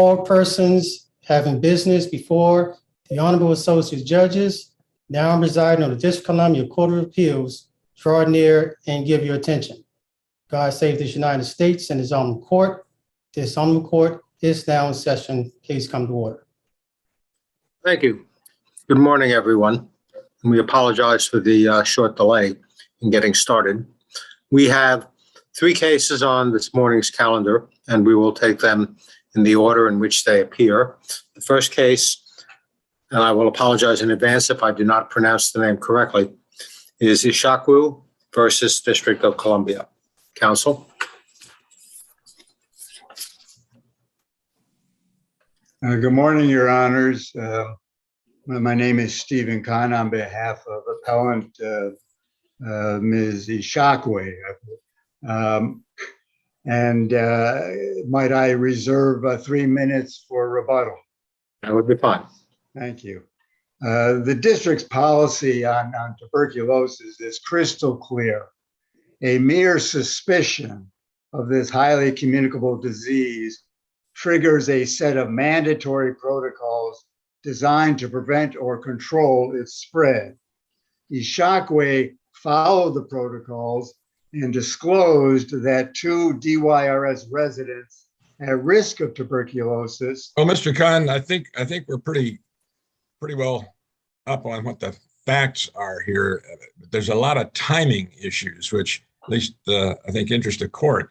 All persons having business before the Honorable Associate Judges, now residing on the District of Columbia Court of Appeals, draw near and give your attention. God save the United States and His honorable court. This honorable court is now in session. Please come to order. Thank you. Good morning, everyone. And we apologize for the short delay in getting started. We have 3 cases on this morning's calendar, and we will take them in the order in which they appear. The first case, and I will apologize in advance if I do not pronounce the name correctly, is ISHAKWUE versus District of Columbia. Counsel. Good morning, Your Honors. My name is Stephen Kahn on behalf of Appellant Ms. ISHAKWUE. Might I reserve 3 minutes for rebuttal? That would be fine. Thank you. The district's policy on tuberculosis is crystal clear. A mere suspicion of this highly communicable disease triggers a set of mandatory protocols designed to prevent or control its spread. ISHAKWUE followed the protocols and disclosed that 2 DYRS residents at risk of tuberculosis. Well, Mr. Khan, I think we're pretty well up on what the facts are here. There's a lot of timing issues, which at least I think interest the court.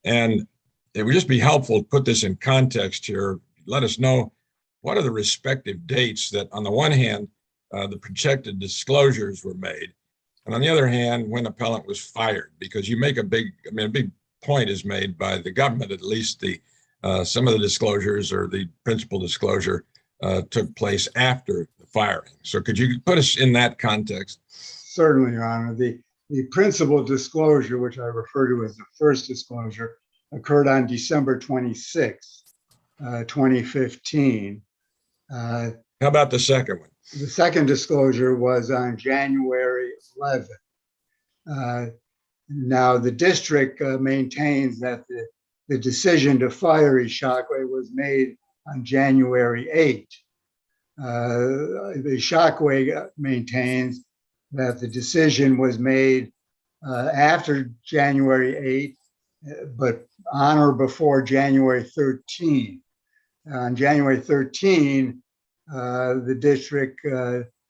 And it would just be helpful to put this in context here. Let us know what are the respective dates that, on the one hand, the protected disclosures were made, and on the other hand, when appellant was fired, because you make a big point is made by the government, at least some of the disclosures or the principal disclosure took place after the firing. So could you put us in that context? Certainly, Your Honor. The principal disclosure, which I refer to as the first disclosure, occurred on December 26, 2015. How about the second one? The second disclosure was on January 11. Now, the district maintains that the decision to fire ISHAKWUE was made on January 8. The ISHAKWUE maintains that the decision was made after January 8, but on or before January 13. On January 13, the district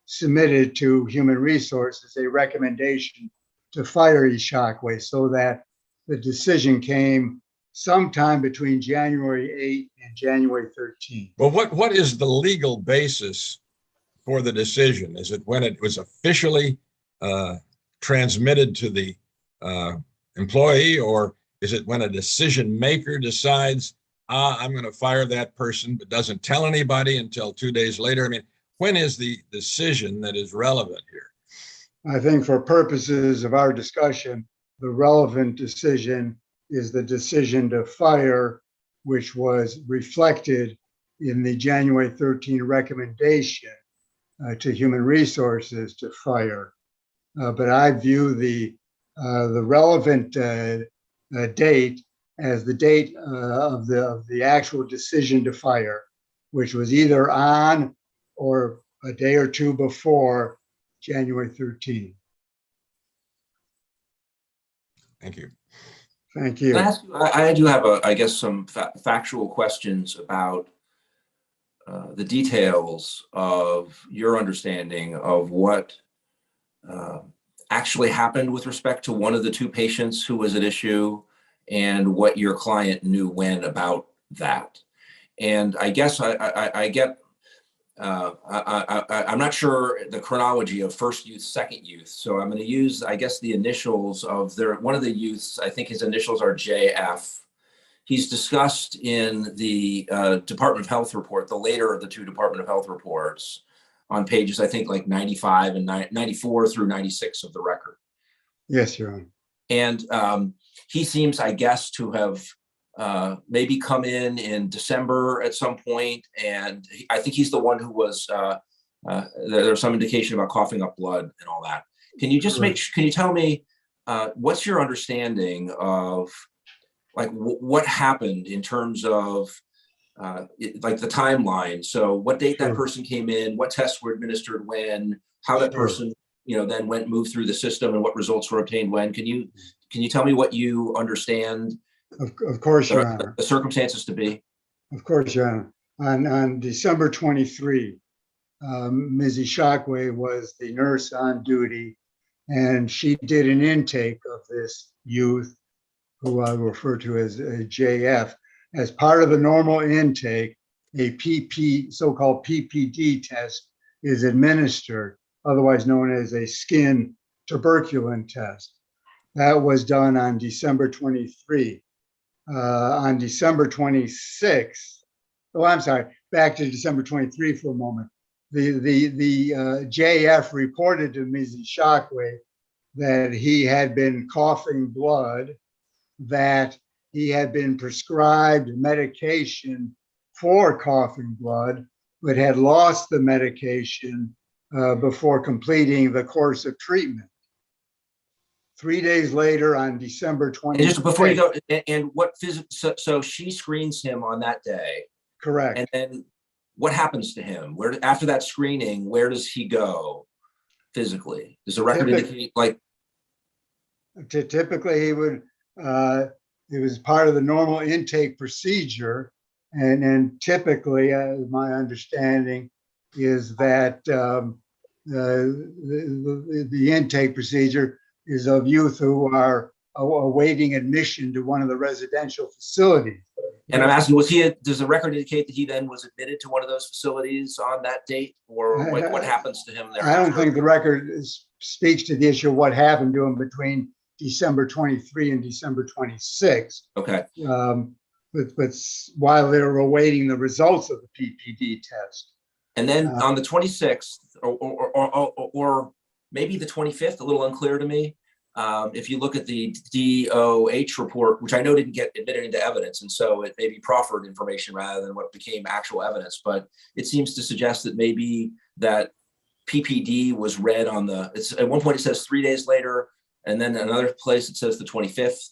submitted to Human Resources a recommendation to fire ISHAKWUE, so that the decision came sometime between January 8 and January 13. Well, what is the legal basis for the decision? Is it when it was officially transmitted to the employee, or is it when a decision maker decides, I'm going to fire that person, but doesn't tell anybody until 2 days later? I mean, when is the decision that is relevant here? I think for purposes of our discussion, the relevant decision is the decision to fire, which was reflected in the January 13 recommendation to Human Resources to fire. But I view the relevant date as the date of the actual decision to fire, which was either on or a day or 2 before January 13. Thank you. Thank you. Can I ask you, I do have, I guess, some factual questions about the details of your understanding of what actually happened with respect to one of the 2 patients who was at issue, and what your client knew when about that. And I guess I'm not sure the chronology of first youth, second youth. So I'm going to use, I guess, the initials of one of the youths. I think his initials are JF. He's discussed in the Department of Health report, the later of the 2 Department of Health reports, on pages, I think, like 95 and 94 through 96 of the record. Yes, Your Honor. And he seems, I guess, to have maybe come in December at some point. And I think he's the one who was, there's some indication about coughing up blood and all that. Can you just can you tell me, what's your understanding of like what happened in terms of like the timeline. So what date that Sure. person came in, what tests were administered when, how that Sure. person, then moved through the system and what results were obtained when. Can you tell me what you understand Of course, Your Honor. the circumstances to be? Of course, Your Honor. On December 23, Ms. Ishakwe was the nurse on duty, and she did an intake of this youth, who I refer to as a JF. As part of the normal intake, a so-called PPD test is administered, otherwise known as a skin tuberculin test. That was done on December 23. On December 26, I'm sorry, back to December 23 for a moment. The JF reported to Ms. Ishakwe that he had been coughing blood, that he had been prescribed medication for coughing blood, but had lost the medication before completing the course of treatment. 3 days later, on December 20th. And just before you go, and what so she screens him on that day. Correct. And then what happens to him? Where after that screening, where does he go physically? Does the record indicate like? Typically, he would. It was part of the normal intake procedure, and typically, my understanding is that the intake procedure is of youth who are awaiting admission to one of the residential facilities. And I'm asking, does the record indicate that he then was admitted to one of those facilities on that date, or what happens to him there? I don't think the record speaks to the issue of what happened to him between December 23 and December 26. Okay. But while they were awaiting the results of the PPD test. And then on the 26th, or maybe the 25th, a little unclear to me. If you look at the DOH report, which I know didn't get admitted into evidence, and so it may be proffered information rather than what became actual evidence, but it seems to suggest that maybe that PPD was read on at one point it says 3 days later, and then another place it says the 25th.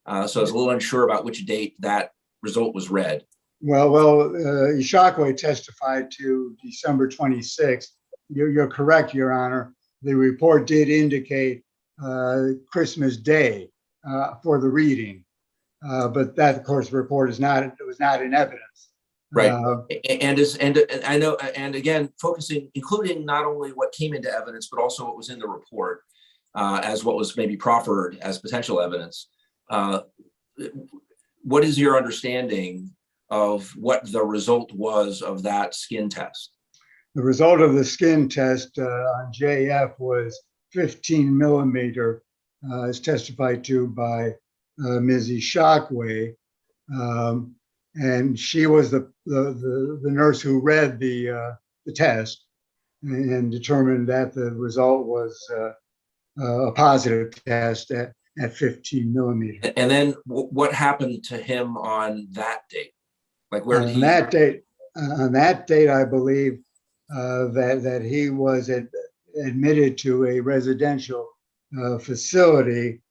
So I was a little unsure about which date that result was read. Well, Ishakwe testified to December 26th. You're correct, Your Honor. The report did indicate Christmas Day for the reading, but that, of course, report was not in evidence. Right, and I know, and again, including not only what came into evidence, but also what was in the report as what was maybe proffered as potential evidence. What is your understanding of what the result was of that skin test? The result of the skin test on JF was 15 millimeter, as testified to by Ms. Ishakwe. And she was the nurse who read the test and determined that the result was a positive test at 15 millimeter. And then what happened to him on that date? Like where did he? On that date, I believe that he was admitted to a residential facility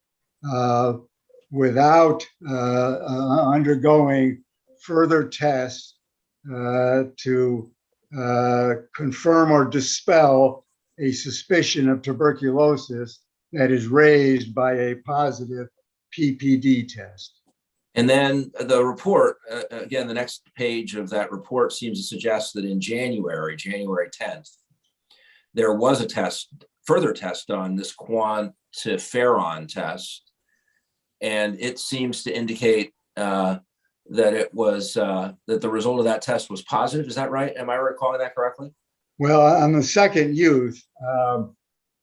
without undergoing further tests to confirm or dispel a suspicion of tuberculosis that is raised by a positive PPD test. And then the report, again, the next page of that report seems to suggest that in January 10th, there was a further test on this quantiferon test. And it seems to indicate that it was, that the result of that test was positive. Is that right? Am I recalling that correctly? Well, on the second youth,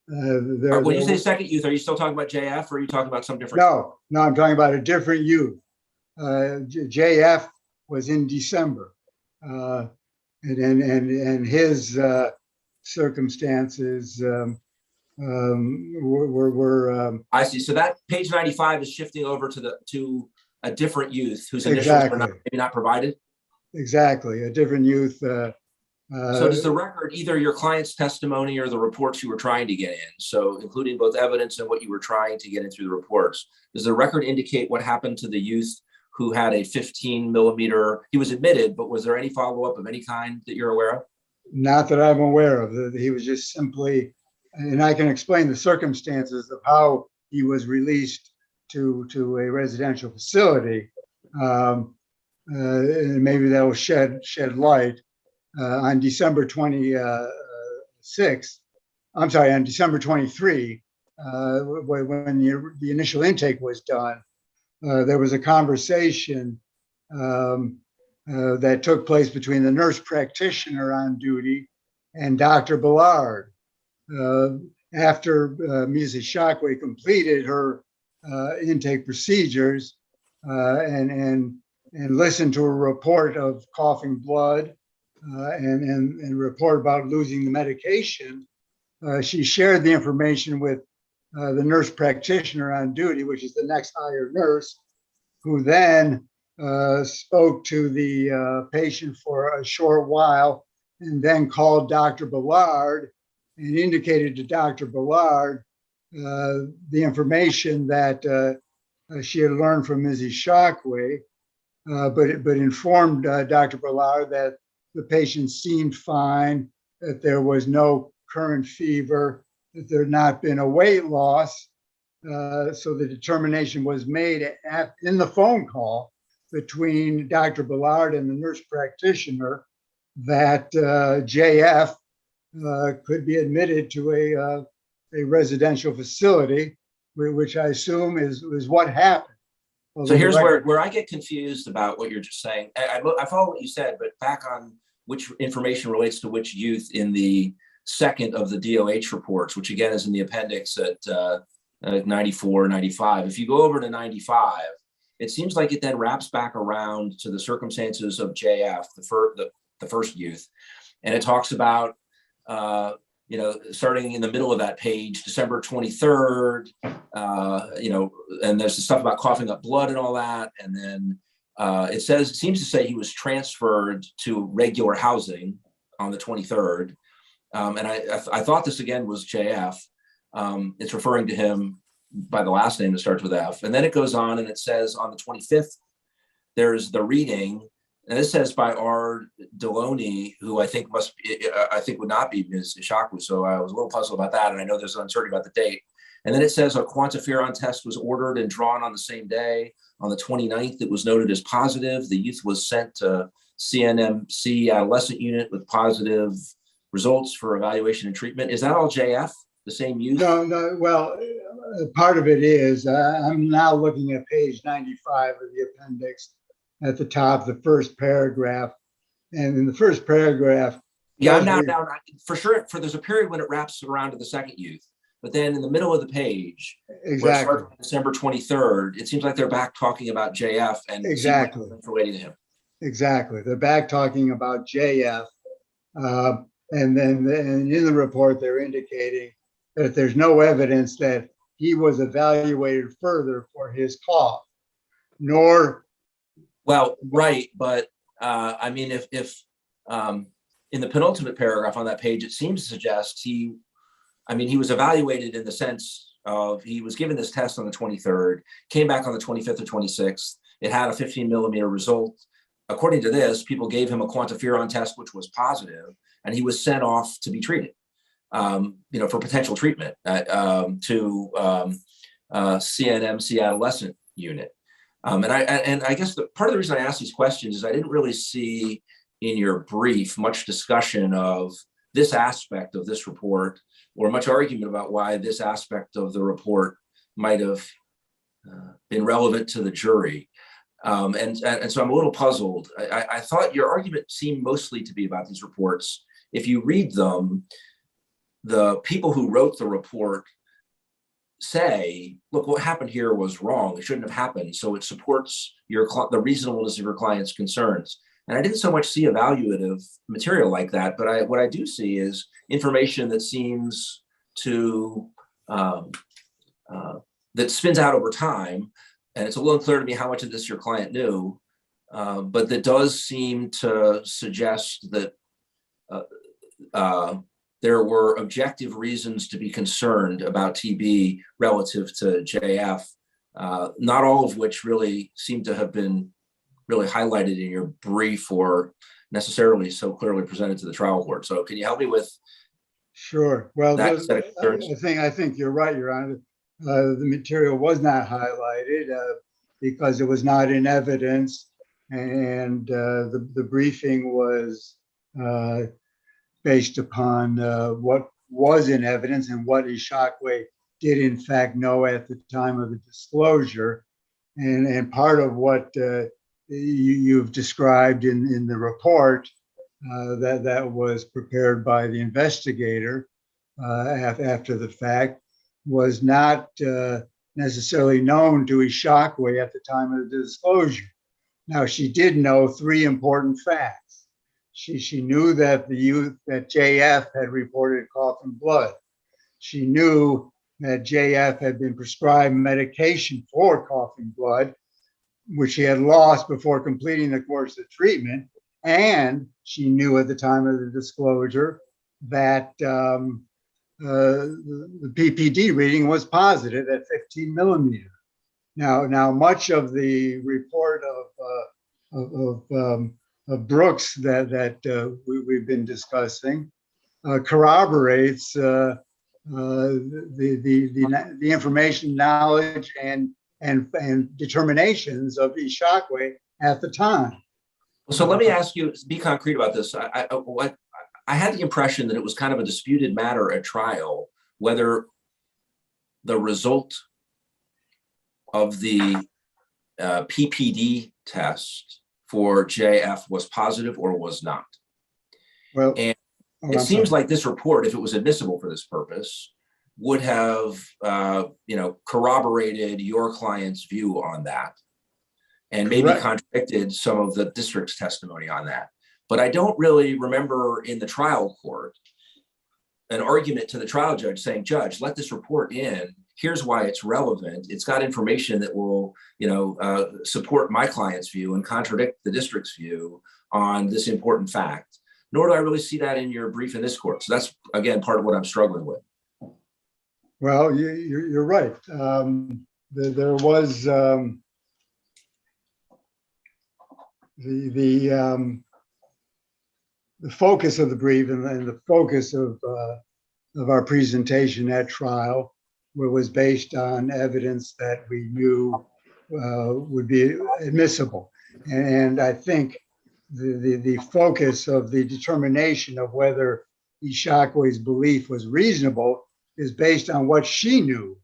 when you say second youth, are you still talking about JF or are you talking about some different? No, I'm talking about a different youth. JF was in December, and his circumstances were. I see. So that page 95 is shifting over to a different youth whose initials are maybe not provided. Exactly, a different youth. So does the record, either your client's testimony or the reports you were trying to get in, so including both evidence and what you were trying to get in through the reports, does the record indicate what happened to the youth who had a 15 millimeter. He was admitted, but was there any follow-up of any kind that you're aware of? Not that I'm aware of. He was just simply, and I can explain the circumstances of how he was released to a residential facility. And maybe that will shed light. On December 26th, I'm sorry, on December 23, when the initial intake was done, there was a conversation that took place between the nurse practitioner on duty and Dr. Ballard. After Ms. ISHAKWUE completed her intake procedures and listened to a report of coughing blood and a report about losing the medication, she shared the information with the nurse practitioner on duty, which is the next higher nurse, who then spoke to the patient for a short while and then called Dr. Ballard and indicated to Dr. Ballard the information that she had learned from Ms. ISHAKWUE, but informed Dr. Ballard that the patient seemed fine, that there was no current fever, that there had not been a weight loss. So the determination was made in the phone call between Dr. Ballard and the nurse practitioner that JF could be admitted to a residential facility, which I assume is what happened. So here's where I get confused about what you're just saying. I follow what you said, but back on which information relates to which youth in the second of the DOH reports, which again is in the appendix at 94, 95. If you go over to 95, it seems like it then wraps back around to the circumstances of JF, the first youth. And it talks about, starting in the middle of that page, December 23rd, and there's the stuff about coughing up blood and all that. And then it seems to say he was transferred to regular housing on the 23rd. And I thought this again was JF. It's referring to him by the last name that starts with F. And then it goes on and it says on the 25th, there's the reading. And this says by R. Deloney, who I think would not be Ms. ISHAKWUE. So I was a little puzzled about that. And I know there's uncertainty about the date. And then it says a quantiferon test was ordered and drawn on the same day. On the 29th, it was noted as positive. The youth was sent to CNMC adolescent unit with positive results for evaluation and treatment. Is that all JF, the same youth? No. Well, part of it is, I'm now looking at page 95 of the appendix at the top, the first paragraph. And in the first paragraph. Yeah, I'm now for sure. There's a period when it wraps around to the second youth. But then in the middle of the page, exactly, on December 23rd, it seems like they're back talking about JF and exactly relating to him. Exactly. They're back talking about JF. And then in the report, they're indicating that there's no evidence that he was evaluated further for his cough, nor. Well, right. But I mean, if in the penultimate paragraph on that page, it seems to suggest he was evaluated in the sense of he was given this test on the 23rd, came back on the 25th or 26th. It had a 15 millimeter result. According to this, people gave him a quantiferon test, which was positive, and he was sent off to be treated, for potential treatment to CNMC adolescent unit. And I guess part of the reason I ask these questions is I didn't really see in your brief much discussion of this aspect of this report or much argument about why this aspect of the report might have been relevant to the jury. And so I'm a little puzzled. I thought your argument seemed mostly to be about these reports. If you read them, the people who wrote the report say, look, what happened here was wrong. It shouldn't have happened. So it supports the reasonableness of your client's concerns. And I didn't so much see evaluative material like that, but what I do see is information that seems to, that spins out over time. And it's a little unclear to me how much of this your client knew, but that does seem to suggest that there were objective reasons to be concerned about TB relative to JF not all of which really seem to have been really highlighted in your brief or necessarily so clearly presented to the trial court. So can you help me with Sure. Well, that set of concerns? I think you're right, Your Honor. The material was not highlighted because it was not in evidence, and the briefing was based upon what was in evidence and what ISHAKWUE did in fact know at the time of the disclosure. And part of what you've described in the report that was prepared by the investigator after the fact was not necessarily known to ISHAKWUE at the time of the disclosure. Now, she did know three important facts. She knew that that JF had reported cough and blood. She knew that JF had been prescribed medication for cough and blood, which he had lost before completing the course of treatment. And she knew at the time of the disclosure that the PPD reading was positive at 15 millimeter. Now, much of the report of Brooks that we've been discussing corroborates the information, knowledge, and determinations of ISHAKWUE at the time. So let me ask you, be concrete about this. I had the impression that it was kind of a disputed matter at trial, whether the result of the PPD test for JF was positive or was not. Well, and it seems like this report, if it was admissible for this purpose, would have corroborated your client's view on that, and maybe contradicted some of the district's testimony on that. But I don't really remember in the trial court an argument to the trial judge saying, Judge, let this report in. Here's why it's relevant. It's got information that will, support my client's view and contradict the district's view on this important fact. Nor do I really see that in your brief in this court. So that's, again, part of what I'm struggling with. Well, you're right. There was the focus of the brief and the focus of our presentation at trial was based on evidence that we knew would be admissible. And I think the focus of the determination of whether ISHAKWUE's belief was reasonable is based on what she knew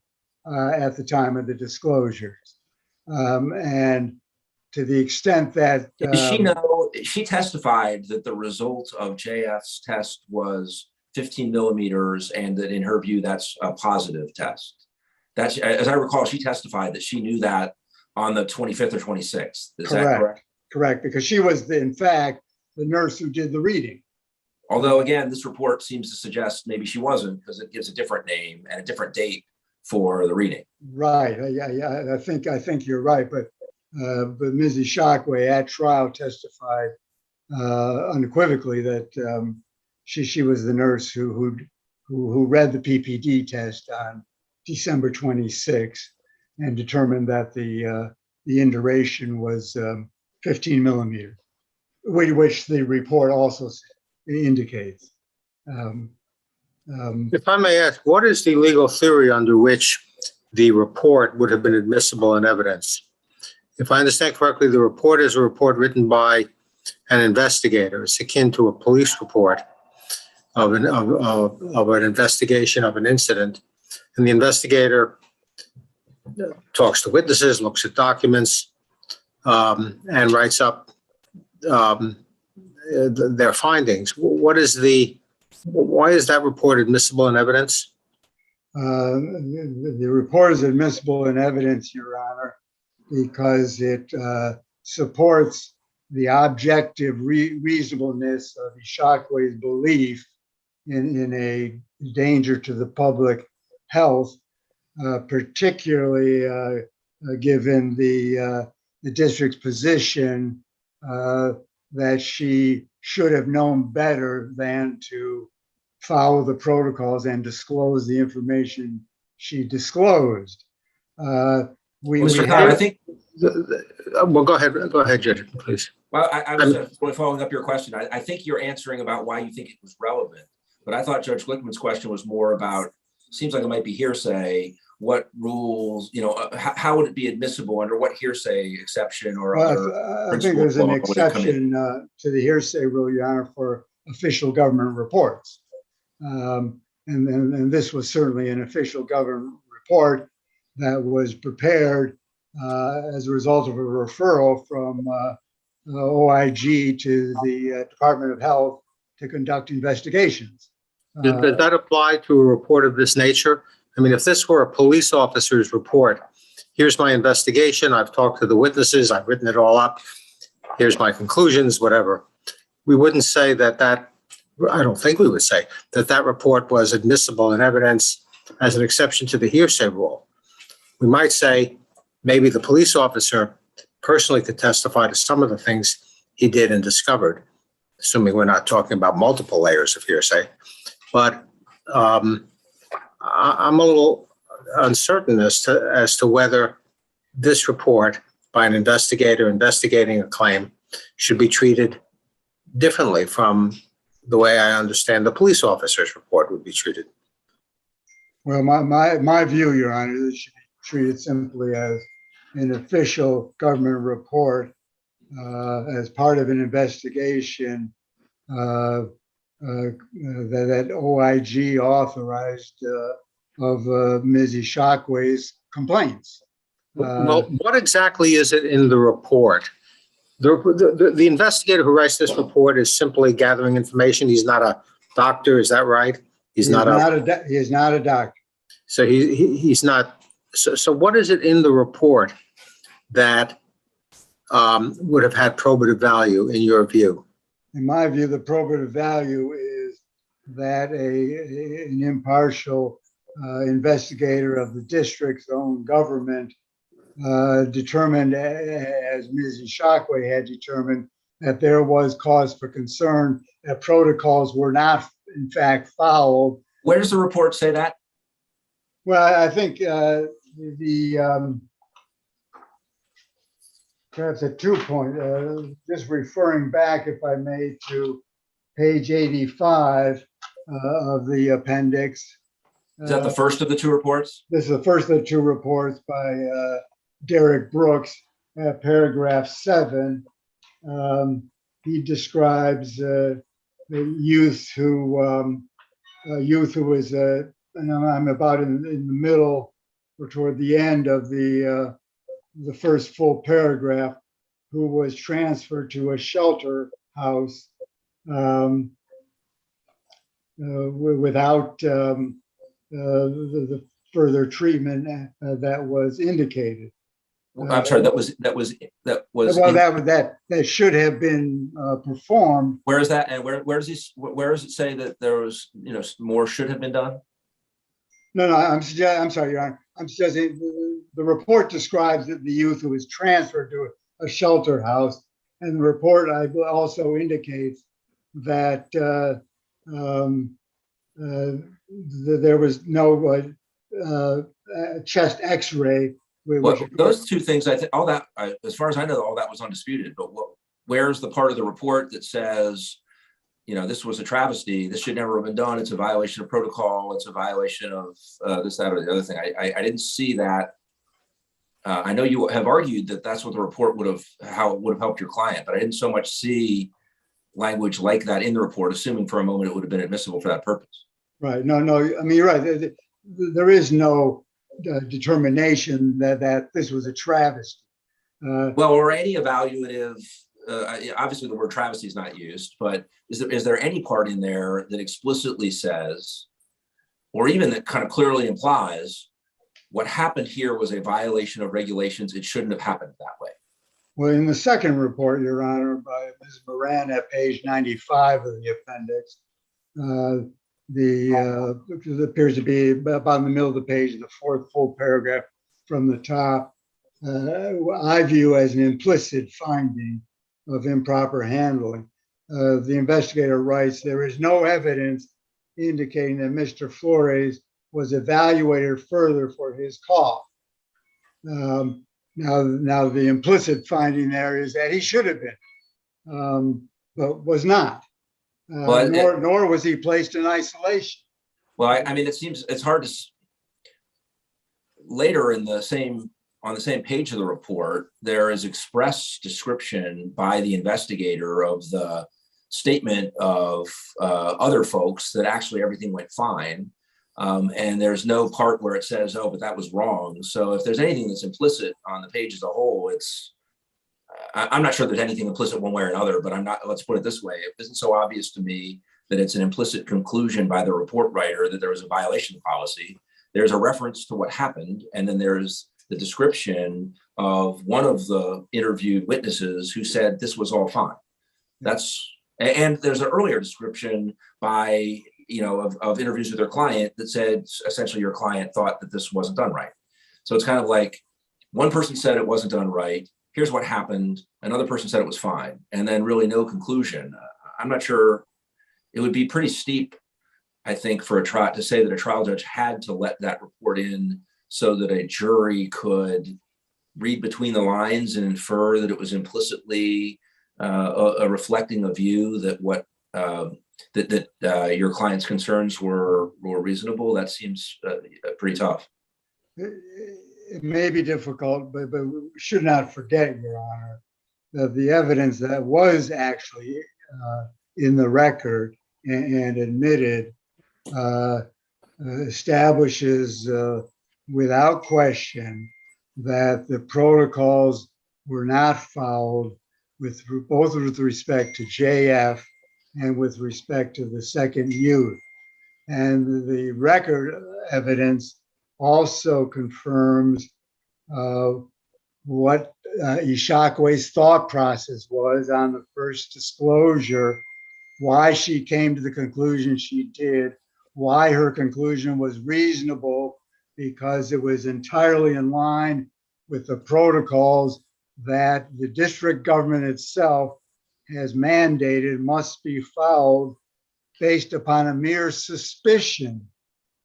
at the time of the disclosure. And to the extent that she testified that the result of JF's test was 15 millimeters, and that in her view, that's a positive test. That's, as I recall, she testified that she knew that on the 25th or 26th. Is that correct? Correct, because she was, in fact, the nurse who did the reading. Although, again, this report seems to suggest maybe she wasn't, because it gives a different name and a different date for the reading. Right. Yeah. I think you're right. But Ms. ISHAKWUE at trial testified unequivocally that she was the nurse who read the PPD test on December 26th and determined that the induration was 15 millimeter, which the report also indicates. If I may ask, what is the legal theory under which the report would have been admissible in evidence? If I understand correctly, the report is a report written by an investigator. It's akin to a police report of an investigation of an incident. And the investigator talks to witnesses, looks at documents, and writes up their findings. Why is that report admissible in evidence? The report is admissible in evidence, Your Honor, because it supports the objective reasonableness of ISHAKWUE's belief in a danger to the public health, particularly given the district's position that she should have known better than to follow the protocols and disclose the information she disclosed. we Mr. Khan, have. I think, Well, go ahead, Judge, please. well, I was following up your question. I think you're answering about why you think it was relevant, but I thought Judge Glickman's question was more about, seems like it might be hearsay. What rules, how would it be admissible under what hearsay exception or other? I think there's an exception to the hearsay rule, Your Honor, for official government reports. And this was certainly an official government report that was prepared as a result of a referral from OIG to the Department of Health to conduct investigations. Does that apply to a report of this nature? I mean, if this were a police officer's report, here's my investigation, I've talked to the witnesses, I've written it all up, here's my conclusions, whatever. We wouldn't say I don't think we would say that report was admissible in evidence as an exception to the hearsay rule. We might say maybe the police officer personally could testify to some of the things he did and discovered, assuming we're not talking about multiple layers of hearsay. But I'm a little uncertain as to whether this report by an investigator investigating a claim should be treated differently from the way I understand the police officer's report would be treated. Well, my view, Your Honor, this should be treated simply as an official government report as part of an investigation that OIG authorized of Ms. ISHAKWUE's complaints. Well, what exactly is it in the report? The investigator who writes this report is simply gathering information. He's not a doctor, is that right? He is not a doctor. So he's not. So what is it in the report that would have had probative value in your view? In my view, the probative value is that an impartial investigator of the district's own government determined, as Ms. ISHAKWUE had determined, that there was cause for concern, that protocols were not, in fact, followed. Where does the report say that? Well, I think perhaps at 2 point, just referring back, if I may, to page 85 of the appendix. Is that the first of the two reports? This is the first of the two reports by Derek Brooks, paragraph 7. He describes a youth who was, and I'm about in the middle or toward the end of the first full paragraph, who was transferred to a shelter house without the further treatment that was indicated. I'm sorry, that was. Well, that should have been performed. Where is that, and where does it say that there was more should have been done? No, I'm sorry, Your Honor. I'm suggesting the report describes that the youth who was transferred to a shelter house, and the report also indicates that there was no chest X-ray. Well, those two things, I think, all that, as far as I know, all that was undisputed. But where's the part of the report that says, this was a travesty, this should never have been done, it's a violation of protocol, it's a violation of this, that, or the other thing? I didn't see that. I know you have argued that that's what the report how it would have helped your client, but I didn't so much see language like that in the report, assuming for a moment it would have been admissible for that purpose. Right. No, I mean, you're right. There is no determination that this was a travesty. Well, or any evaluative, obviously the word travesty is not used, but is there any part in there that explicitly says, or even that kind of clearly implies, what happened here was a violation of regulations, it shouldn't have happened that way? Well, in the second report, Your Honor, by Ms. Moran at page 95 of the appendix, it appears to be about in the middle of the page, the fourth full paragraph from the top, I view as an implicit finding of improper handling. The investigator writes, there is no evidence indicating that Mr. Flores was evaluated further for his cough. Now the implicit finding there is that he should have been, but was not. Nor was he placed in isolation. Well, I mean, it seems it's hard to later on the same page of the report, there is express description by the investigator of the statement of other folks that actually everything went fine. And there's no part where it says, oh, but that was wrong. So if there's anything that's implicit on the page as a whole, I'm not sure there's anything implicit one way or another, but let's put it this way. It isn't so obvious to me that it's an implicit conclusion by the report writer that there was a violation of policy. There's a reference to what happened, and then there's the description of one of the interviewed witnesses who said this was all fine. And there's an earlier description by, of interviews with their client that said essentially your client thought that this wasn't done right. So it's kind of like one person said it wasn't done right. Here's what happened. Another person said it was fine, and then really no conclusion. I'm not sure. It would be pretty steep, I think, for a trial to say that a trial judge had to let that report in so that a jury could read between the lines and infer that it was implicitly reflecting a view that your client's concerns were reasonable. That seems pretty tough. It may be difficult, but we should not forget, Your Honor, that the evidence that was actually in the record and admitted establishes without question that the protocols were not followed both with respect to JF and with respect to the second youth. And the record evidence also confirms what ISHAKWUE's thought process was on the first disclosure, why she came to the conclusion she did, why her conclusion was reasonable, because it was entirely in line with the protocols that the district government itself has mandated must be followed based upon a mere suspicion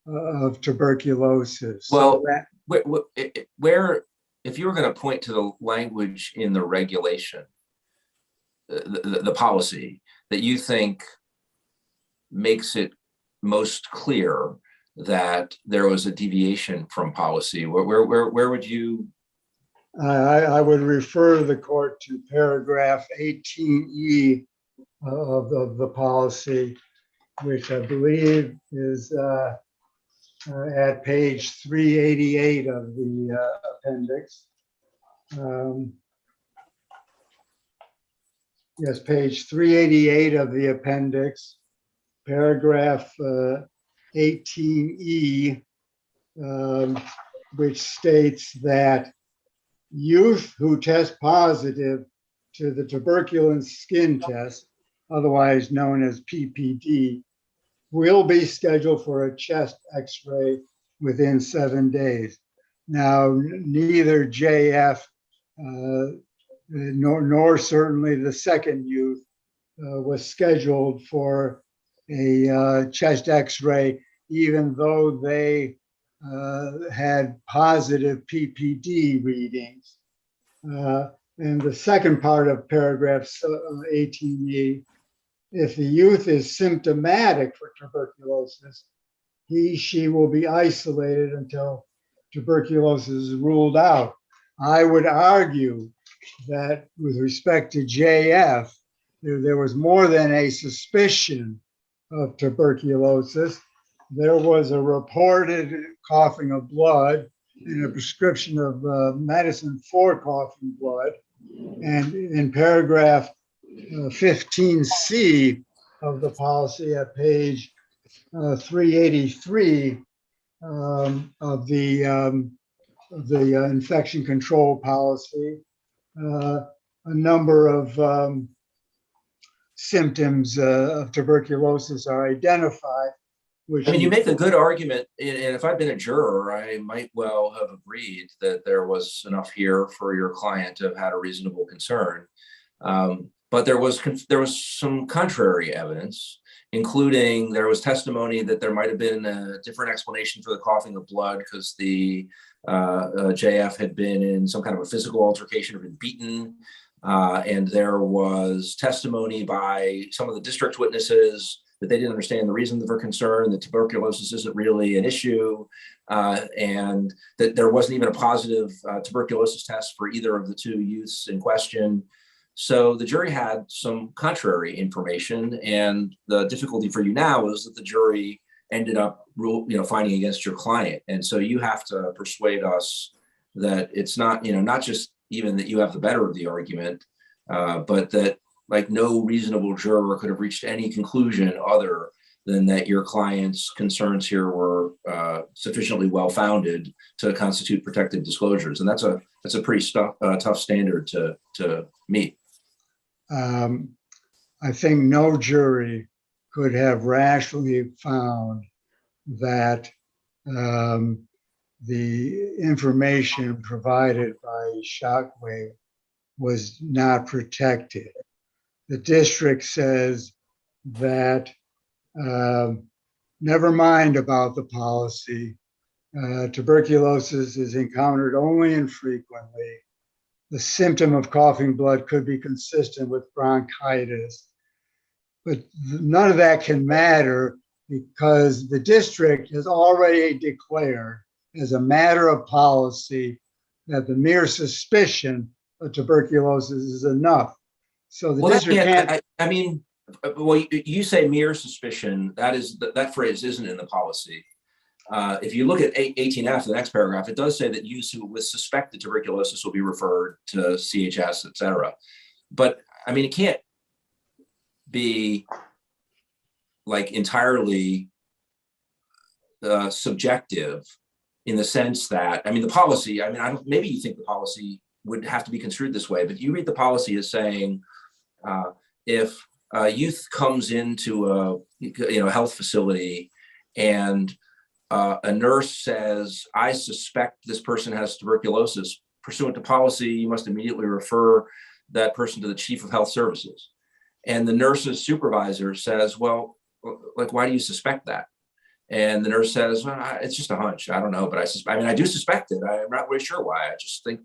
of tuberculosis. Well, where if you were going to point to the language in the regulation, the policy that you think makes it most clear that there was a deviation from policy, where would you? I would refer the court to paragraph 18E of the policy, which I believe is at page 388 of the appendix. Yes, page 388 of the appendix, paragraph 18E, which states that youth who test positive to the tuberculous skin test, otherwise known as PPD, will be scheduled for a chest x-ray within 7 days. Now, neither JF nor certainly the second youth was scheduled for a chest x-ray, even though they had positive PPD readings. And the second part of paragraph 18E, if the youth is symptomatic for tuberculosis, she will be isolated until tuberculosis is ruled out. I would argue that with respect to JF, there was more than a suspicion of tuberculosis. There was a reported coughing of blood and a prescription of medicine for coughing blood. And in paragraph 15C of the policy at page 383 of the infection control policy, a number of symptoms of tuberculosis are identified. I mean, you make a good argument, and if I'd been a juror, I might well have agreed that there was enough here for your client to have had a reasonable concern. But there was some contrary evidence, including there was testimony that there might have been a different explanation for the coughing of blood because the JF had been in some kind of a physical altercation or been beaten. And there was testimony by some of the district witnesses that they didn't understand the reason for concern, that tuberculosis isn't really an issue, and that there wasn't even a positive tuberculosis test for either of the two youths in question. So the jury had some contrary information, and the difficulty for you now is that the jury ended up finding against your client. And so you have to persuade us that it's not, not just even that you have the better of the argument, but that like no reasonable juror could have reached any conclusion other than that your client's concerns here were sufficiently well-founded to constitute protected disclosures. And that's a pretty tough standard to meet. I think no jury could have rationally found that the information provided by ISHAKWUE was not protected. The district says that never mind about the policy. Tuberculosis is encountered only infrequently. The symptom of coughing blood could be consistent with bronchitis, but none of that can matter because the district has already declared as a matter of policy that the mere suspicion of tuberculosis is enough. So the district can't. I mean, well, you say mere suspicion. That phrase isn't in the policy. If you look at 18F, the next paragraph, it does say that youths with suspected tuberculosis will be referred to CHS, et cetera. But I mean, it can't be like entirely subjective in the sense that, I mean, the policy, I mean, maybe you think the policy would have to be construed this way, but you read the policy as saying, if a youth comes into a health facility and a nurse says, I suspect this person has tuberculosis, pursuant to policy, you must immediately refer that person to the chief of health services. And the nurse's supervisor says, well, like, why do you suspect that? And the nurse says, well, it's just a hunch. I don't know, but I do suspect it. I'm not really sure why. I just think,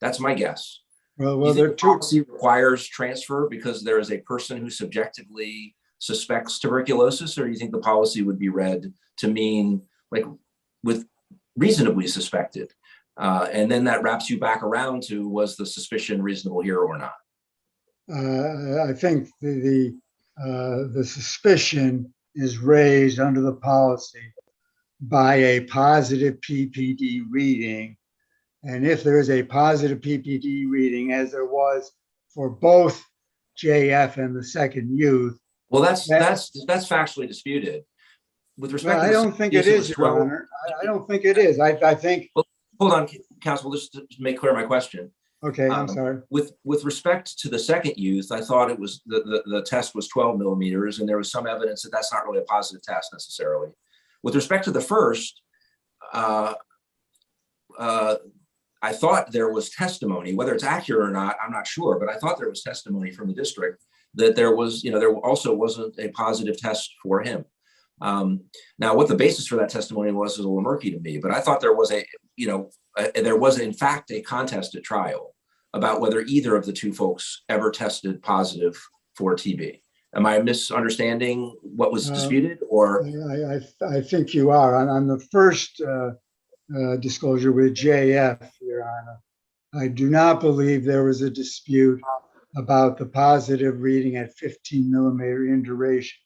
that's my guess. Well, the policy requires transfer because there is a person who subjectively suspects tuberculosis, or you think the policy would be read to mean like with reasonably suspected? And then that wraps you back around to, was the suspicion reasonable here or not? I think the suspicion is raised under the policy by a positive PPD reading. And if there is a positive PPD reading, as there was for both JF and the second youth. Well, that's factually disputed. With respect to I don't think it is, Your Honor. I don't think it is. I think. Well, hold on, counsel, just to make clear my question. Okay, I'm sorry. With respect to the second youth, I thought it was the test was 12 millimeters, and there was some evidence that that's not really a positive test necessarily. With respect to the first, I thought there was testimony, whether it's accurate or not, I'm not sure, but I thought there was testimony from the district that there was, there also wasn't a positive test for him. Now, what the basis for that testimony was a little murky to me, but I thought there was there was in fact a contest at trial about whether either of the two folks ever tested positive for TB. Am I misunderstanding what was disputed, or? I think you are. On the first disclosure with JF, Your Honor, I do not believe there was a dispute about the positive reading at 15 millimeter in duration.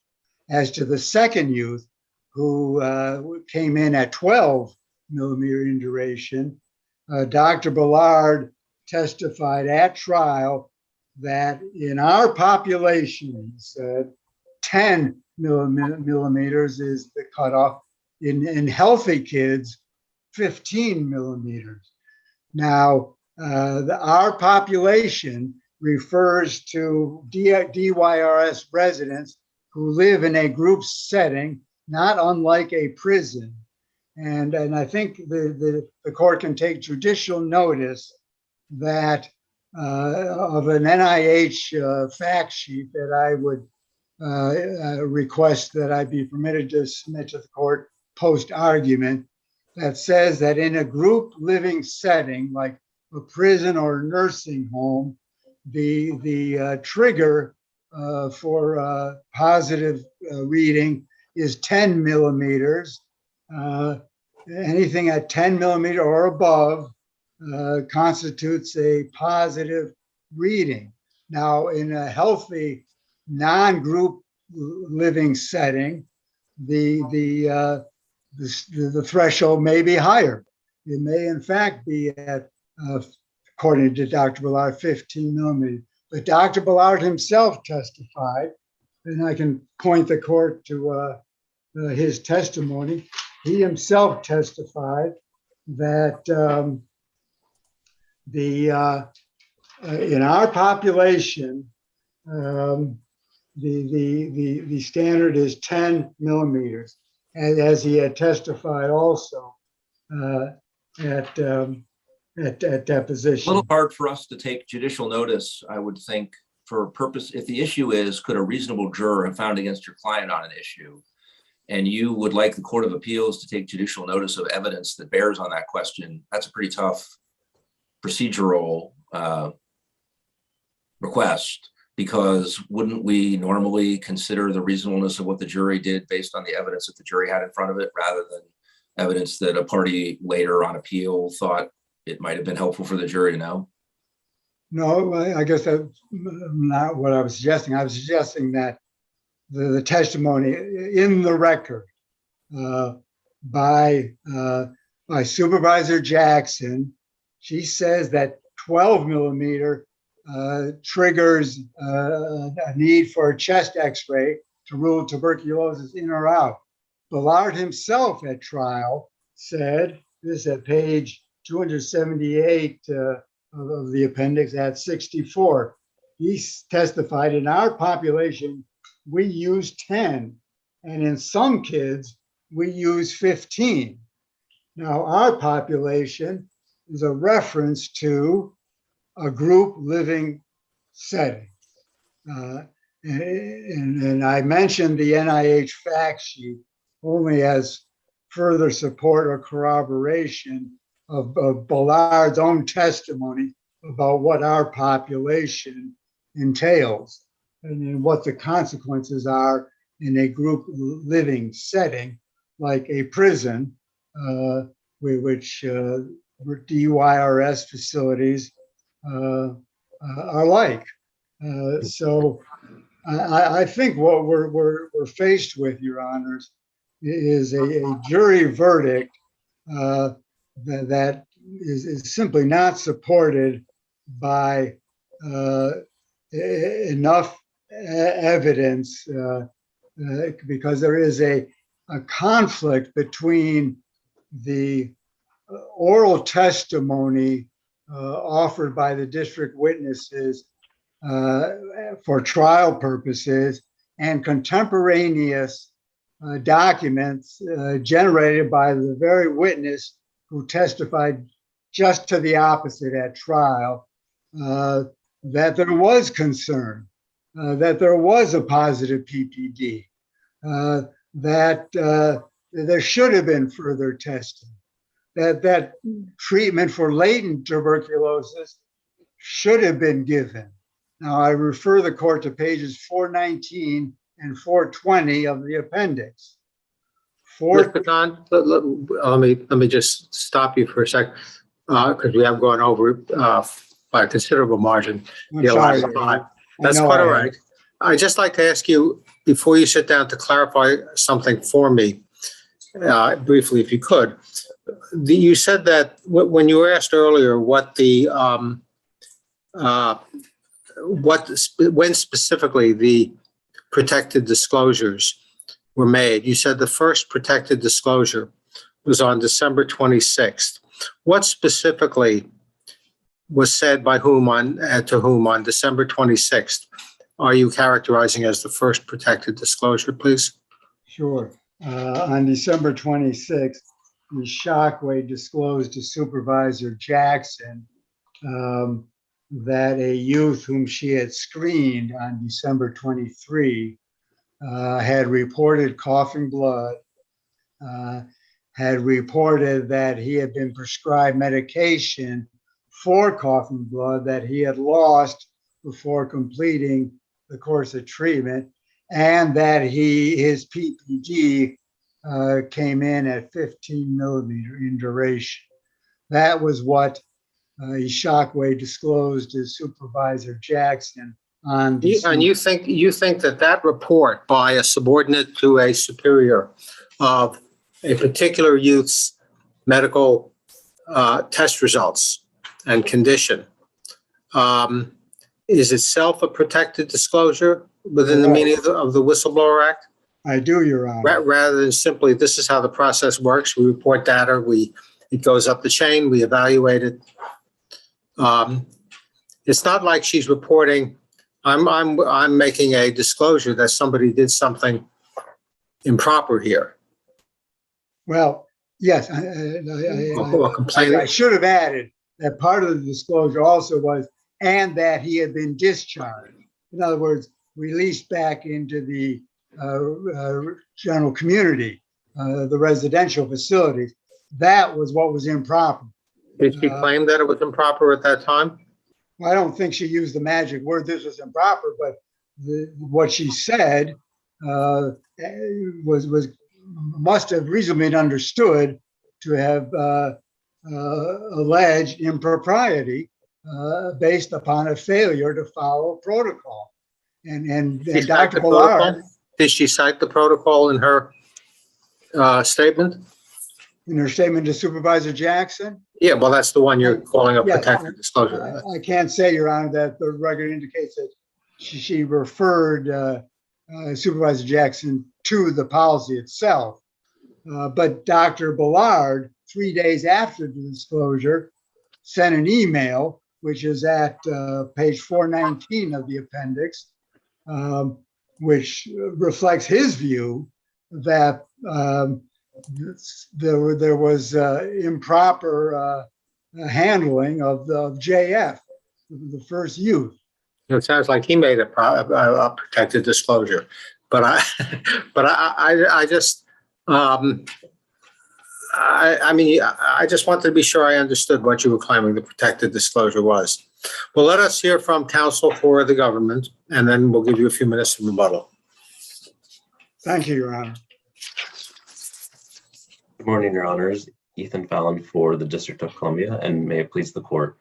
As to the second youth, who came in at 12 millimeter in duration, Dr. Ballard testified at trial that in our population, he said, 10 millimeters is the cutoff. In healthy kids, 15 millimeters. Now, our population refers to DYRS residents who live in a group setting, not unlike a prison. And I think the court can take judicial notice that of an NIH fact sheet that I would request that I be permitted to submit to the court post-argument, that says that in a group living setting, like a prison or nursing home, the trigger for positive reading is 10 millimeters. Anything at 10 millimeter or above constitutes a positive reading. Now, in a healthy non-group living setting, the threshold may be higher. It may, in fact, be at, according to Dr. Ballard, 15 millimeters. But Dr. Ballard himself testified, and I can point the court to his testimony. He himself testified that in our population, the standard is 10 millimeters, and as he had testified also at deposition. A little hard for us to take judicial notice, I would think, for purpose. If the issue is, could a reasonable juror have found against your client on an issue, and you would like the Court of Appeals to take judicial notice of evidence that bears on that question, that's a pretty tough procedural request, because wouldn't we normally consider the reasonableness of what the jury did based on the evidence that the jury had in front of it, rather than evidence that a party later on appeal thought it might have been helpful for the jury to know? No, I guess that's not what I was suggesting. I was suggesting that the testimony in the record by Supervisor Jackson, she says that 12 millimeter triggers a need for a chest x-ray to rule tuberculosis in or out. Ballard himself at trial said, this at page 278 of the appendix at 64, he testified, in our population, we use 10, and in some kids, we use 15. Now, our population is a reference to a group living setting. And I mentioned the NIH fact sheet only as further support or corroboration of Ballard's own testimony about what our population entails and what the consequences are in a group living setting like a prison, which DYRS facilities are like. So I think what we're faced with, Your Honors, is a jury verdict that is simply not supported by enough evidence, because there is a conflict between the oral testimony offered by the district witnesses for trial purposes and contemporaneous documents generated by the very witness who testified just to the opposite at trial, that there was concern, that there was a positive PPD, that there should have been further testing, that treatment for latent tuberculosis should have been given. Now, I refer the court to pages 419 and 420 of the appendix. Mr. Don, let me just stop you for a sec, because we have gone over by a considerable margin. I'm sorry. That's quite all right. I'd just like to ask you, before you sit down, to clarify something for me, briefly, if you could. You said that when you were asked earlier when specifically the protected disclosures were made, you said the first protected disclosure was on December 26th. What specifically was said by whom to whom on December 26th are you characterizing as the first protected disclosure, please? Sure. On December 26th, ISHAKWUE disclosed to Supervisor Jackson that a youth whom she had screened on December 23 had reported coughing blood, had reported that he had been prescribed medication for coughing blood that he had lost before completing the course of treatment, and that his PPD came in at 15 millimeter in duration. That was what ISHAKWUE disclosed to Supervisor Jackson on And you think that report by a subordinate to a superior of a particular youth's medical test results and condition is itself a protected disclosure within the meaning of the Whistleblower Act? I do, Your Honor. Rather than simply, this is how the process works. We report data, it goes up the chain, we evaluate it. It's not like she's reporting, I'm making a disclosure that somebody did something improper here. Well, yes, Or complaining. I should have added that part of the disclosure also was, and that he had been discharged. In other words, released back into the general community, the residential facilities. That was what was improper. Did she claim that it was improper at that time? I don't think she used the magic word, this was improper, but what she said must have reasonably been understood to have alleged impropriety based upon a failure to follow protocol. And Dr. Ballard, did she cite the protocol in her statement? in her statement to Supervisor Jackson? Yeah, well, that's the one you're calling a protected disclosure. I can't say, Your Honor, that the record indicates that she referred Supervisor Jackson to the policy itself. But Dr. Ballard, 3 days after the disclosure, sent an email, which is at page 419 of the appendix, which reflects his view that there was improper handling of the JF, the first youth. It sounds like he made a protected disclosure, but I just wanted to be sure I understood what you were claiming the protected disclosure was. Well, let us hear from counsel for the government, and then we'll give you a few minutes to rebuttal. Thank you, Your Honor. Good morning, Your Honors. Ethan Fallon for the District of Columbia, and may it please the court.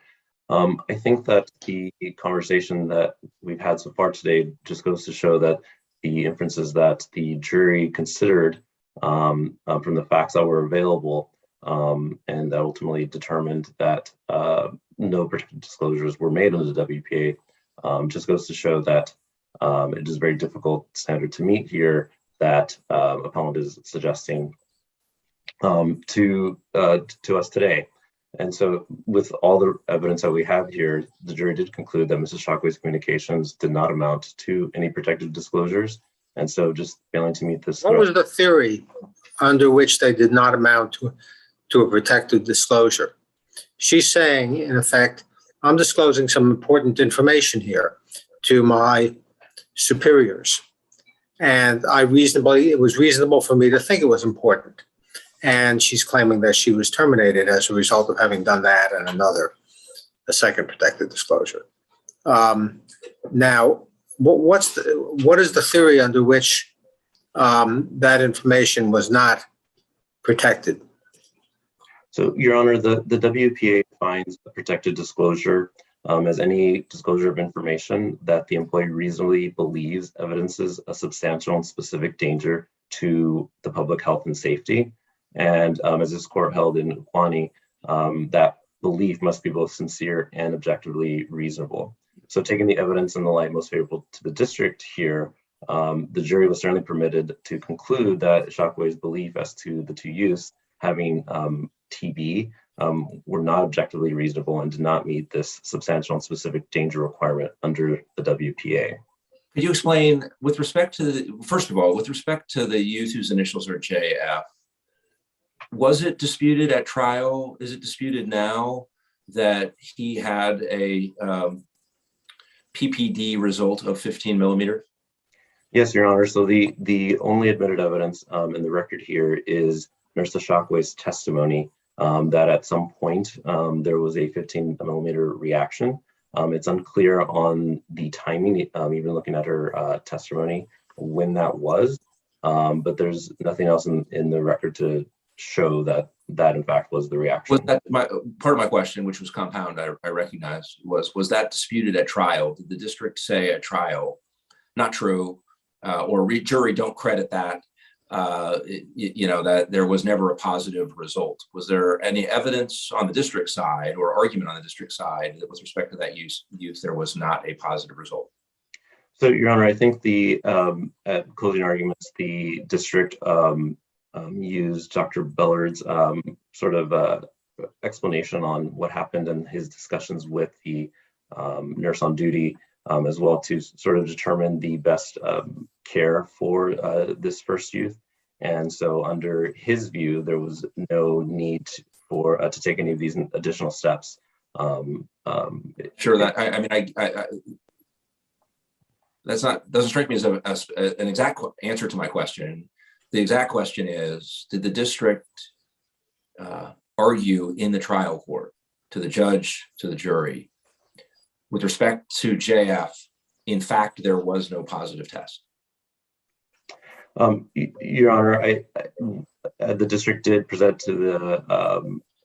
I think that the conversation that we've had so far today just goes to show that the inferences that the jury considered from the facts that were available and that ultimately determined that no protected disclosures were made under the WPA just goes to show that it is a very difficult standard to meet here that appellant is suggesting to us today. And so with all the evidence that we have here, the jury did conclude that Mrs. ISHAKWUE's communications did not amount to any protected disclosures. And so just failing to meet this. What was the theory under which they did not amount to a protected disclosure? She's saying, in effect, I'm disclosing some important information here to my superiors. And it was reasonable for me to think it was important. And she's claiming that she was terminated as a result of having done that and a second protected disclosure. Now, what is the theory under which that information was not protected? So, Your Honor, the WPA defines a protected disclosure as any disclosure of information that the employee reasonably believes evidences a substantial and specific danger to the public health and safety. And as this court held in WINSLOE, that belief must be both sincere and objectively reasonable. So taking the evidence in the light most favorable to the district here, the jury was certainly permitted to conclude that ISHAKWUE's belief as to the two youths having TB were not objectively reasonable and did not meet this substantial and specific danger requirement under the WPA. Could you explain, with respect to first of all, with respect to the youth whose initials are JF, was it disputed at trial? Is it disputed now that he had a PPD result of 15 millimeters? Yes, Your Honor. So the only admitted evidence in the record here is Nurse ISHAKWUE's testimony that at some point there was a 15 millimeter reaction. It's unclear on the timing, even looking at her testimony, when that was, but there's nothing else in the record to show that in fact was the reaction. Was that part of my question, which was compound, I recognize, was that disputed at trial? Did the district say at trial, not true, or jury don't credit that, that there was never a positive result? Was there any evidence on the district side or argument on the district side that with respect to that youth, there was not a positive result? So, Your Honor, I think at closing arguments, the district used Dr. Bellard's sort of explanation on what happened in his discussions with the nurse on duty, as well to sort of determine the best care for this first youth. And so under his view, there was no need to take any of these additional steps. Sure, that I doesn't strike me as an exact answer to my question. The exact question is, did the district argue in the trial court to the judge, to the jury, with respect to JF, in fact, there was no positive test? Your Honor, the district did present to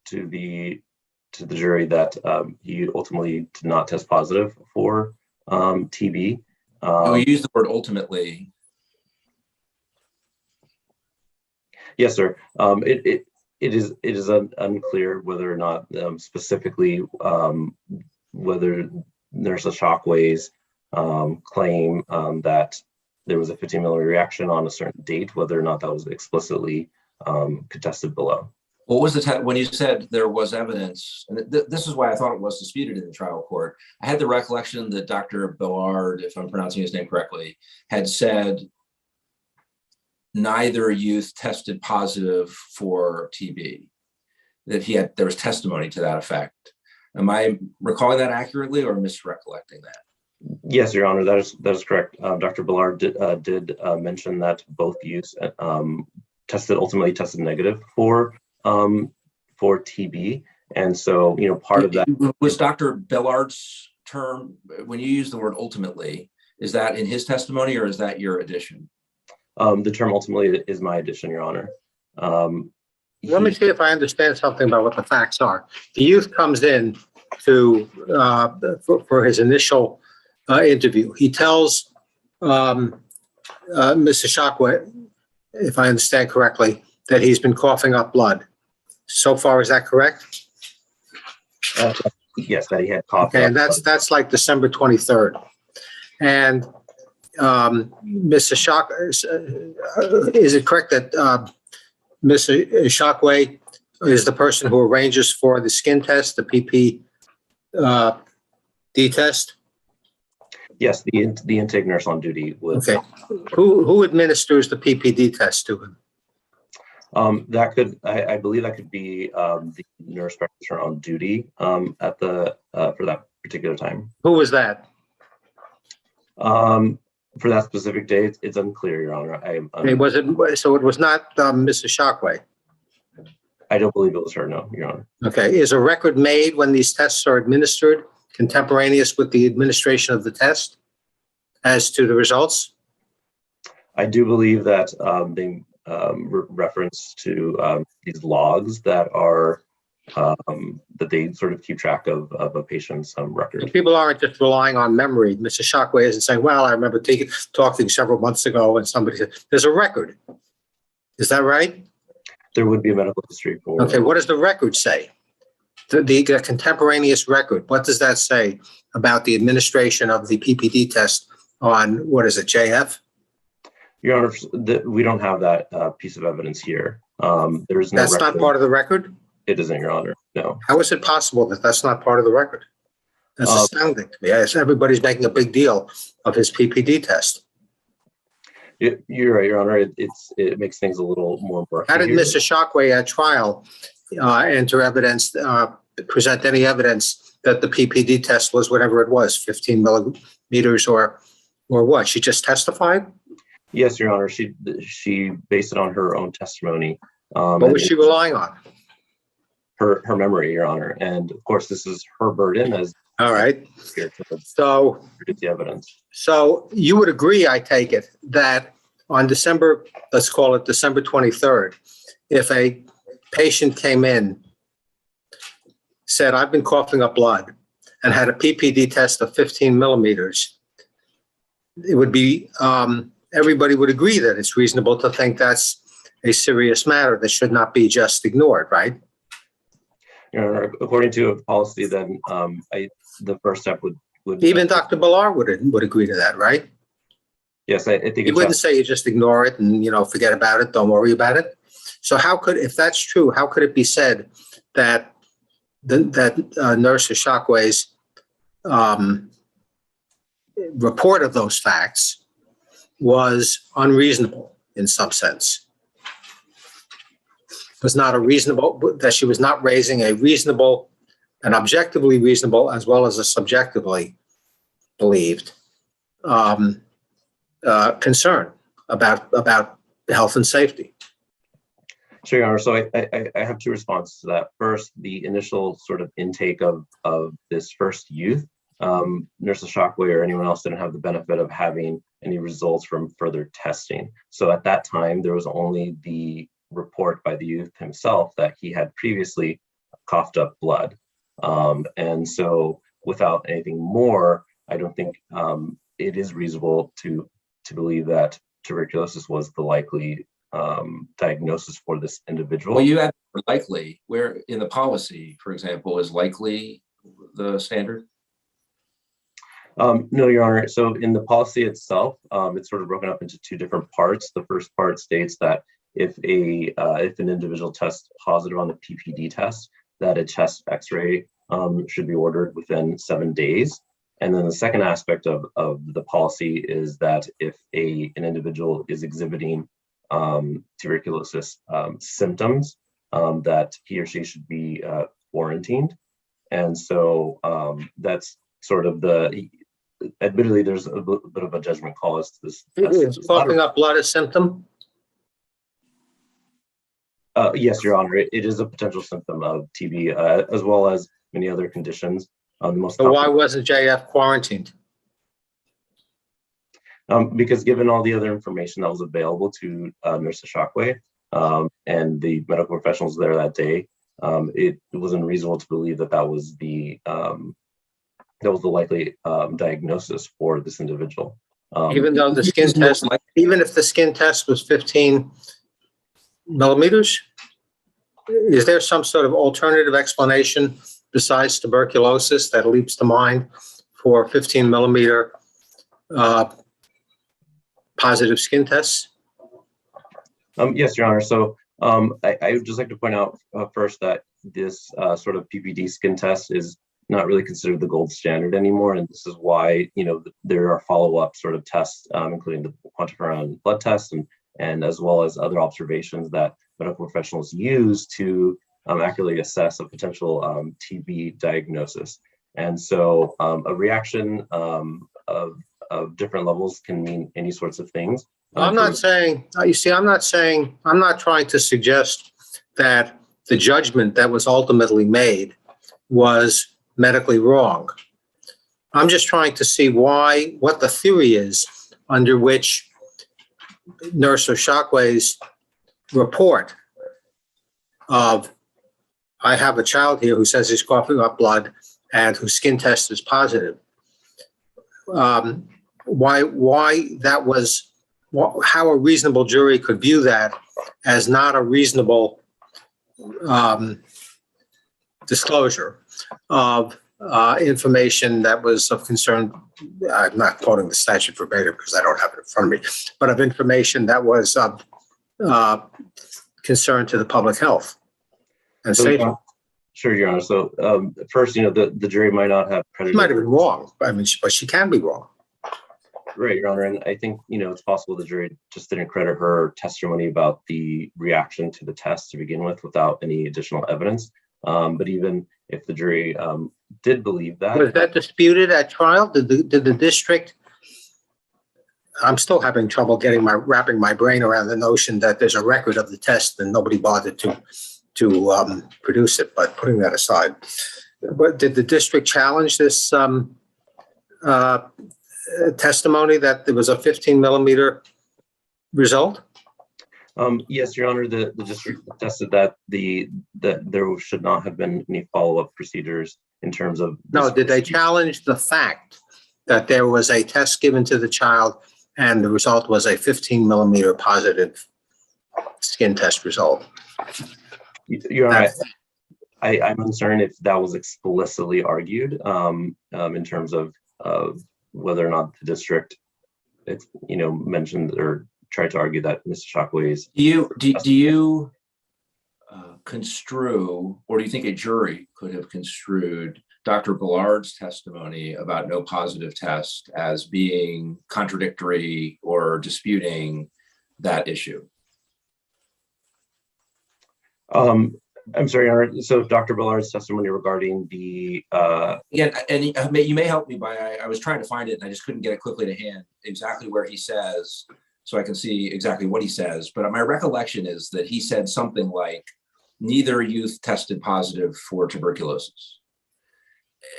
the jury that he ultimately did not test positive for TB. We use the word ultimately. Yes, sir. It is unclear whether or not specifically whether Nurse ISHAKWUE's claim that there was a 15 millimeter reaction on a certain date, whether or not that was explicitly contested below. What was the when you said there was evidence, and this is why I thought it was disputed in the trial court. I had the recollection that Dr. Bellard, if I'm pronouncing his name correctly, had said neither youth tested positive for TB, that there was testimony to that effect. Am I recalling that accurately or misrecollecting that? Yes, Your Honor, that is correct. Dr. Bellard did mention that both youths ultimately tested negative for TB, and so part of that was Dr. Bellard's term. When you use the word ultimately, is that in his testimony or is that your addition? The term ultimately is my addition, Your Honor. Let me see if I understand something about what the facts are. The youth comes in for his initial interview. He tells Ms. ISHAKWUE, if I understand correctly, that he's been coughing up blood. So far, is that correct? Yes, that he had cough. Okay, and that's like December 23rd. And Ms. ISHAKWUE, is it correct that Ms. ISHAKWUE is the person who arranges for the skin test, the PPD test? Yes, the intake nurse on duty was. Okay. Who administers the PPD test to him? I believe that could be the nurse practitioner on duty for that particular time. Who was that? For that specific day, it's unclear, Your Honor. So it was not Ms. ISHAKWUE? I don't believe it was her, no, Your Honor. Okay. Is a record made when these tests are administered contemporaneous with the administration of the test as to the results? I do believe that they reference to these logs that are that they sort of keep track of a patient's record. People aren't just relying on memory. Ms. ISHAKWUE isn't saying, well, I remember talking several months ago and somebody said, there's a record. Is that right? There would be a medical history for. Okay, what does the record say? The contemporaneous record, what does that say about the administration of the PPD test on, what is it, JF? Your Honor, we don't have that piece of evidence here. There is no. That's not part of the record? It isn't, Your Honor, no. How is it possible that that's not part of the record? That's astounding to me. Yes, everybody's making a big deal of his PPD test. You're right, Your Honor. It makes things a little more. How did Ms. ISHAKWUE at trial enter evidence present any evidence that the PPD test was whatever it was, 15 millimeters or what? She just testified? Yes, Your Honor. She based it on her own testimony. What was she relying on? Her memory, Your Honor. And of course, this is her burden as All right. here to So produce the evidence. So you would agree, I take it, that on December, let's call it December 23rd, if a patient came in, said, I've been coughing up blood, and had a PPD test of 15 millimeters, it would be, everybody would agree that it's reasonable to think that's a serious matter that should not be just ignored, right? Your Honor, according to a policy, then the first step would Even Dr. Ballar would agree to that, right? Yes, I think He wouldn't say you just ignore it and, forget about it, don't worry about it. So how could, if that's true, how could it be said that Nurse ISHAKWUE's report of those facts was unreasonable in some sense? Was not a reasonable, that she was not raising a reasonable, an objectively reasonable as well as a subjectively believed concern about health and safety. Sure, Your Honor. So I have two responses to that. First, the initial sort of intake of this first youth, Nurse ISHAKWUE or anyone else didn't have the benefit of having any results from further testing. So at that time, there was only the report by the youth himself that he had previously coughed up blood. And so without anything more, I don't think it is reasonable to believe that tuberculosis was the likely diagnosis for this individual. Well, you have likely, where in the policy, for example, is likely the standard? No, Your Honor. So in the policy itself, it's sort of broken up into two different parts. The first part states that if an individual tests positive on the PPD test, that a chest X-ray should be ordered within 7 days. And then the second aspect of the policy is that if an individual is exhibiting tuberculosis symptoms, that he or she should be quarantined. And so that's sort of admittedly, there's a bit of a judgment call as to this. Is coughing up blood a symptom? Yes, Your Honor, it is a potential symptom of TB, as well as many other conditions. So why wasn't JF quarantined? Because given all the other information that was available to Nurse ISHAKWUE and the medical professionals there that day, it was unreasonable to believe that was the likely diagnosis for this individual. Even though the skin test, even if the skin test was 15 millimeters, is there some sort of alternative explanation besides tuberculosis that leaps to mind for 15 millimeter positive skin tests? Yes, Your Honor. So I would just like to point out first that this sort of PPD skin test is not really considered the gold standard anymore. And this is why, there are follow-up sort of tests, including the quantiferon blood test and as well as other observations that medical professionals use to accurately assess a potential TB diagnosis. And so a reaction of different levels can mean any sorts of things. I'm not saying, I'm not trying to suggest that the judgment that was ultimately made was medically wrong. I'm just trying to see what the theory is under which Nurse ISHAKWUE's report of, I have a child here who says he's coughing up blood and whose skin test is positive. Why that was, how a reasonable jury could view that as not a reasonable disclosure of information that was of concern. I'm not quoting the statute verbatim because I don't have it in front of me, but of information that was of concern to the public health and safety. Sure, Your Honor. So first, the jury might not have credited. She might have been wrong. I mean, but she can be wrong. Right, Your Honor. And I think, it's possible the jury just didn't credit her testimony about the reaction to the test to begin with without any additional evidence. But even if the jury did believe that. Was that disputed at trial? Did the district? I'm still having trouble wrapping my brain around the notion that there's a record of the test and nobody bothered to produce it. But putting that aside, but did the district challenge this testimony that there was a 15 millimeter result? Yes, Your Honor, the district attested that there should not have been any follow-up procedures in terms of. No, did they challenge the fact that there was a test given to the child and the result was a 15 millimeter positive skin test result? Your Honor, I'm uncertain if that was explicitly argued in terms of whether or not the district, mentioned or tried to argue that Mr. Ishakwe's. Do you construe, or do you think a jury could have construed Dr. Ballard's testimony about no positive test as being contradictory or disputing that issue? I'm sorry, Your Honor. So Dr. Ballard's testimony regarding the Again, and you may help me by, I was trying to find it and I just couldn't get it quickly to hand exactly where he says, so I can see exactly what he says. But my recollection is that he said something like, neither youth tested positive for tuberculosis.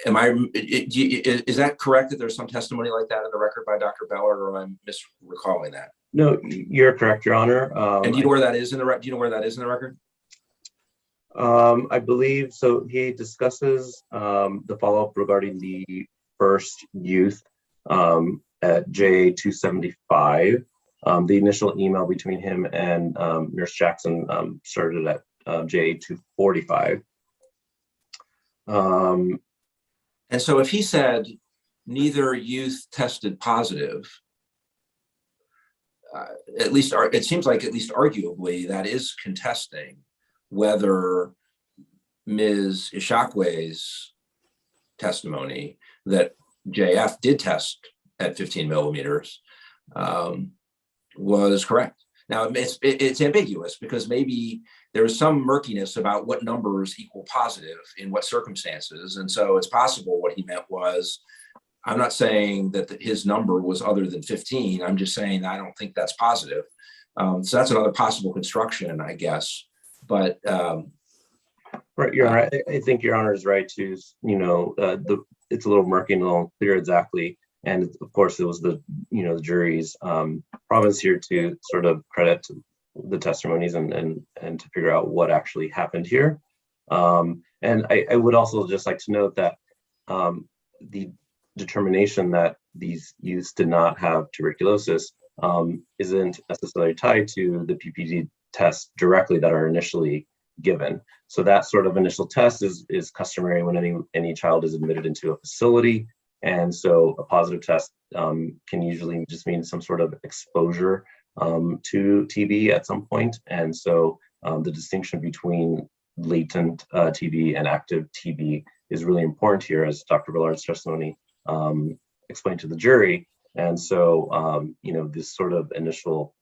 Is that correct that there's some testimony like that in the record by Dr. Ballard, or am I misrecalling that? No, you're correct, Your Honor. And do you know where that is in the record? Do you know where that is in the record? I believe so. He discusses the follow-up regarding the first youth at J275. The initial email between him and Nurse Jackson started at J245. And so if he said neither youth tested positive, at least it seems like at least arguably that is contesting whether Ms. Ishakwe's testimony that JF did test at 15 millimeters was correct. Now it's ambiguous because maybe there was some murkiness about what numbers equal positive in what circumstances. And so it's possible what he meant was, I'm not saying that his number was other than 15. I'm just saying I don't think that's positive. So that's another possible construction, I guess. But right, Your Honor, I think Your Honor is right to, it's a little murky and a little unclear exactly. And of course, it was the jury's province here to sort of credit the testimonies and to figure out what actually happened here. And I would also just like to note that the determination that these youths did not have tuberculosis isn't necessarily tied to the PPD tests directly that are initially given. So that sort of initial test is customary when any child is admitted into a facility. And so a positive test can usually just mean some sort of exposure to TB at some point. And so the distinction between latent TB and active TB is really important here, as Dr. Ballard's testimony explained to the jury. And so, this sort of initial.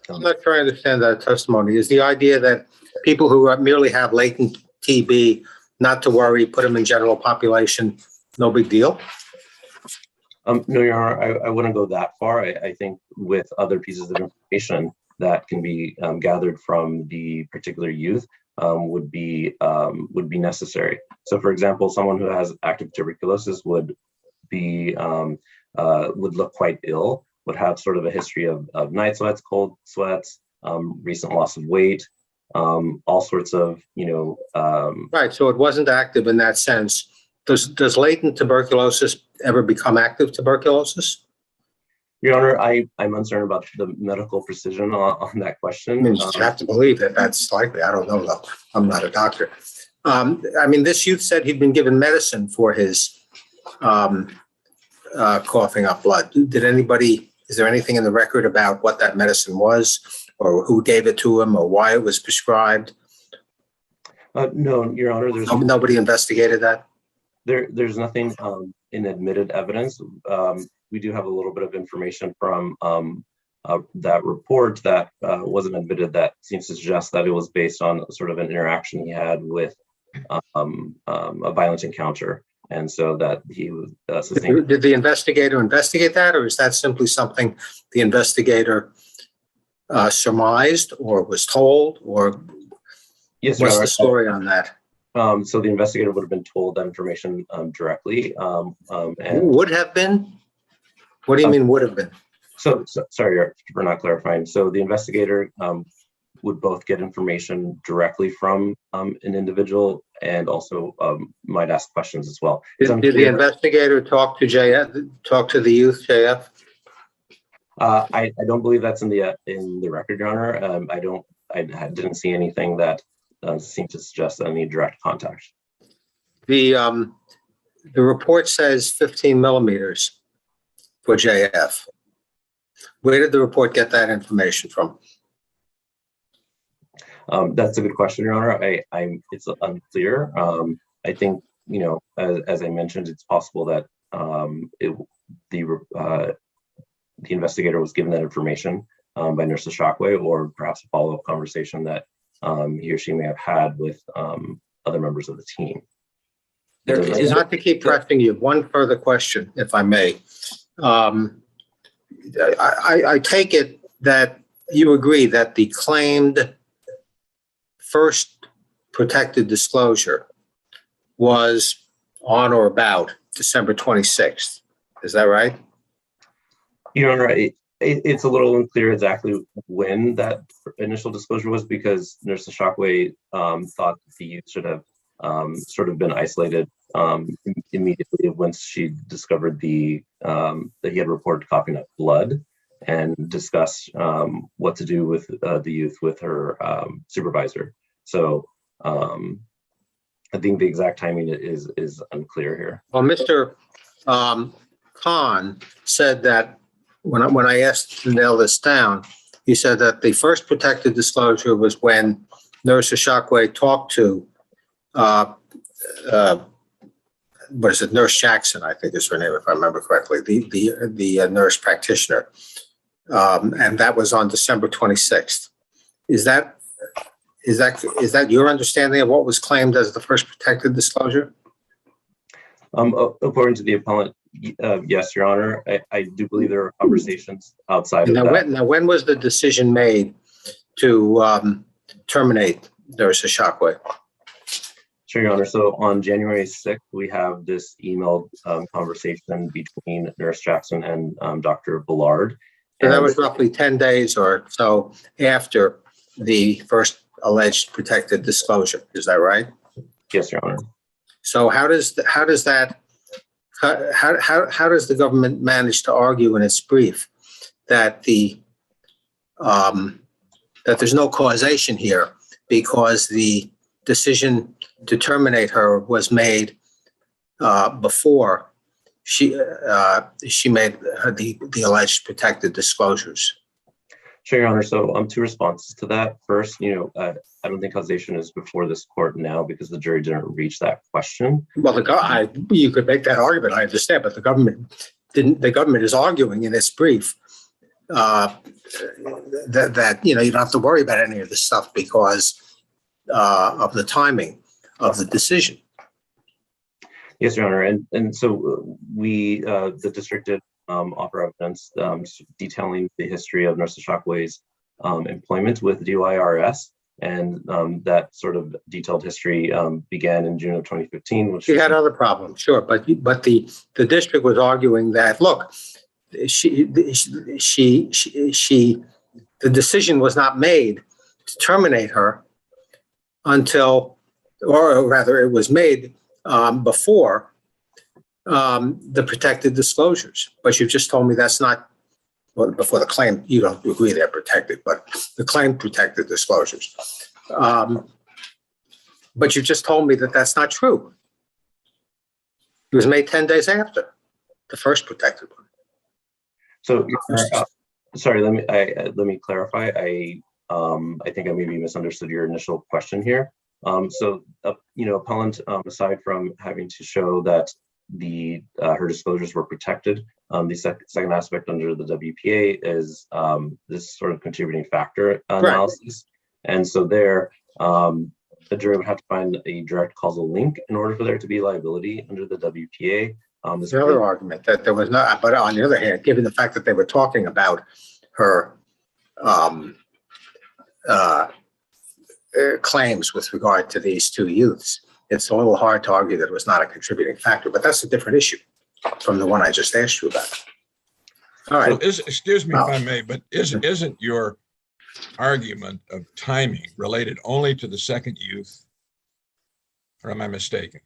I'm not sure I understand that testimony. Is the idea that people who merely have latent TB, not to worry, put them in general population, no big deal? No, Your Honor, I wouldn't go that far. I think with other pieces of information that can be gathered from the particular youth would be necessary. So, for example, someone who has active tuberculosis would look quite ill, would have sort of a history of night sweats, cold sweats, recent loss of weight, all sorts of, Right, so it wasn't active in that sense. Does latent tuberculosis ever become active tuberculosis? Your Honor, I'm uncertain about the medical precision on that question. I mean, you have to believe that that's likely. I don't know, though. I'm not a doctor. This youth said he'd been given medicine for his coughing up blood. Is there anything in the record about what that medicine was, or who gave it to him, or why it was prescribed? No, Your Honor. Nobody investigated that? There's nothing in admitted evidence. We do have a little bit of information from that report that wasn't admitted that seems to suggest that it was based on sort of an interaction he had with a violent encounter. And so that he was sustained. Did the investigator investigate that, or is that simply something the investigator surmised or was told, or Yes, what's the story on that? So the investigator would have been told that information directly. And Would have been? What do you mean would have been? So sorry for not clarifying. So the investigator would both get information directly from an individual and also might ask questions as well. Did the investigator talk to JF, talk to the youth, JF? I don't believe that's in the record, Your Honor. I didn't see anything that seemed to suggest any direct contact. The report says 15 millimeters for JF. Where did the report get that information from? That's a good question, Your Honor. It's unclear. I think, you know, as I mentioned, it's possible that the investigator was given that information by Nurse ISHAKWUE, or perhaps a follow-up conversation that he or she may have had with other members of the team. Not to keep pressing you, one further question, if I may. I take it that you agree that the claimed first protected disclosure was on or about December 26th. Is that right? Your Honor, it's a little unclear exactly when that initial disclosure was, because Nurse ISHAKWUE thought that the youth should have sort of been isolated immediately once she discovered that he had reported coughing up blood, and discussed what to do with the youth with her supervisor. So I think the exact timing is unclear here. Well, Mr. Khan said that when I asked to nail this down, he said that the first protected disclosure was when Nurse ISHAKWUE talked to what is it, Nurse Jackson, I think is her name, if I remember correctly, the nurse practitioner, and that was on December 26th. Is that your understanding of what was claimed as the first protected disclosure? According to the appellant, yes, Your Honor. I do believe there are conversations outside of that. Now, when was the decision made to terminate Nurse ISHAKWUE? Sure, Your Honor. So on January 6th, we have this emailed conversation between Nurse Jackson and Dr. Ballard. So that was roughly 10 days or so after the first alleged protected disclosure. Is that right? Yes, Your Honor. So how does the government manage to argue in its brief that that there's no causation here, because the decision to terminate her was made before she made the alleged protected disclosures? Sure, Your Honor. So two responses to that. First, I don't think causation is before this court now because the jury didn't reach that question. Well, you could make that argument, I understand, but the government didn't. The government is arguing in its brief that you don't have to worry about any of this stuff because of the timing of the decision. Yes, Your Honor. And so the district did offer evidence detailing the history of Nurse ISHAKWUE's employment with DYRS, and that sort of detailed history began in June of 2015. Which she had other problems, sure, but the district was arguing that, look, the decision was not made to terminate her until, or rather, it was made before the protected disclosures. But you've just told me that's not, well, before the claim, you don't agree they're protected, but the claim protected disclosures. But you just told me that that's not true. It was made 10 days after the first protected one. So, sorry, let me clarify. I think I maybe misunderstood your initial question here. Appellant, aside from having to show that her disclosures were protected, the second aspect under the WPA is this sort of contributing factor analysis. Right. And so there, the jury would have to find a direct causal link in order for there to be liability under the WPA. There's another argument that there was not, but on the other hand, given the fact that they were talking about her claims with regard to these two youths, it's a little hard to argue that it was not a contributing factor, but that's a different issue from the one I just asked you about. All right. So excuse me if I may, but isn't your argument of timing related only to the second youth, or am I mistaken?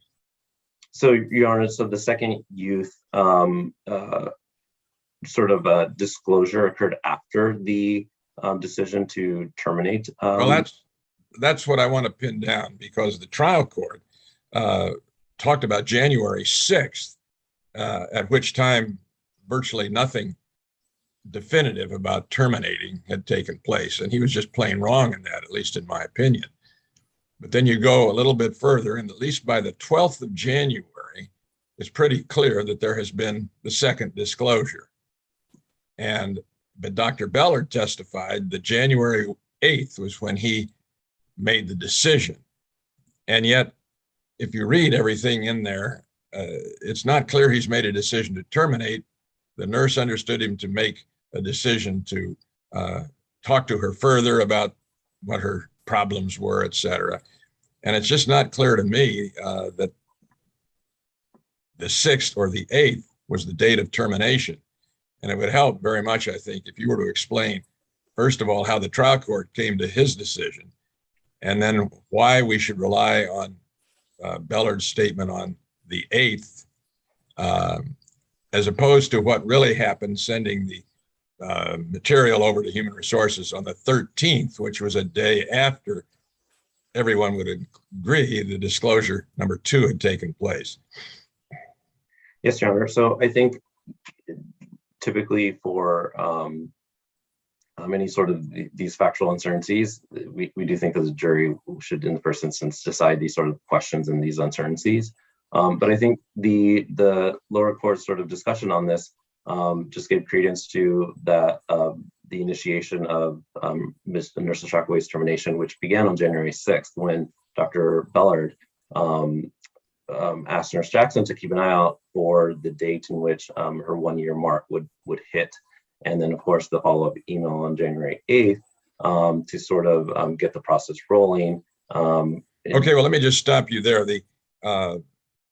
So, Your Honor, so the second youth sort of disclosure occurred after the decision to terminate. Well, that's what I want to pin down, because the trial court talked about January 6th, at which time virtually nothing definitive about terminating had taken place. And he was just plain wrong in that, at least in my opinion. But then you go a little bit further, and at least by the 12th of January, it's pretty clear that there has been the second disclosure. But Dr. Bellard testified that January 8th was when he made the decision. And yet, if you read everything in there, it's not clear he's made a decision to terminate. The nurse understood him to make a decision to talk to her further about what her problems were, et cetera. And it's just not clear to me that the 6th or the 8th was the date of termination. And it would help very much, I think, if you were to explain, first of all, how the trial court came to his decision, and then why we should rely on Bellard's statement on the 8th, as opposed to what really happened, sending the material over to Human Resources on the 13th, which was a day after everyone would agree the disclosure number 2 had taken place. Yes, Your Honor. So I think typically for any sort of these factual uncertainties, we do think that the jury should, in the first instance, decide these sort of questions and these uncertainties. But I think the lower court's sort of discussion on this just gave credence to that the initiation of Nurse ISHAKWUE's termination, which began on January 6th, when Dr. Bellard asked Nurse Jackson to keep an eye out for the date in which her 1-year mark would hit. And then, of course, the follow-up email on January 8th to sort of get the process rolling. Okay, well, let me just stop you there.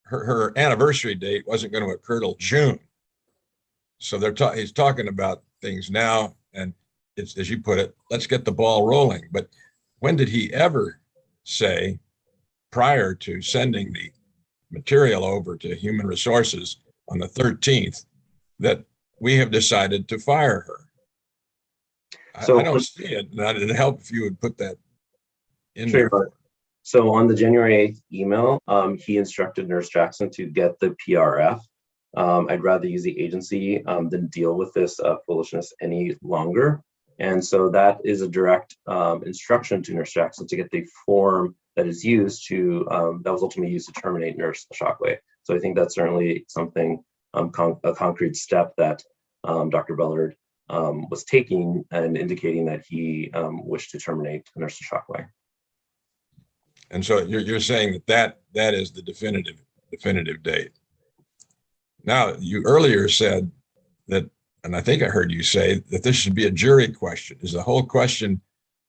Her anniversary date wasn't going to occur till June. So he's talking about things now, and it's, as you put it, let's get the ball rolling. But when did he ever say, prior to sending the material over to Human Resources on the 13th, that we have decided to fire her? So I don't see it. It'd help if you would put that in there. So on the January 8th email, he instructed Nurse Jackson to get the PRF. I'd rather use the agency than deal with this foolishness any longer. And so that is a direct instruction to Nurse Jackson to get the form that is used to, that was ultimately used to terminate Nurse ISHAKWUE. So I think that's certainly something, a concrete step that Dr. Bellard was taking and indicating that he wished to terminate Nurse ISHAKWUE. And so you're saying that is the definitive date. Now, you earlier said that, and I think I heard you say that this should be a jury question. Is the whole question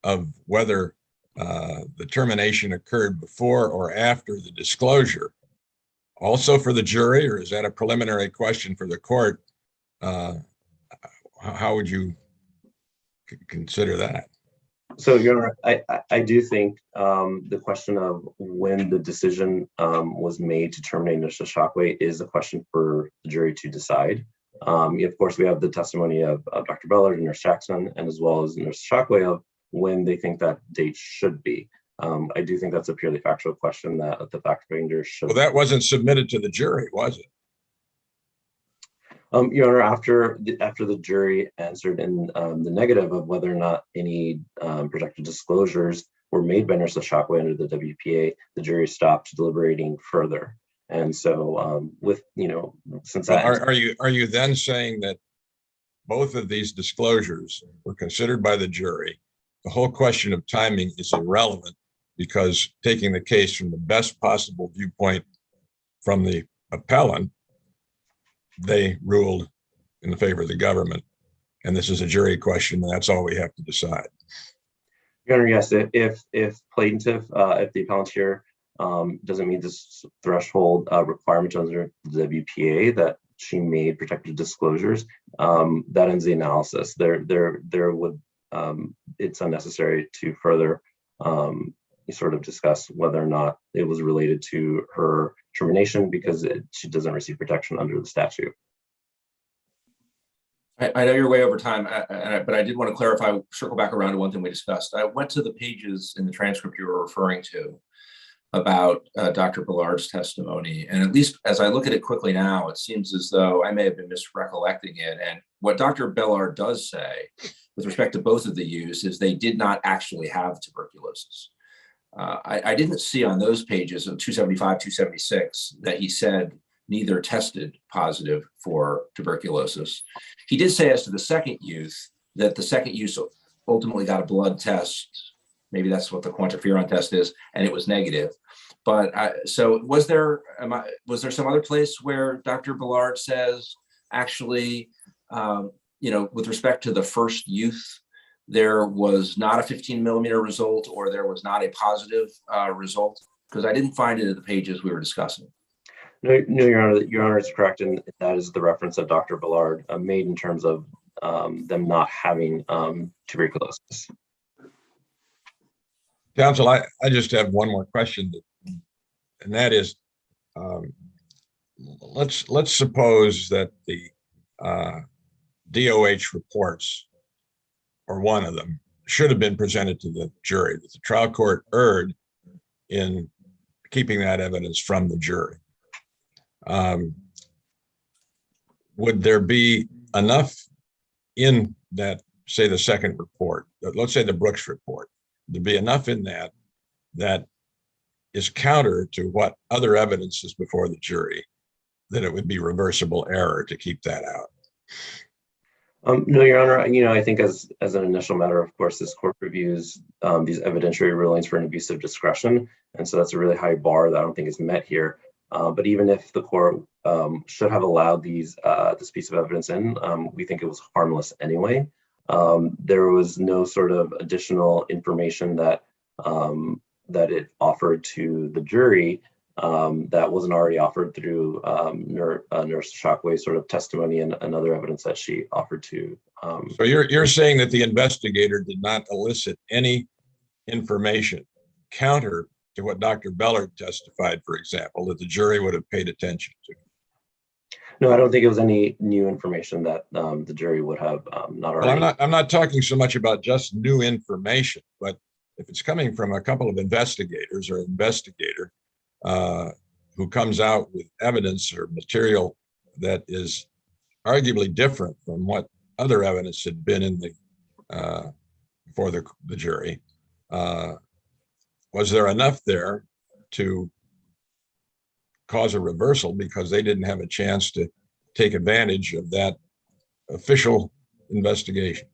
of whether the termination occurred before or after the disclosure also for the jury, or is that a preliminary question for the court? How would you consider that? So, Your Honor, I do think the question of when the decision was made to terminate Nurse ISHAKWUE is a question for the jury to decide. Of course, we have the testimony of Dr. Bellard and Nurse Jackson, and as well as Nurse ISHAKWUE of when they think that date should be. I do think that's a purely factual question that the fact finders should. Well, that wasn't submitted to the jury, was it? Your Honor, after the jury answered in the negative of whether or not any protected disclosures were made by Nurse ISHAKWUE under the WPA, the jury stopped deliberating further. And so, since that, are you then saying that both of these disclosures were considered by the jury? The whole question of timing is irrelevant, because taking the case from the best possible viewpoint from the appellant, they ruled in favor of the government. And this is a jury question, and that's all we have to decide. Your Honor, yes, if plaintiff, if the appellant here doesn't meet this threshold requirement under the WPA that she made protected disclosures, that ends the analysis. There would, it's unnecessary to further sort of discuss whether or not it was related to her termination because she doesn't receive protection under the statute. I know you're way over time, but I did want to clarify, circle back around to one thing we discussed. I went to the pages in the transcript you were referring to about Dr. Billard's testimony. And at least as I look at it quickly now, it seems as though I may have been misrecollecting it. And what Dr. Billard does say with respect to both of the youths is they did not actually have tuberculosis. I didn't see on those pages of 275, 276 that he said neither tested positive for tuberculosis. He did say as to the second youth that the second youth ultimately got a blood test. Maybe that's what the quantiferon test is, and it was negative. But so was there some other place where Dr. Billard says actually, with respect to the first youth, there was not a 15 millimeter result or there was not a positive result? Because I didn't find it in the pages we were discussing. No, Your Honor is correct, and that is the reference that Dr. Billard made in terms of them not having tuberculosis. Counsel, I just have one more question, and that is, let's suppose that the DOH reports, or one of them, should have been presented to the jury, that the trial court erred in keeping that evidence from the jury. Would there be enough in that, say, the second report, let's say the Brooks report, there'd be enough in that that is counter to what other evidence is before the jury, that it would be reversible error to keep that out? No, Your Honor, I think as an initial matter, of course, this court reviews these evidentiary rulings for an abuse of discretion. And so that's a really high bar that I don't think is met here. But even if the court should have allowed this piece of evidence in, we think it was harmless anyway. There was no sort of additional information that it offered to the jury that wasn't already offered through Nurse Ishakwe's sort of testimony and other evidence that she offered to. So you're saying that the investigator did not elicit any information counter to what Dr. Billard testified, for example, that the jury would have paid attention to? No, I don't think it was any new information that the jury would have not already. Well, I'm not talking so much about just new information, but if it's coming from a couple of investigators or investigator who comes out with evidence or material that is arguably different from what other evidence had been in the for the jury, was there enough there to cause a reversal because they didn't have a chance to take advantage of that official investigation?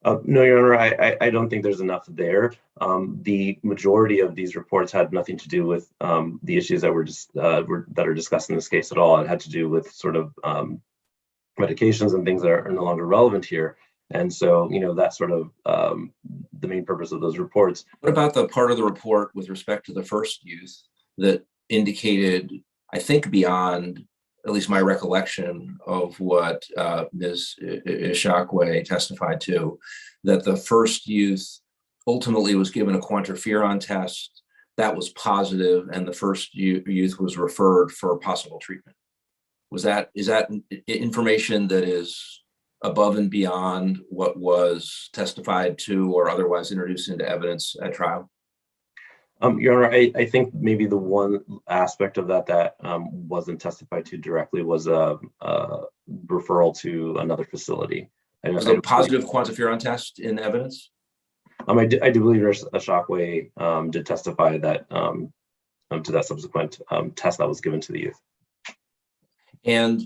No, Your Honor, I don't think there's enough there. The majority of these reports had nothing to do with the issues that are discussed in this case at all. It had to do with sort of medications and things that are no longer relevant here. And so, that's sort of the main purpose of those reports. What about the part of the report with respect to the first youth that indicated, I think beyond at least my recollection of what Ms. Ishakwe testified to, that the first youth ultimately was given a quantiferon test that was positive, and the first youth was referred for possible treatment? Is that information that is above and beyond what was testified to or otherwise introduced into evidence at trial? Your Honor, I think maybe the one aspect of that wasn't testified to directly was a referral to another facility. Was there a positive quantiferon test in evidence? I do believe Nurse Ishakwe did testify that to that subsequent test that was given to the youth. And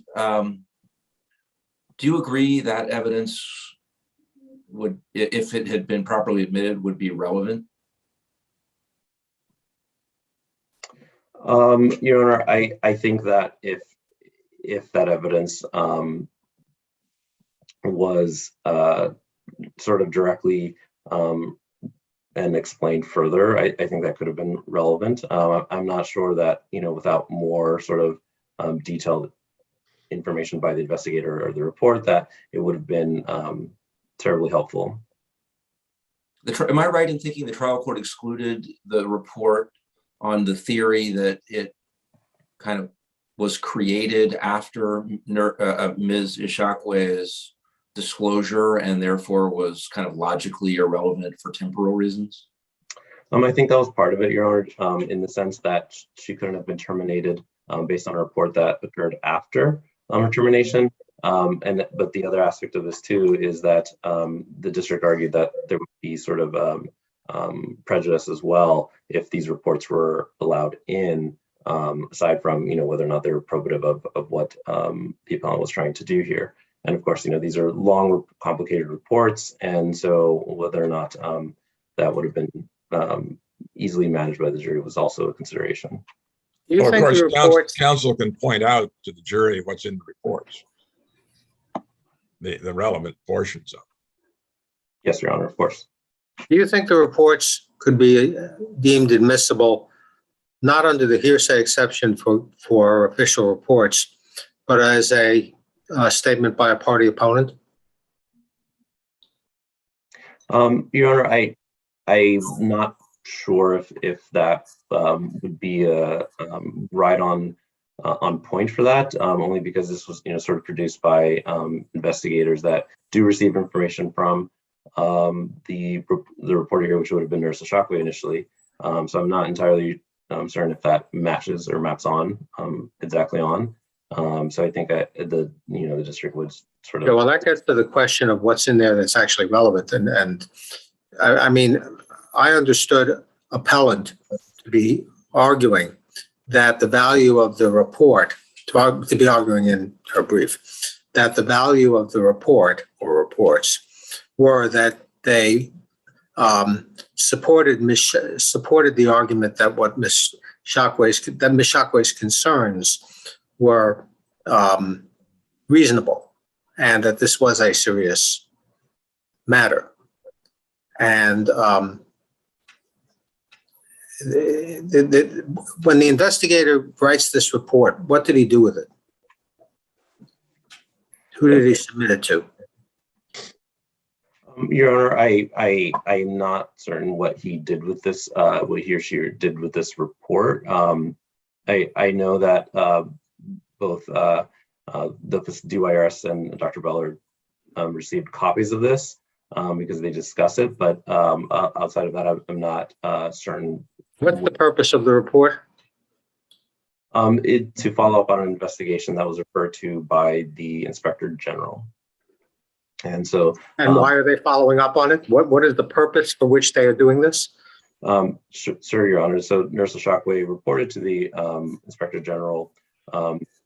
do you agree that evidence would, if it had been properly admitted, would be relevant Your Honor, I think that if that evidence was sort of directly and explained further, I think that could have been relevant. I'm not sure that, without more sort of detailed information by the investigator or the report, that it would have been terribly helpful. Am I right in thinking the trial court excluded the report on the theory that it kind of was created after Ms. Ishakwe's disclosure and therefore was kind of logically irrelevant for temporal reasons? I think that was part of it, Your Honor, in the sense that she couldn't have been terminated based on a report that occurred after her termination. But the other aspect of this too is that the district argued that there would be sort of prejudice as well if these reports were allowed in, aside from whether or not they were probative of what the appellant was trying to do here. And of course, these are long, complicated reports, and so whether or not that would have been easily managed by the jury was also a consideration. Do you Well, of think course, the reports, counsel can point out to the jury what's in the reports, the relevant portions of it. Yes, Your Honor, of course. do you think the reports could be deemed admissible, not under the hearsay exception for official reports, but as a statement by a party opponent? Your Honor, I'm not sure if that would be right on point for that, only because this was sort of produced by investigators that do receive information from the reporter here, which would have been Nurse Ishakwe initially. So I'm not entirely certain if that matches or maps on exactly on. So I think that the district would sort of. Yeah, well, that gets to the question of what's in there that's actually relevant. And I mean, I understood appellant to be arguing that the value of the report, to be arguing in her brief, that the value of the report or reports were that they supported the argument that what Ms. Ishakwe's concerns were reasonable, and that this was a serious matter. And when the investigator writes this report, what did he do with it? Who did he submit it to? Your Honor, I'm not certain what he did with this, what he or she did with this report. I know that both the DYRS and Dr. Bellard received copies of this because they discuss it, but outside of that, I'm not certain. What's the purpose of the report? To follow up on an investigation that was referred to by the Inspector General. And so. And why are they following up on it? What is the purpose for which they are doing this? Sure, Your Honor. So Nurse Ishakwe reported to the Inspector General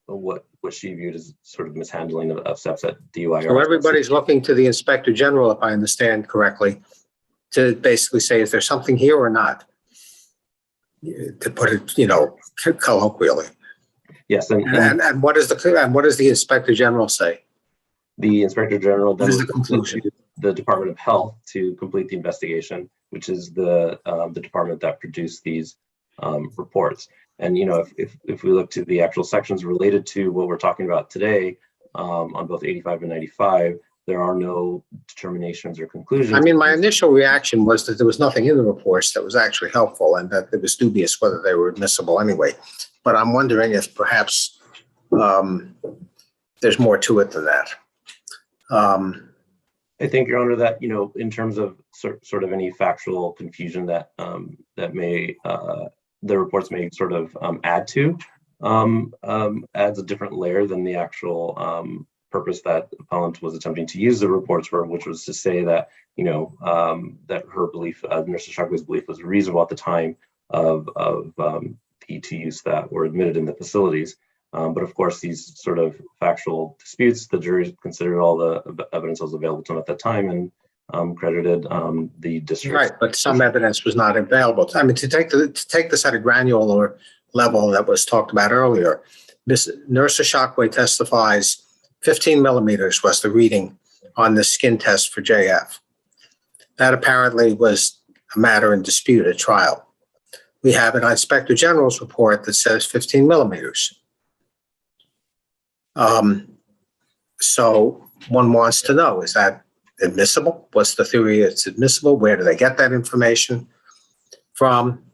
what she viewed as sort of mishandling of steps at DUI. So everybody's looking to the Inspector General, if I understand correctly, to basically say, is there something here or not? To put it, colloquially. Yes, and what does the Inspector General say? The Inspector General What is the conclusion? The Department of Health to complete the investigation, which is the department that produced these reports. And if we look to the actual sections related to what we're talking about today, on both 85 and 95, there are no determinations or conclusions. I mean, my initial reaction was that there was nothing in the reports that was actually helpful, and that it was dubious whether they were admissible anyway. But I'm wondering if perhaps there's more to it than that. I think, Your Honor, that in terms of sort of any factual confusion that that may the reports may sort of add to, adds a different layer than the actual purpose that the appellant was attempting to use the reports for, which was to say that that her belief, Nurse Ishakwe's belief, was reasonable at the time of the use that were admitted in the facilities. But of course, these sort of factual disputes, the jury considered all the evidence that was available to them at that time and credited the district. Right, but some evidence was not available. I mean, to take this at a granular level that was talked about earlier. Nurse ISHAKWUE testifies 15 millimeters was the reading on the skin test for JF. That apparently was a matter in dispute at trial. We have an Inspector General's report that says 15 millimeters. So one wants to know, is that admissible? What's the theory it's admissible? Where do they get that information from?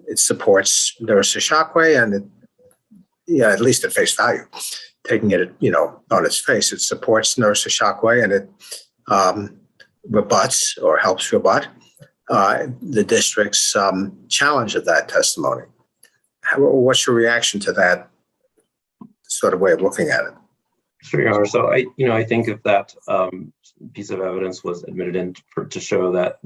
It supports Nurse ISHAKWUE, and at least at face value, taking it, on its face, it supports Nurse ISHAKWUE, and it rebuts or helps rebut the district's challenge of that testimony. What's your reaction to that sort of way of looking at it? Sure, Your Honor. So I think if that piece of evidence was admitted in to show that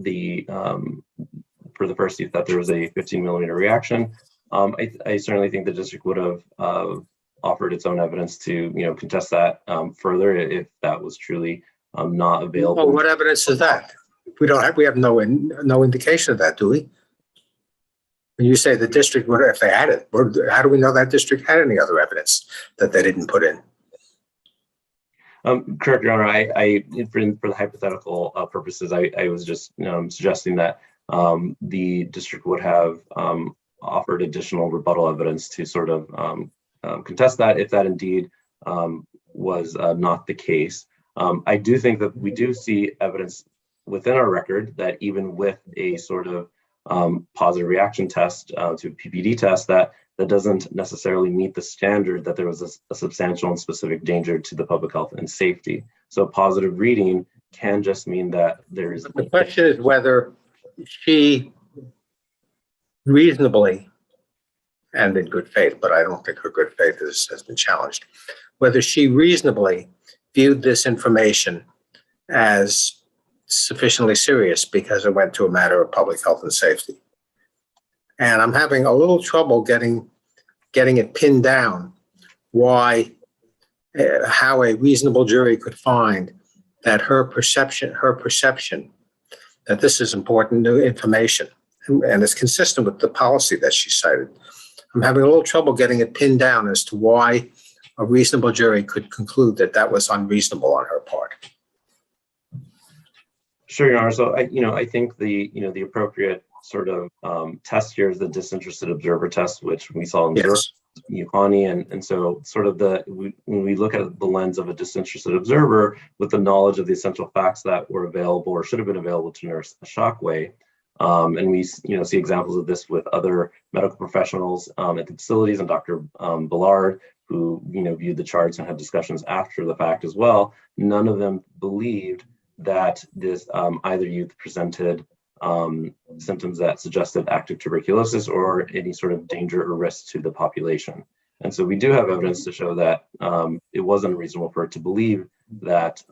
for the first youth that there was a 15 millimeter reaction, I certainly think the district would have offered its own evidence to contest that further if that was truly not available. Well, what evidence is that? We have no indication of that, do we? When you say the district would, if they had it, how do we know that district had any other evidence that they didn't put in? Correct, Your Honor. For the hypothetical purposes, I was just suggesting that the district would have offered additional rebuttal evidence to sort of contest that if that indeed was not the case. I do think that we do see evidence within our record that even with a sort of positive reaction test to a PPD test, that doesn't necessarily meet the standard that there was a substantial and specific danger to the public health and safety. So positive reading can just mean that there is. The question is whether she reasonably and in good faith, but I don't think her good faith has been challenged, whether she reasonably viewed this information as sufficiently serious because it went to a matter of public health and safety. And I'm having a little trouble getting it pinned down how a reasonable jury could find that her perception that this is important new information and it's consistent with the policy that she cited. I'm having a little trouble getting it pinned down as to why a reasonable jury could conclude that that was unreasonable on her part. Sure, Your Honor. So I think the appropriate sort of test here is the disinterested observer test, which we saw in DUHANEY, and so sort of when we look at the lens of a disinterested observer with the knowledge of the essential facts that were available or should have been available to Nurse ISHAKWUE, and we see examples of this with other medical professionals at the facilities, and Dr. Ballard, who viewed the charts and had discussions after the fact as well. None of them believed that this either youth presented symptoms that suggested active tuberculosis or any sort of danger or risk to the population. And so we do have evidence to show that it was unreasonable for her to believe that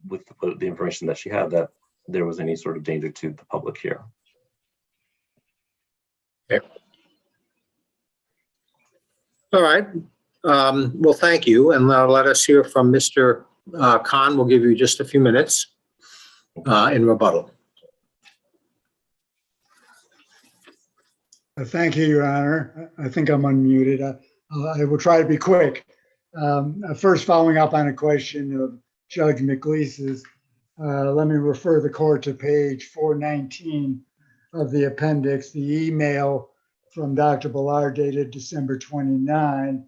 with the information that she had, that there was any sort of danger to the public here. Okay. All right. Well, thank you. And let us hear from Mr. Khan. We'll give you just a few minutes in rebuttal. Thank you, Your Honor. I think I'm unmuted. I will try to be quick. First, following up on a question of Judge McLeese's, let me refer the court to page 419 of the appendix, the email from Dr. Ballard dated December 29,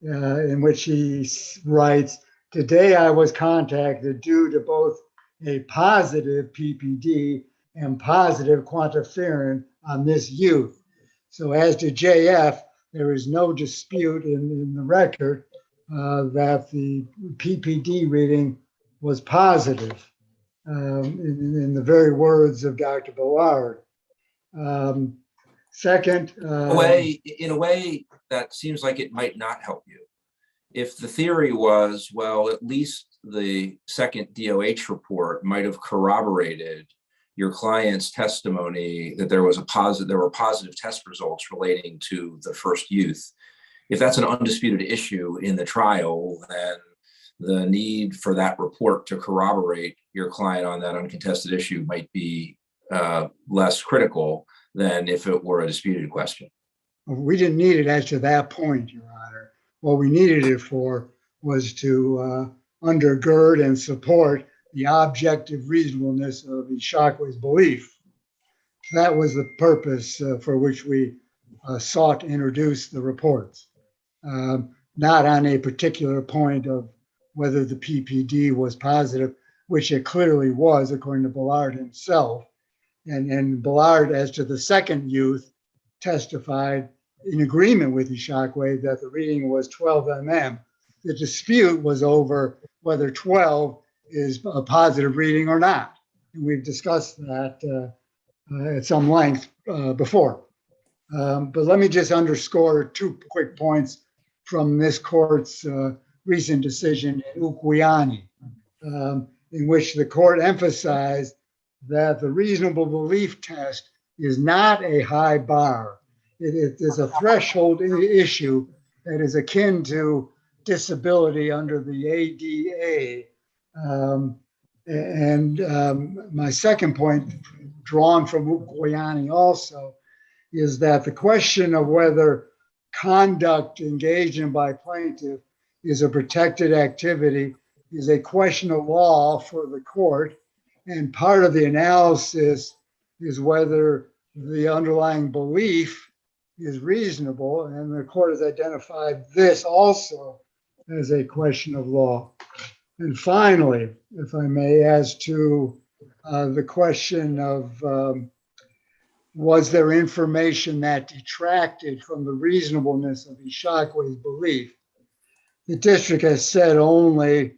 in which he writes, "Today I was contacted due to both a positive PPD and positive quantiferin on this youth. So as to JF, there is no dispute in the record that the PPD reading was positive, in the very words of Dr. Ballard. Second, in a way, that seems like it might not help you. If the theory was, well, at least the second DOH report might have corroborated your client's testimony that there were positive test results relating to the first youth. If that's an undisputed issue in the trial, then the need for that report to corroborate your client on that uncontested issue might be less critical than if it were a disputed question. We didn't need it as to that point, Your Honor. What we needed it for was to undergird and support the objective reasonableness of ISHAKWUE's belief. That was the purpose for which we sought to introduce the reports, not on a particular point of whether the PPD was positive, which it clearly was, according to Ballard himself. And Ballard, as to the second youth, testified in agreement with ISHAKWUE that the reading was 12 mm. The dispute was over whether 12 is a positive reading or not. And we've discussed that at some length before. But let me just underscore 2 quick points from this court's recent decision in Ukwiyani, in which the court emphasized that the reasonable belief test is not a high bar. It is a threshold issue that is akin to disability under the ADA. My second point, drawn from Ukwiyani also, is that the question of whether conduct engaged in by plaintiff is a protected activity is a question of law for the court. And part of the analysis is whether the underlying belief is reasonable. And the court has identified this also as a question of law. And finally, if I may, as to the question of was there information that detracted from the reasonableness of ISHAKWUE's belief? The district has said only,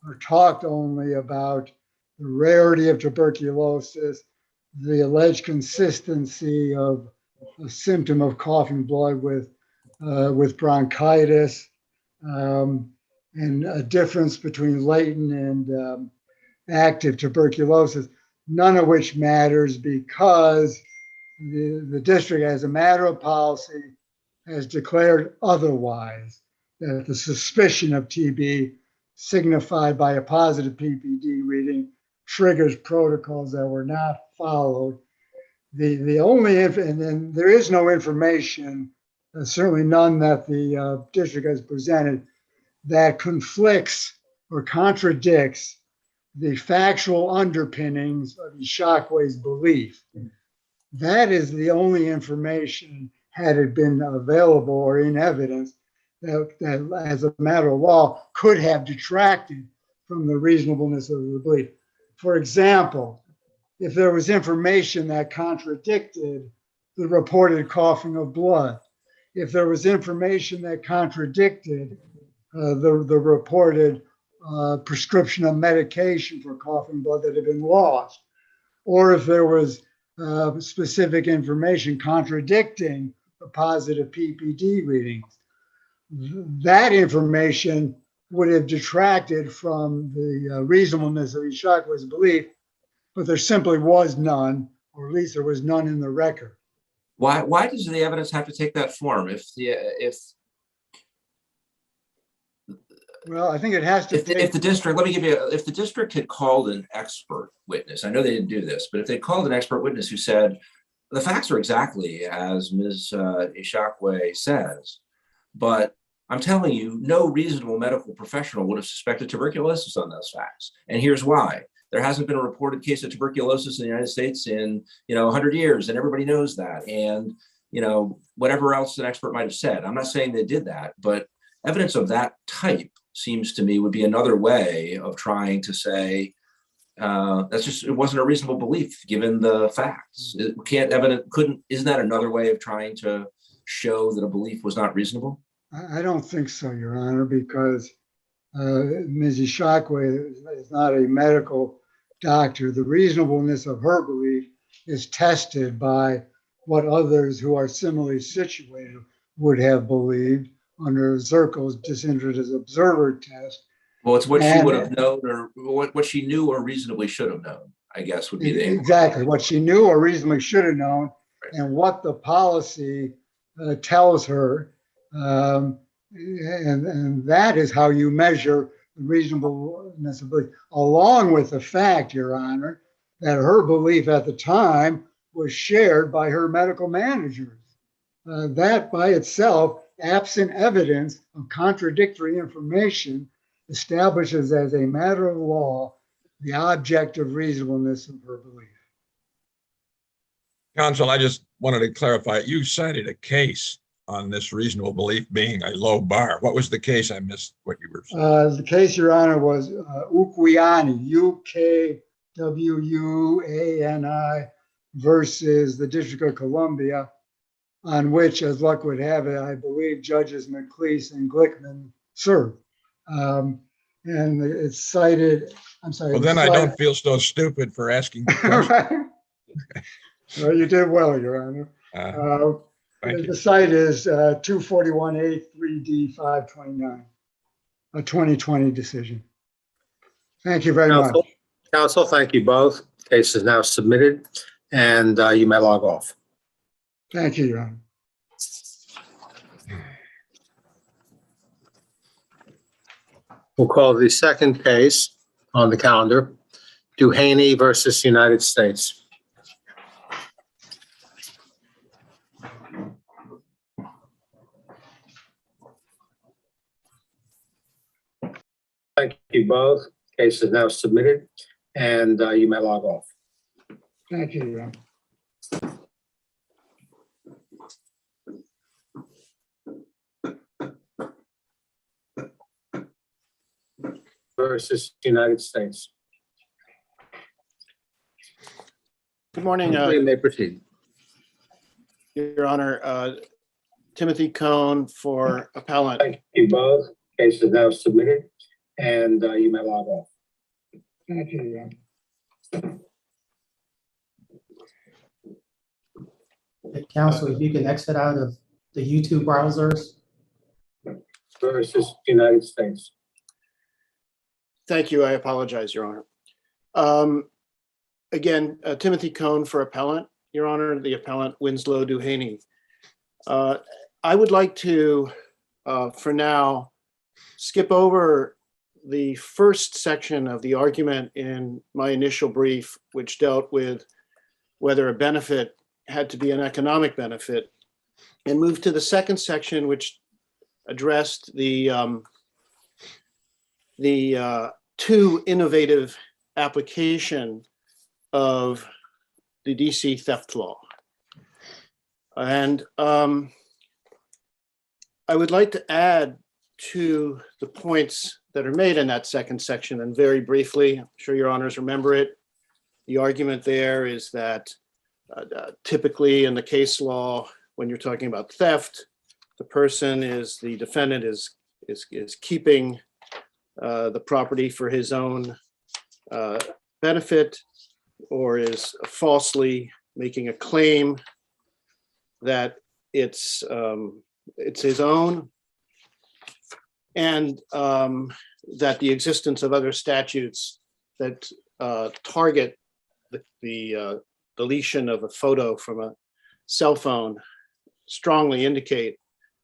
or talked only, about the rarity of tuberculosis, the alleged consistency of a symptom of coughing blood with bronchitis, and a difference between latent and active tuberculosis, none of which matters because the district, as a matter of policy, has declared otherwise, that the suspicion of TB signified by a positive PPD reading triggers protocols that were not followed. The only, and then there is no information, certainly none that the district has presented, that conflicts or contradicts the factual underpinnings of ISHAKWUE's belief. That is the only information, had it been available or in evidence, that as a matter of law could have detracted from the reasonableness of the belief. For example, if there was information that contradicted the reported coughing of blood, if there was information that contradicted the reported prescription of medication for coughing blood that had been lost, or if there was specific information contradicting the positive PPD readings, that information would have detracted from the reasonableness of ISHAKWUE's belief, but there simply was none, or at least there was none in the record. Why does the evidence have to take that form? Well, I think it has to if the district, let me give you, if the district had called an expert witness, I know they didn't do this, but if they called an expert witness who said, the facts are exactly as Ms. ISHAKWUE says, but I'm telling you, no reasonable medical professional would have suspected tuberculosis on those facts. And here's why. There hasn't been a reported case of tuberculosis in the United States in 100 years, and everybody knows that. And whatever else an expert might have said, I'm not saying they did that, but evidence of that type seems to me would be another way of trying to say it wasn't a reasonable belief given the facts. Isn't that another way of trying to show that a belief was not reasonable? I don't think so, Your Honor, because Ms. ISHAKWUE is not a medical doctor. The reasonableness of her belief is tested by what others who are similarly situated would have believed under Zirkel's disinterested observer test. Well, it's what she would have known, or what she knew or reasonably should have known, I guess would be the exactly what she knew or reasonably should have known, right, and what the policy tells her. And that is how you measure the reasonableness of belief, along with the fact, Your Honor, that her belief at the time was shared by her medical managers. That by itself, absent evidence of contradictory information, establishes as a matter of law the objective reasonableness of her belief. Counsel, I just wanted to clarify, you cited a case on this reasonable belief being a low bar. What was the case? I missed what you were saying. The case, Your Honor, was Ukwuani, UKWUANI versus the District of Columbia, on which, as luck would have it, I believe Judges McLeese and Glickman served. And it's cited, I'm sorry. Well, then I don't feel so stupid for asking the question. Well, you did well, Your Honor. Thank you. The site is 241A 3D 529, a 2020 decision. Thank you very much. Counsel, thank you both. Case is now submitted, and you may log off. Thank you, Your Honor. We'll call the second case on the calendar, DUHANEY versus United States. Thank you both. Case is now submitted, and you may log off. Thank you, Your Honor. Versus United States. Good morning, You may proceed. Your Honor. Timothy Cohn for appellant. Thank you both. Case is now submitted, and you may log off. Thank you, Your Honor. Counsel, if you can exit out of the YouTube browsers. Versus United States. Thank you. I apologize, Your Honor. Again, Timothy Cohn for appellant, Your Honor, the appellant Winsloe DUHANEY. I would like to, for now, skip over the first section of the argument in my initial brief, which dealt with whether a benefit had to be an economic benefit, and move to the second section, which addressed the too innovative application of the DC theft law. And I would like to add to the points that are made in that second section, and very briefly, I'm sure your honors remember it. The argument there is that typically in the case law, when you're talking about theft, the defendant is keeping the property for his own benefit, or is falsely making a claim that it's his own, and that the existence of other statutes that target the deletion of a photo from a cell phone strongly indicate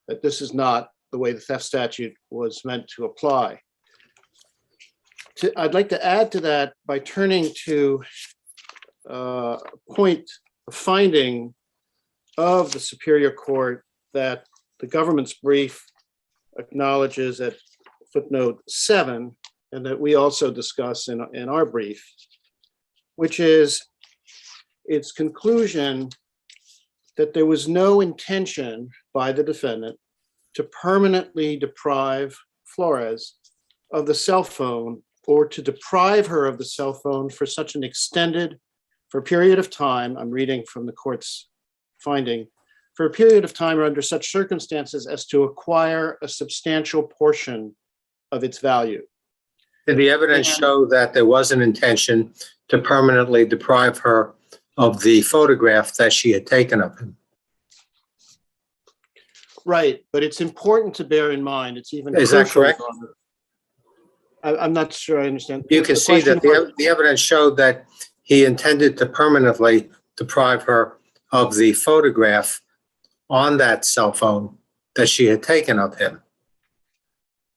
that this is not the way the theft statute was meant to apply. I'd like to add to that by turning to a finding of the Superior Court that the government's brief acknowledges at footnote 7, and that we also discuss in our brief, which is its conclusion that there was no intention by the defendant to permanently deprive Flores of the cell phone, or to deprive her of the cell phone for such an extended, for a period of time, I'm reading from the court's finding, for a period of time or under such circumstances as to acquire a substantial portion of its value. Did the evidence show that there was an intention to permanently deprive her of the photograph that she had taken of him? Right, but it's important to bear in mind, it's even Is that crucial, correct? I'm not sure I understand. You can see that the evidence showed that he intended to permanently deprive her of the photograph on that cell phone that she had taken of him.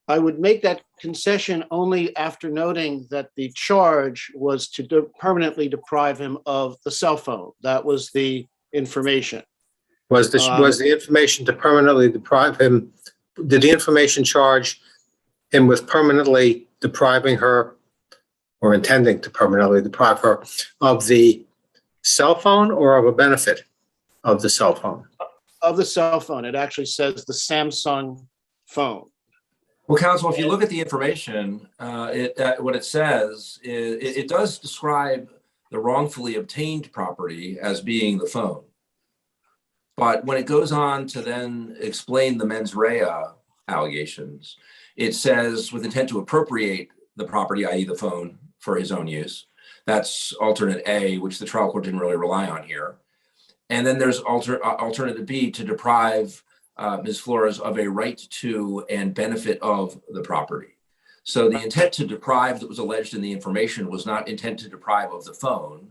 I would make that concession only after noting that the charge was to permanently deprive him of the cell phone. That was the information. Was the information to permanently deprive him, did the information charge him with permanently depriving her or intending to permanently deprive her of the cell phone or of a benefit of the cell phone? Of the cell phone. It actually says the Samsung phone. Well, counsel, if you look at the information, what it says is it does describe the wrongfully obtained property as being the phone. But when it goes on to then explain the mens rea allegations, it says with intent to appropriate the property, i.e. the phone, for his own use. That's alternate A, which the trial court didn't really rely on here. And then there's alternative B, to deprive Ms. Flores of a right to and benefit of the property. So the intent to deprive that was alleged in the information was not intent to deprive of the phone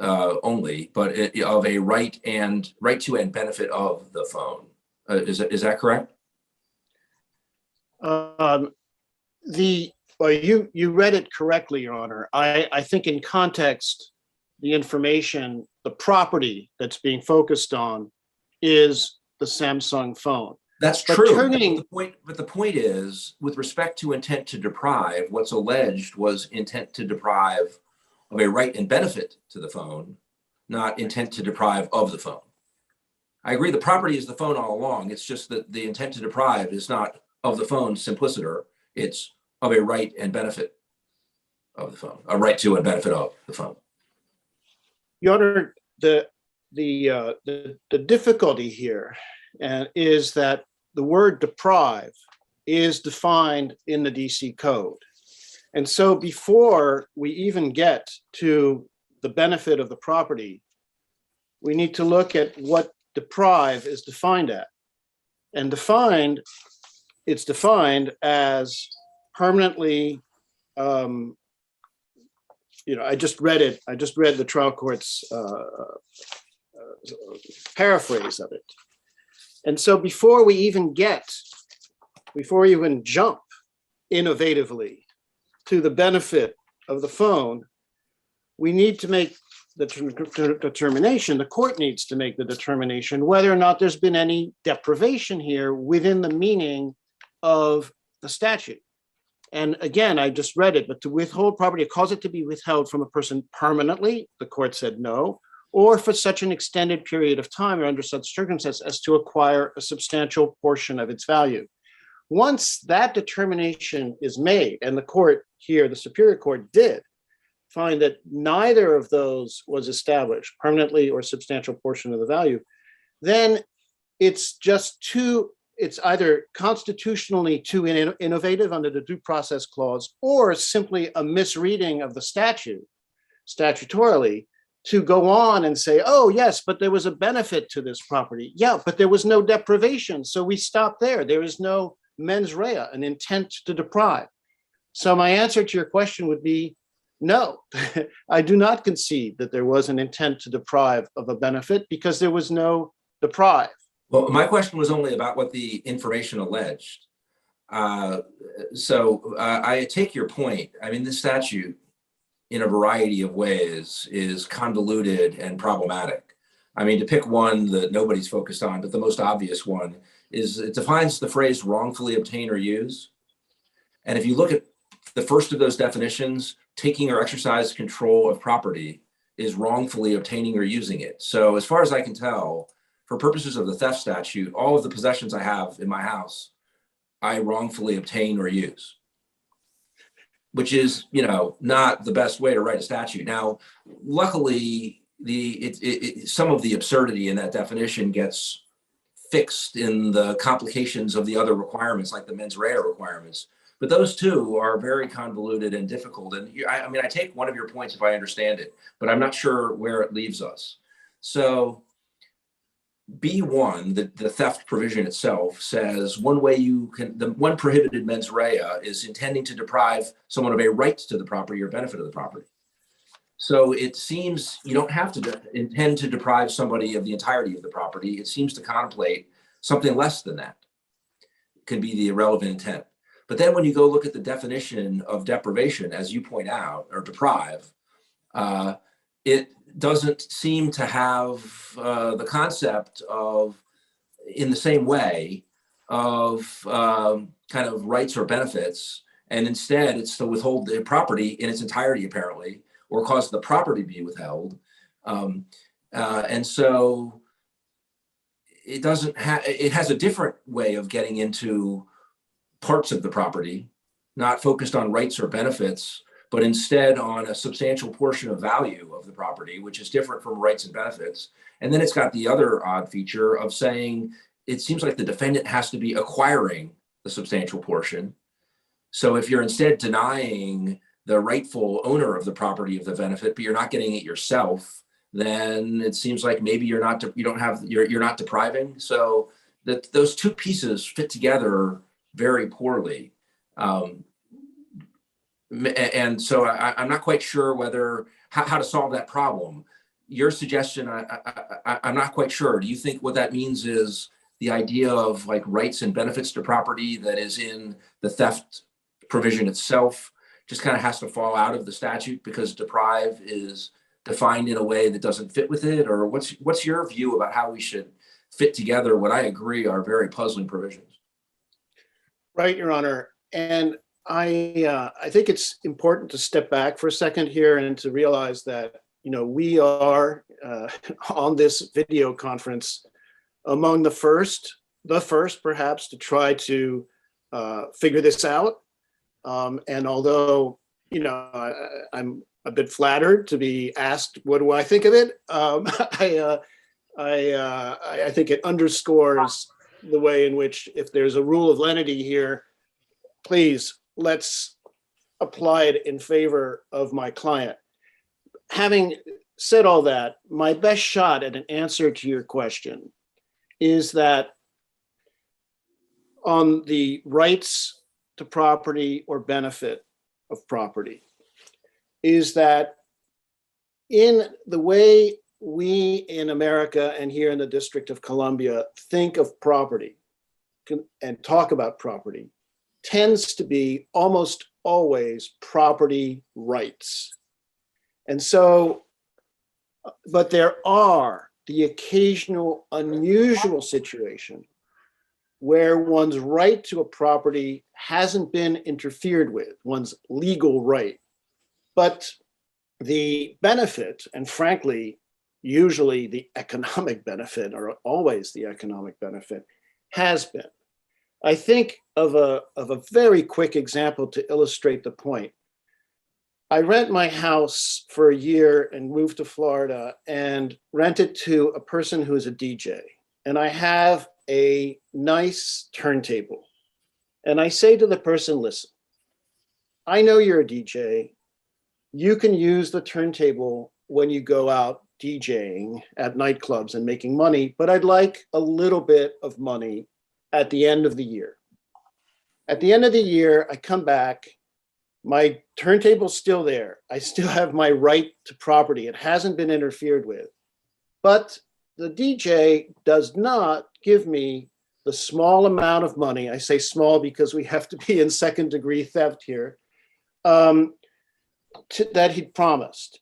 only, but of a right to and benefit of the phone. Is that correct? You read it correctly, Your Honor. I think in context, the information, the property that's being focused on is the Samsung phone. That's true. But the point is, with respect to intent to deprive, what's alleged was intent to deprive of a right and benefit to the phone, not intent to deprive of the phone. I agree the property is the phone all along. It's just that the intent to deprive is not of the phone simpliciter. It's of a right and benefit of the phone, a right to and benefit of the phone. Your Honor, the difficulty here is that the word deprive is defined in the DC code. And so before we even get to the benefit of the property, we need to look at what deprive is defined at. And it's defined as permanently, I just read it. I just read the trial court's paraphrase of it. And so before we even jump innovatively to the benefit of the phone, we need to make the determination, the court needs to make the determination whether or not there's been any deprivation here within the meaning of the statute. And again, I just read it, but to withhold property, cause it to be withheld from a person permanently, the court said no, or for such an extended period of time or under such circumstances as to acquire a substantial portion of its value. Once that determination is made, and the court here, the Superior Court did find that neither of those was established, permanently or substantial portion of the value, then it's either constitutionally too innovative under the Due Process Clause, or simply a misreading of the statute, statutorily, to go on and say, oh, yes, but there was a benefit to this property. Yeah, but there was no deprivation. So we stop there. There is no mens rea, an intent to deprive. So my answer to your question would be no. I do not concede that there was an intent to deprive of a benefit because there was no deprive. Well, my question was only about what the information alleged. So I take your point. I mean, the statute in a variety of ways is convoluted and problematic. I mean, to pick one that nobody's focused on, but the most obvious one is it defines the phrase wrongfully obtain or use. And if you look at the first of those definitions, taking or exercise control of property is wrongfully obtaining or using it. So as far as I can tell, for purposes of the theft statute, all of the possessions I have in my house, I wrongfully obtain or use, which is, not the best way to write a statute. Now, luckily, some of the absurdity in that definition gets fixed in the complications of the other requirements, like the mens rea requirements. But those two are very convoluted and difficult. And I take one of your points if I understand it, but I'm not sure where it leaves us. So B1, the theft provision itself, says one way the one prohibited mens rea is intending to deprive someone of a right to the property or benefit of the property. So it seems you don't have to intend to deprive somebody of the entirety of the property. It seems to contemplate something less than that. can be the relevant intent. But then when you go look at the definition of deprivation, as you point out, or deprive, it doesn't seem to have the concept of, in the same way, of kind of rights or benefits. And instead, it's to withhold the property in its entirety, apparently, or cause the property to be withheld. And so it doesn't have, it has a different way of getting into parts of the property, not focused on rights or benefits, but instead on a substantial portion of value of the property, which is different from rights and benefits. And then it's got the other odd feature of saying, it seems like the defendant has to be acquiring the substantial portion. So if you're instead denying the rightful owner of the property of the benefit, but you're not getting it yourself, then it seems like maybe you're not depriving. So that those two pieces fit together very poorly. And so I'm not quite sure how to solve that problem. Your suggestion, I'm not quite sure. Do you think what that means is the idea of like rights and benefits to property that is in the theft provision itself just kind of has to fall out of the statute because deprive is defined in a way that doesn't fit with it? Or what's your view about how we should fit together what I agree are very puzzling provisions? Right, Your Honor. And I think it's important to step back for a second here and to realize that, you know, we are on this video conference among the first perhaps to try to figure this out. And although, you know, I'm a bit flattered to be asked, what do I think of it? I think it underscores the way in which, if there's a rule of lenity here, please, let's apply it in favor of my client. Having said all that, my best shot at an answer to your question is that on the rights to property or benefit of property, is that in the way we in America and here in the District of Columbia think of property and talk about property tends to be almost always property rights. And so, but there are the occasional unusual situation where one's right to a property hasn't been interfered with, one's legal right, but the benefit, and frankly, usually the economic benefit, or always the economic benefit, has been. I think of a very quick example to illustrate the point. I rent my house for a year and moved to Florida and rent it to a person who is a DJ. And I have a nice turntable. And I say to the person, listen, I know you're a DJ. You can use the turntable when you go out DJing at nightclubs and making money, but I'd like a little bit of money at the end of the year. At the end of the year, I come back, my turntable's still there. I still have my right to property. It hasn't been interfered with, but the DJ does not give me the small amount of money. I say small because we have to be in second-degree theft here, that he'd promised.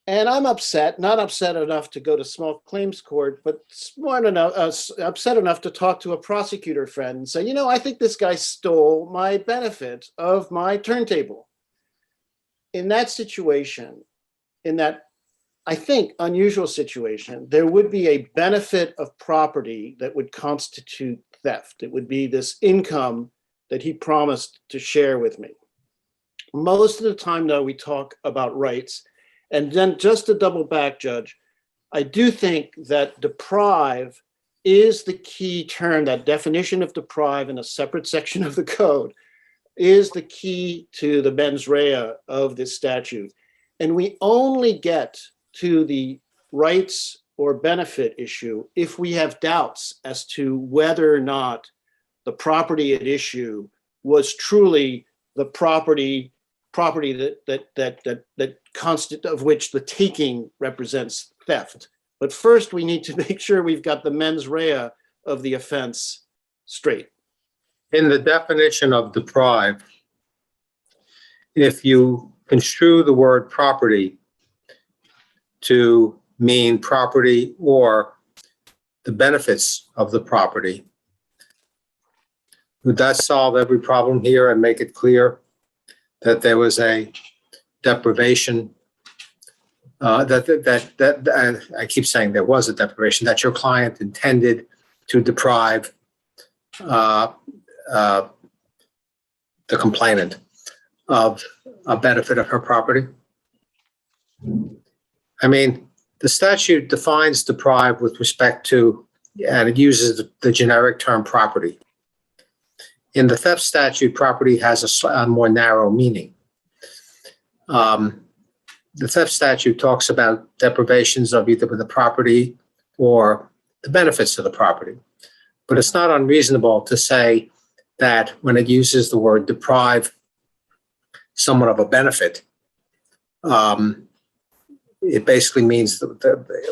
And I'm upset, not upset enough to go to small claims court, but smart enough, upset enough to talk to a prosecutor friend and say, you know, I think this guy stole my benefit of my turntable. In that situation, in that, I think, unusual situation, there would be a benefit of property that would constitute theft. It would be this income that he promised to share with me. Most of the time, though, we talk about rights. And then just to double back, Judge, I do think that deprive is the key term. That definition of deprive in a separate section of the code is the key to the mens rea of this statute. And we only get to the rights or benefit issue if we have doubts as to whether or not the property at issue was truly the property that constant of which the taking represents theft. But first, we need to make sure we've got the mens rea of the offense straight. In the definition of deprive, if you construe the word property to mean property or the benefits of the property, would that solve every problem here and make it clear that there was a deprivation? I keep saying there was a deprivation, that your client intended to deprive the complainant of a benefit of her property? I mean, the statute defines deprive with respect to, and it uses the generic term property. In the theft statute, property has a more narrow meaning. The theft statute talks about deprivations of either the property or the benefits of the property. But it's not unreasonable to say that when it uses the word deprive someone of a benefit, it basically means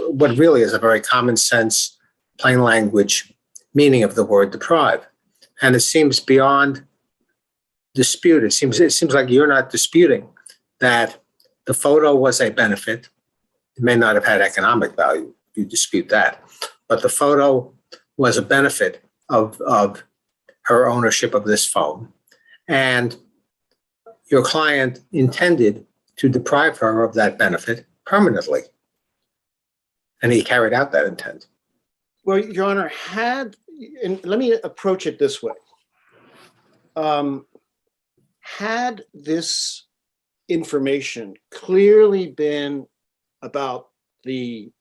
what really is a very common sense, plain language meaning of the word deprive. And it seems beyond dispute. It seems like you're not disputing that the photo was a benefit. It may not have had economic value. You dispute that. But the photo was a benefit of her ownership of this phone. And your client intended to deprive her of that benefit permanently. And he carried out that intent. Well, Your Honor, and let me approach it this way. Had this information clearly been about the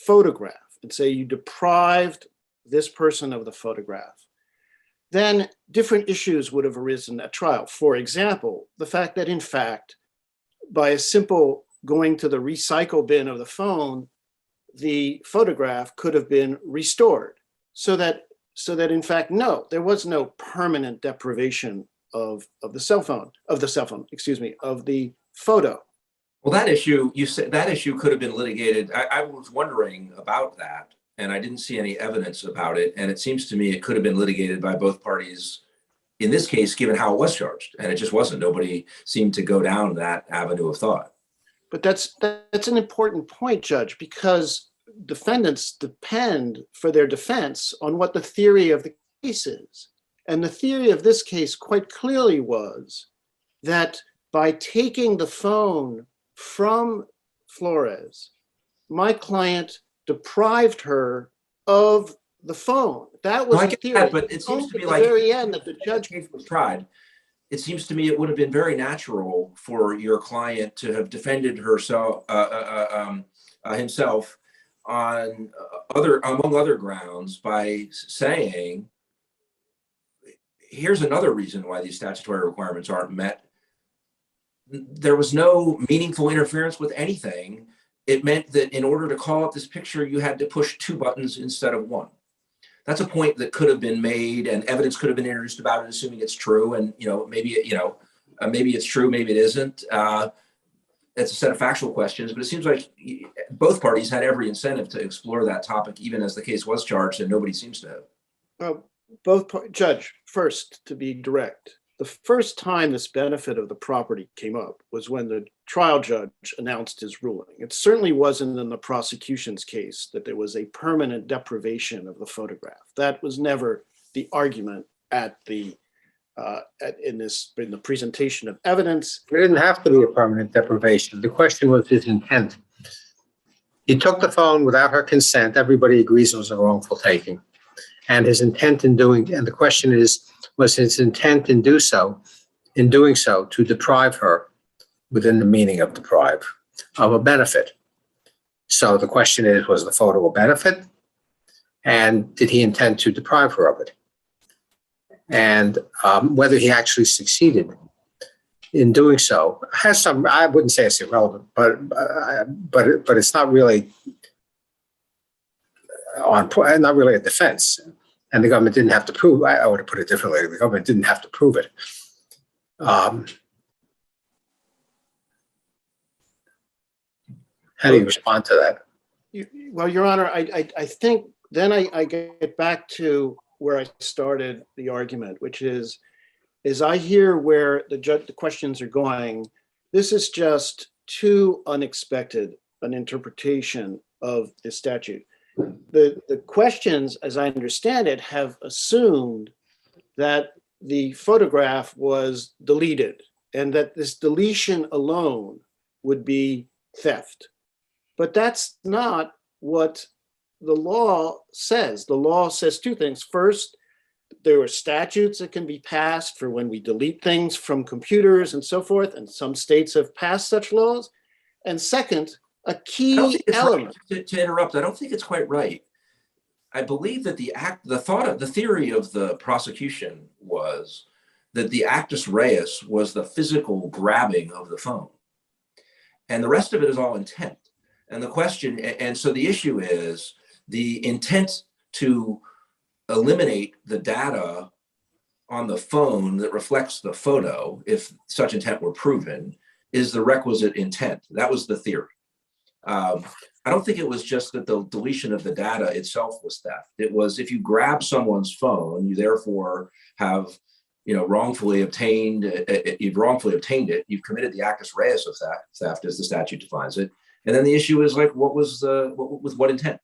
photograph, and say you deprived this person of the photograph, then different issues would have arisen at trial. For example, the fact that, in fact, by a simple going to the recycle bin of the phone, the photograph could have been restored, so that in fact, no, there was no permanent deprivation of the photo. Well, that issue, you said that issue could have been litigated. I was wondering about that, and I didn't see any evidence about it. And it seems to me it could have been litigated by both parties in this case, given how it was charged. And it just wasn't. Nobody seemed to go down that avenue of thought. But that's an important point, Judge, because defendants depend for their defense on what the theory of the case is. And the theory of this case quite clearly was that by taking the phone from Flores, my client deprived her of the phone. That was the theory. That, but it seems to me like at the very end that the judge was tried. It seems to me it would have been very natural for your client to have defended herself, himself on among other grounds by saying, here's another reason why these statutory requirements aren't met. There was no meaningful interference with anything. It meant that in order to call up this picture, you had to push 2 buttons instead of 1. That's a point that could have been made, and evidence could have been introduced about it, assuming it's true. And maybe it's true, maybe it isn't. It's a set of factual questions, but it seems like both parties had every incentive to explore that topic, even as the case was charged, and nobody seems to have. Judge, first, to be direct, the first time this benefit of the property came up was when the trial judge announced his ruling. It certainly wasn't in the prosecution's case that there was a permanent deprivation of the photograph. That was never the argument in the presentation of evidence. It didn't have to be a permanent deprivation. The question was his intent. He took the phone without her consent. Everybody agrees it was a wrongful taking. And his intent in doing, and the question is, was his intent in doing so to deprive her, within the meaning of deprive, of a benefit? So the question is, was the photo a benefit? And did he intend to deprive her of it? And whether he actually succeeded in doing so has some, I wouldn't say it's irrelevant, but it's not really not really a defense. And the government didn't have to prove, I would have put it differently, the government didn't have to prove it. How do you respond to that? Well, Your Honor, I think then I get back to where I started the argument, which is I hear where the questions are going. This is just too unexpected an interpretation of the statute. The questions, as I understand it, have assumed that the photograph was deleted and that this deletion alone would be theft. But that's not what the law says. The law says two things. First, there are statutes that can be passed for when we delete things from computers and so forth, and some states have passed such laws. And second, a I don't key think it's element. right. To interrupt, I don't think it's quite right. I believe that the theory of the prosecution was that the actus reus was the physical grabbing of the phone. And the rest of it is all intent. And the question, and so the issue is the intent to eliminate the data on the phone that reflects the photo, if such intent were proven, is the requisite intent. That was the theory. I don't think it was just that the deletion of the data itself was theft. It was if you grab someone's phone, you therefore have, wrongfully obtained it. You've committed the actus reus of theft, as the statute defines it. And then the issue is like, with what intent?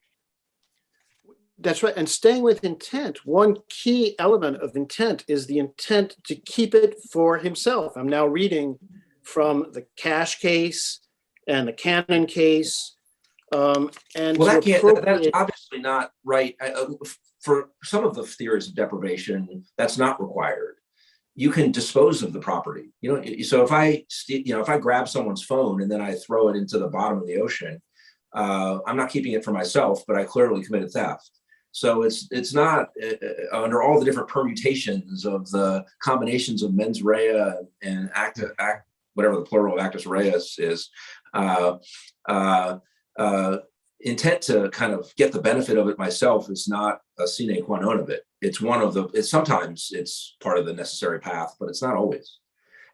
That's right. And staying with intent, one key element of intent is the intent to keep it for himself. I'm now reading from the Cash case and the Cannon case. And well, that's obviously not right. For some of the theories of deprivation, that's not required. You can dispose of the property. So if I grab someone's phone and then I throw it into the bottom of the ocean, I'm not keeping it for myself, but I clearly committed theft. So it's not under all the different permutations of the combinations of mens rea and act, whatever the plural of actus reus is. Intent to kind of get the benefit of it myself is not a sine qua non of it. It's sometimes it's part of the necessary path, but it's not always.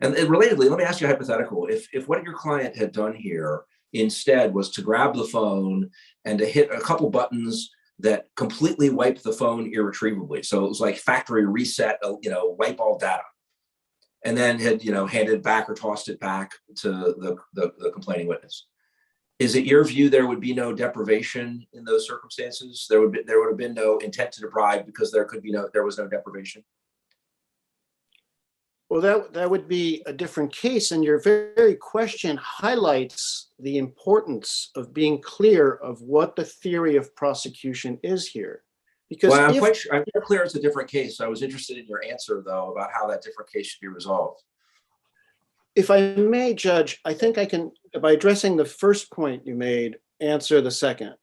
And relatedly, let me ask you a hypothetical. If what your client had done here instead was to grab the phone and to hit a couple buttons that completely wiped the phone irretrievably. So it was like factory reset, wipe all data. And then had, handed it back or tossed it back to the complaining witness. Is it your view there would be no deprivation in those circumstances? There would have been no intent to deprive because there was no deprivation? Well, that would be a different case. And your very question highlights the importance of being clear of what the theory of prosecution is here. Because I'm quite clear it's a different case. I was interested in your answer, though, about how that different case should be resolved. If I may, Judge, I think I can, by addressing the first point you made, answer the second,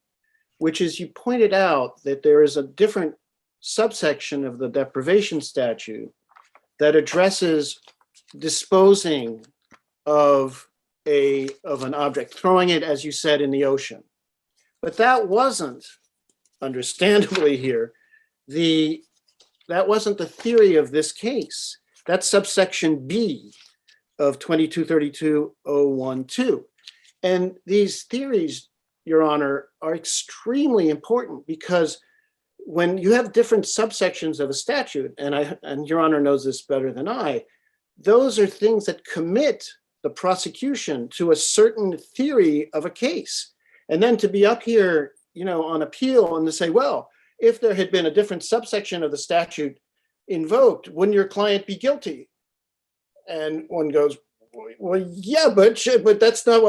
which is you pointed out that there is a different subsection of the deprivation statute that addresses disposing of an object, throwing it, as you said, in the ocean. But that wasn't, understandably here, that wasn't the theory of this case. That's subsection B of 2232.012. And these theories, Your Honor, are extremely important because when you have different subsections of a statute, and Your Honor knows this better than I, those are things that commit the prosecution to a certain theory of a case. And then to be up here, on appeal and to say, well, if there had been a different subsection of the statute invoked, wouldn't your client be guilty? And one goes, well, yeah, but that's not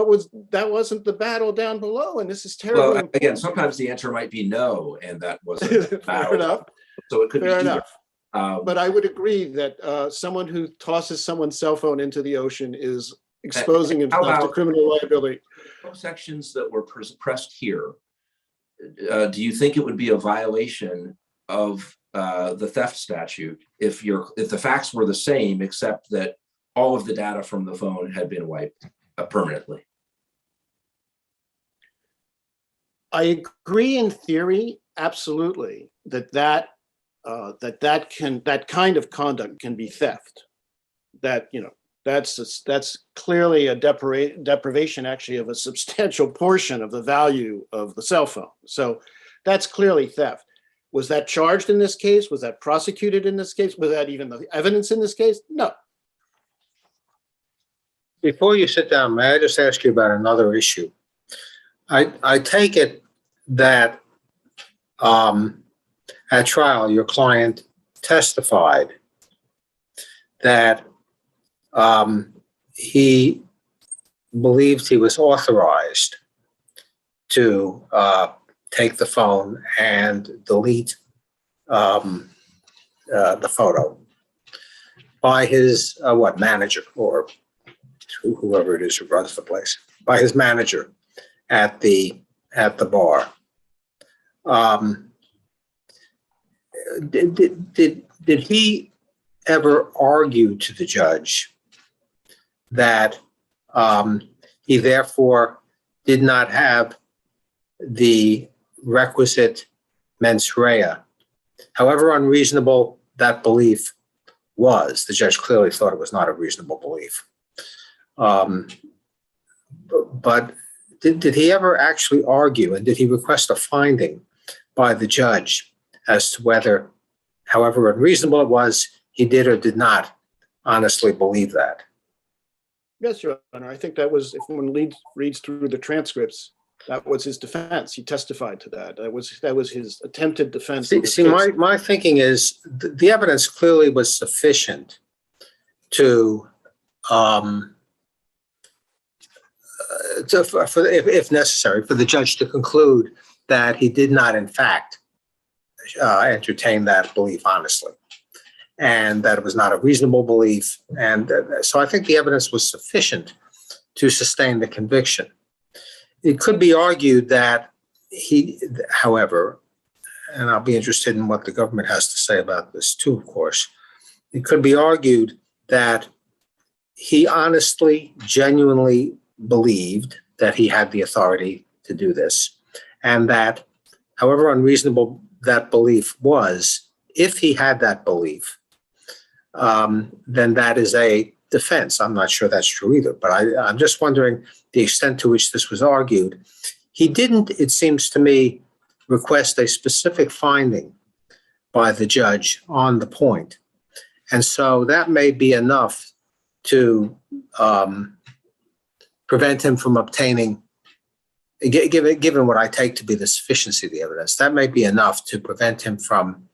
that wasn't the battle down below. And this is terrible. Well, again, sometimes the answer might be no, and that wasn't the battle. Fair enough. So it could Fair be enough. But I would agree that someone who tosses someone's cell phone into the ocean is exposing himself to criminal liability. Sections that were pressed here, do you think it would be a violation of the theft statute if the facts were the same, except that all of the data from the phone had been wiped permanently? I agree in theory, absolutely, that kind of conduct can be theft. That's clearly a deprivation, actually, of a substantial portion of the value of the cell phone. So that's clearly theft. Was that charged in this case? Was that prosecuted in this case? Was that even the evidence in this case? No. Before you sit down, may I just ask you about another issue? I take it that at trial, your client testified that he believed he was authorized to take the phone and delete the photo by his manager, or whoever it is who runs the place, by his manager at the bar. Did he ever argue to the judge that he therefore did not have the requisite mens rea, however unreasonable that belief was? The judge clearly thought it was not a reasonable belief. But did he ever actually argue, and did he request a finding by the judge as to whether, however unreasonable it was, he did or did not honestly believe that? Yes, Your Honor. I think that was, if one reads through the transcripts, that was his defense. He testified to that. That was his attempted defense. See, my thinking is the evidence clearly was sufficient to, if necessary, for the judge to conclude that he did not, in fact, entertain that belief honestly, and that it was not a reasonable belief. And so I think the evidence was sufficient to sustain the conviction. It could be argued that he, however, and I'll be interested in what the government has to say about this too, of course, it could be argued that he honestly, genuinely believed that he had the authority to do this, and that however unreasonable that belief was, if he had that belief, then that is a defense. I'm not sure that's true either, but I'm just wondering the extent to which this was argued. He didn't, it seems to me, request a specific finding by the judge on the point. And so that may be enough to prevent him from obtaining, given what I take to be the sufficiency of the evidence, that may be enough to prevent him from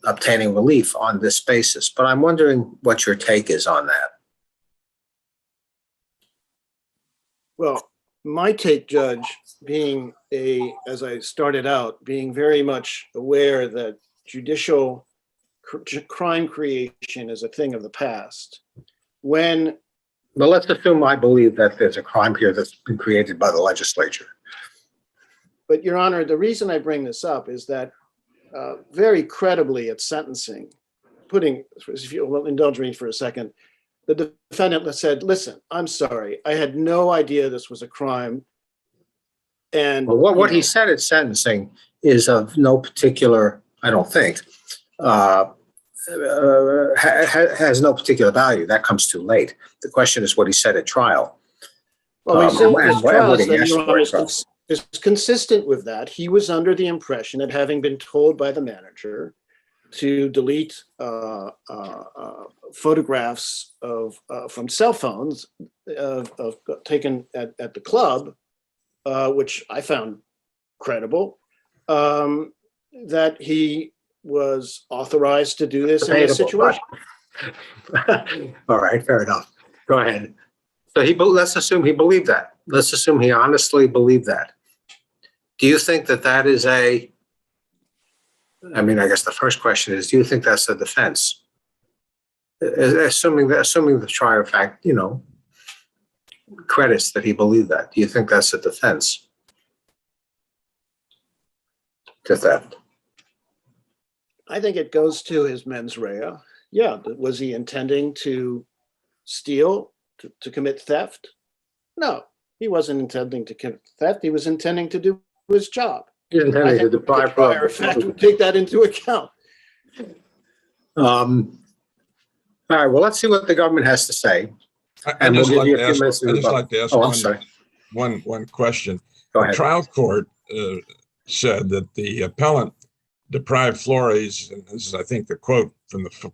obtaining relief on this basis. But I'm wondering what your take is on that. Well, my take, Judge, being as I started out, being very much aware that judicial crime creation is a thing of the past. Well, let's assume I believe that there's a crime here that's been created by the legislature. But Your Honor, the reason I bring this up is that very credibly at sentencing, if you'll indulge me for a second, the defendant said, listen, I'm sorry, I had no idea this was a crime. And well, what he said at sentencing is of no particular, I don't think, has no particular value. That comes too late. The question is what he said at trial. Well, he said his trial is consistent with that. He was under the impression that, having been told by the manager to delete photographs from cell phones taken at the club, which I found credible, that he was authorized to do this in this situation. All right, fair enough. Go ahead. So let's assume he believed that. Let's assume he honestly believed that. Do you think that is I guess the first question is, do you think that's a defense? Assuming the trier of fact, credits that he believed that. Do you think that's a defense to theft? I think it goes to his mens rea. Yeah, was he intending to steal, to commit theft? No, he wasn't intending to commit theft. He was intending to do his job. He was intending to deprive prior fact would take that into account. All right, well, let's see what the government has to say. I'd just like to ask Oh, I'm sorry. one question. Go ahead. The trial court said that the appellant deprived Flores, and this is, I think, the quote from the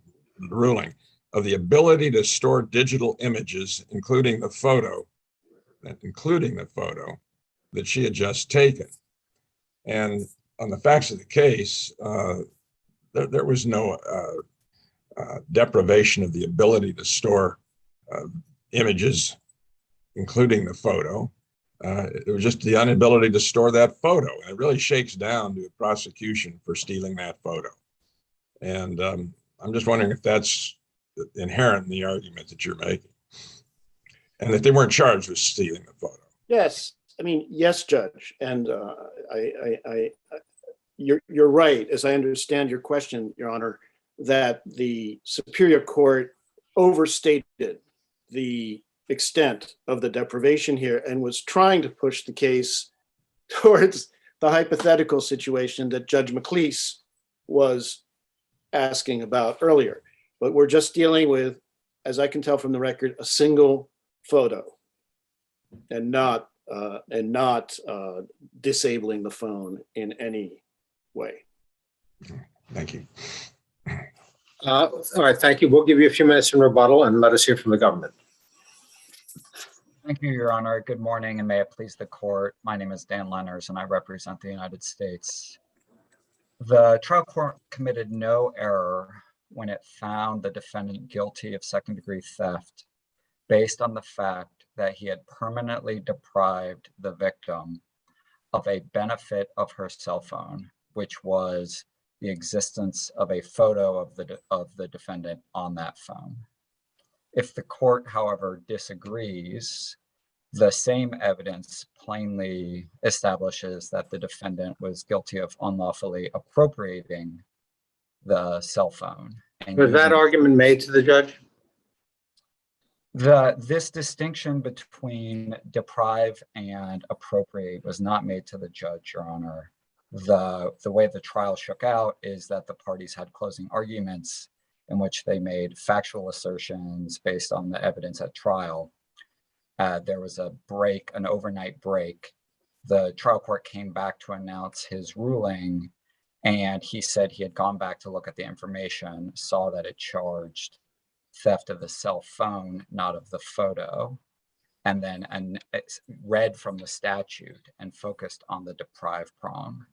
ruling, of the ability to store digital images, including the photo that she had just taken. And on the facts of the case, there was no deprivation of the ability to store images, including the photo. It was just the inability to store that photo. And it really shakes down to a prosecution for stealing that photo. And I'm just wondering if that's inherent in the argument that you're making, and that they weren't charged with stealing the photo. Yes, I mean, yes, Judge, and you're right, as I understand your question, Your Honor, that the Superior Court overstated the extent of the deprivation here and was trying to push the case towards the hypothetical situation that Judge McLeese was asking about earlier. But we're just dealing with, as I can tell from the record, a single photo and not disabling the phone in any way. Thank you. All right, thank you. We'll give you a few minutes in rebuttal and let us hear from the government. Thank you, Your Honor. Good morning, and may it please the court. My name is Dan Lenners, and I represent the United States. The trial court committed no error when it found the defendant guilty of second-degree theft based on the fact that he had permanently deprived the victim of a benefit of her cell phone, which was the existence of a photo of the defendant on that phone. If the court, however, disagrees, the same evidence plainly establishes that the defendant was guilty of unlawfully appropriating the cell phone. Was that argument made to the judge? This distinction between deprive and appropriate was not made to the judge, Your Honor. The way the trial shook out is that the parties had closing arguments in which they made factual assertions based on the evidence at trial. There was a break, an overnight break. The trial court came back to announce his ruling, and he said he had gone back to look at the information, saw that it charged theft of the cell phone, not of the photo, and then read from the statute and focused on the deprive prong.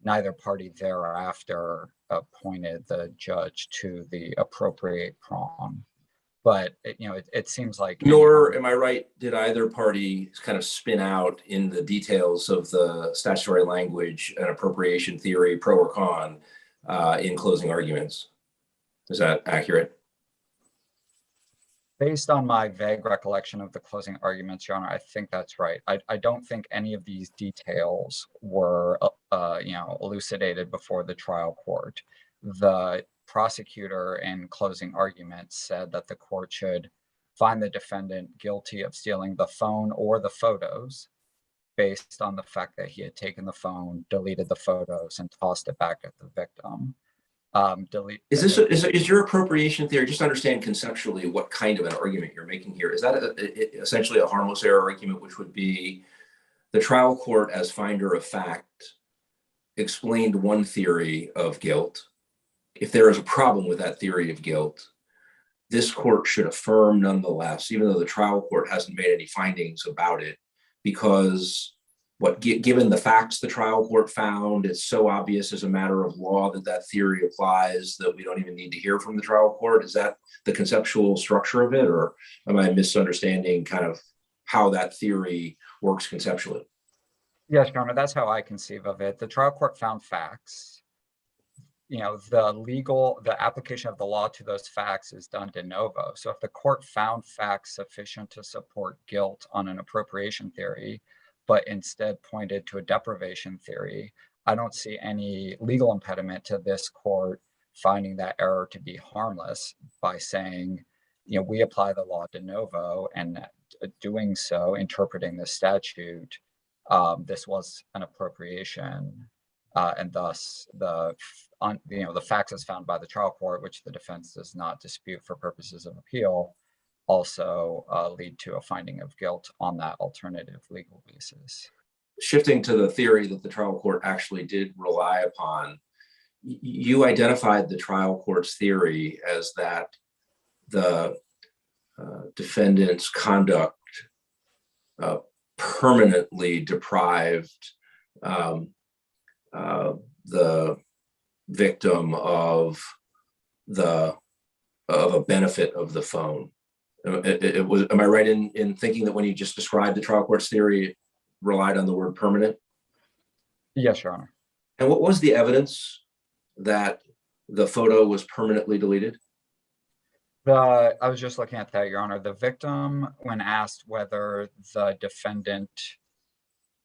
Neither party thereafter pointed the judge to the appropriate prong. But it seems like, nor am I right, did either party kind of spin out in the details of the statutory language an appropriation theory, pro or con, in closing arguments. Is that accurate? Based on my vague recollection of the closing arguments, Your Honor, I think that's right. I don't think any of these details were elucidated before the trial court. The prosecutor in closing arguments said that the court should find the defendant guilty of stealing the phone or the photos based on the fact that he had taken the phone, deleted the photos, and tossed it back at the victim. Is your appropriation theory, just to understand conceptually what kind of an argument you're making here, is that essentially a harmless error argument, which would be the trial court as finder of fact explained one theory of guilt. If there is a problem with that theory of guilt, this court should affirm nonetheless, even though the trial court hasn't made any findings about it, because given the facts the trial court found, it's so obvious as a matter of law that that theory applies that we don't even need to hear from the trial court. Is that the conceptual structure of it, or am I misunderstanding kind of how that theory works conceptually? Yes, Your Honor, that's how I conceive of it. The trial court found facts. The application of the law to those facts is done de novo. So if the court found facts sufficient to support guilt on an appropriation theory, but instead pointed to a deprivation theory, I don't see any legal impediment to this court finding that error to be harmless by saying, we apply the law de novo, and doing so, interpreting the statute, this was an appropriation, and thus the facts as found by the trial court, which the defense does not dispute for purposes of appeal, also lead to a finding of guilt on that alternative legal basis. shifting to the theory that the trial court actually did rely upon, you identified the trial court's theory as that the defendant's conduct permanently deprived the victim of a benefit of the phone. Am I right in thinking that when you just described the trial court's theory, it relied on the word permanent? Yes, Your Honor. And what was the evidence that the photo was permanently deleted? I was just looking at that, Your Honor. The victim, when asked whether the defendant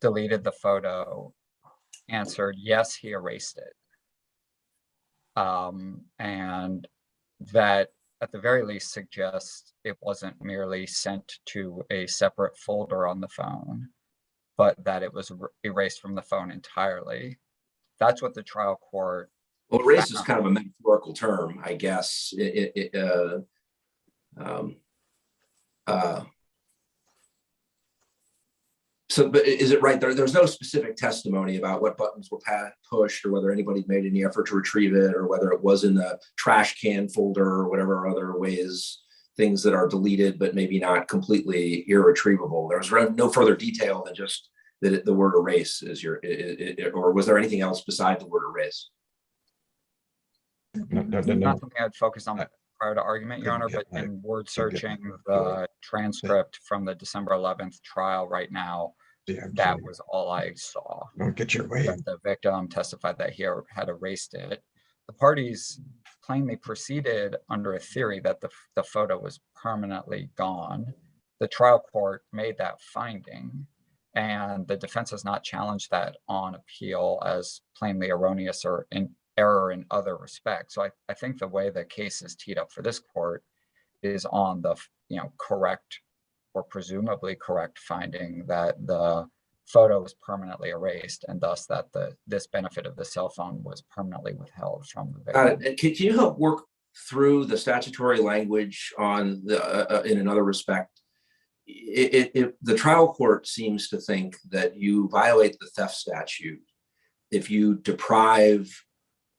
deleted the photo, answered yes, he erased it. And that at the very least suggests it wasn't merely sent to a separate folder on the phone, but that it was erased from the phone entirely. That's what the trial court. Well, erase is kind of a metaphorical term, I guess. So, but is it right? There's no specific testimony about what buttons were pushed or whether anybody made any effort to retrieve it or whether it was in the trash can folder or whatever other ways, things that are deleted but maybe not completely irretrievable. There was no further detail than just that the word erase is or was there anything else beside the word erase? Not something I'd focus on prior to argument, Your Honor, but in word searching the transcript from the December 11th trial right now, that was all I saw. Don't get your way. The victim testified that he had erased it. The parties plainly proceeded under a theory that the photo was permanently gone. The trial court made that finding, and the defense has not challenged that on appeal as plainly erroneous or in error in other respects. So I think the way the case is teed up for this court is on the correct or presumably correct finding that the photo was permanently erased and thus that this benefit of the cell phone was permanently withheld from the victim. And can you help work through the statutory language on the in another respect? The trial court seems to think that you violate the theft statute if you deprive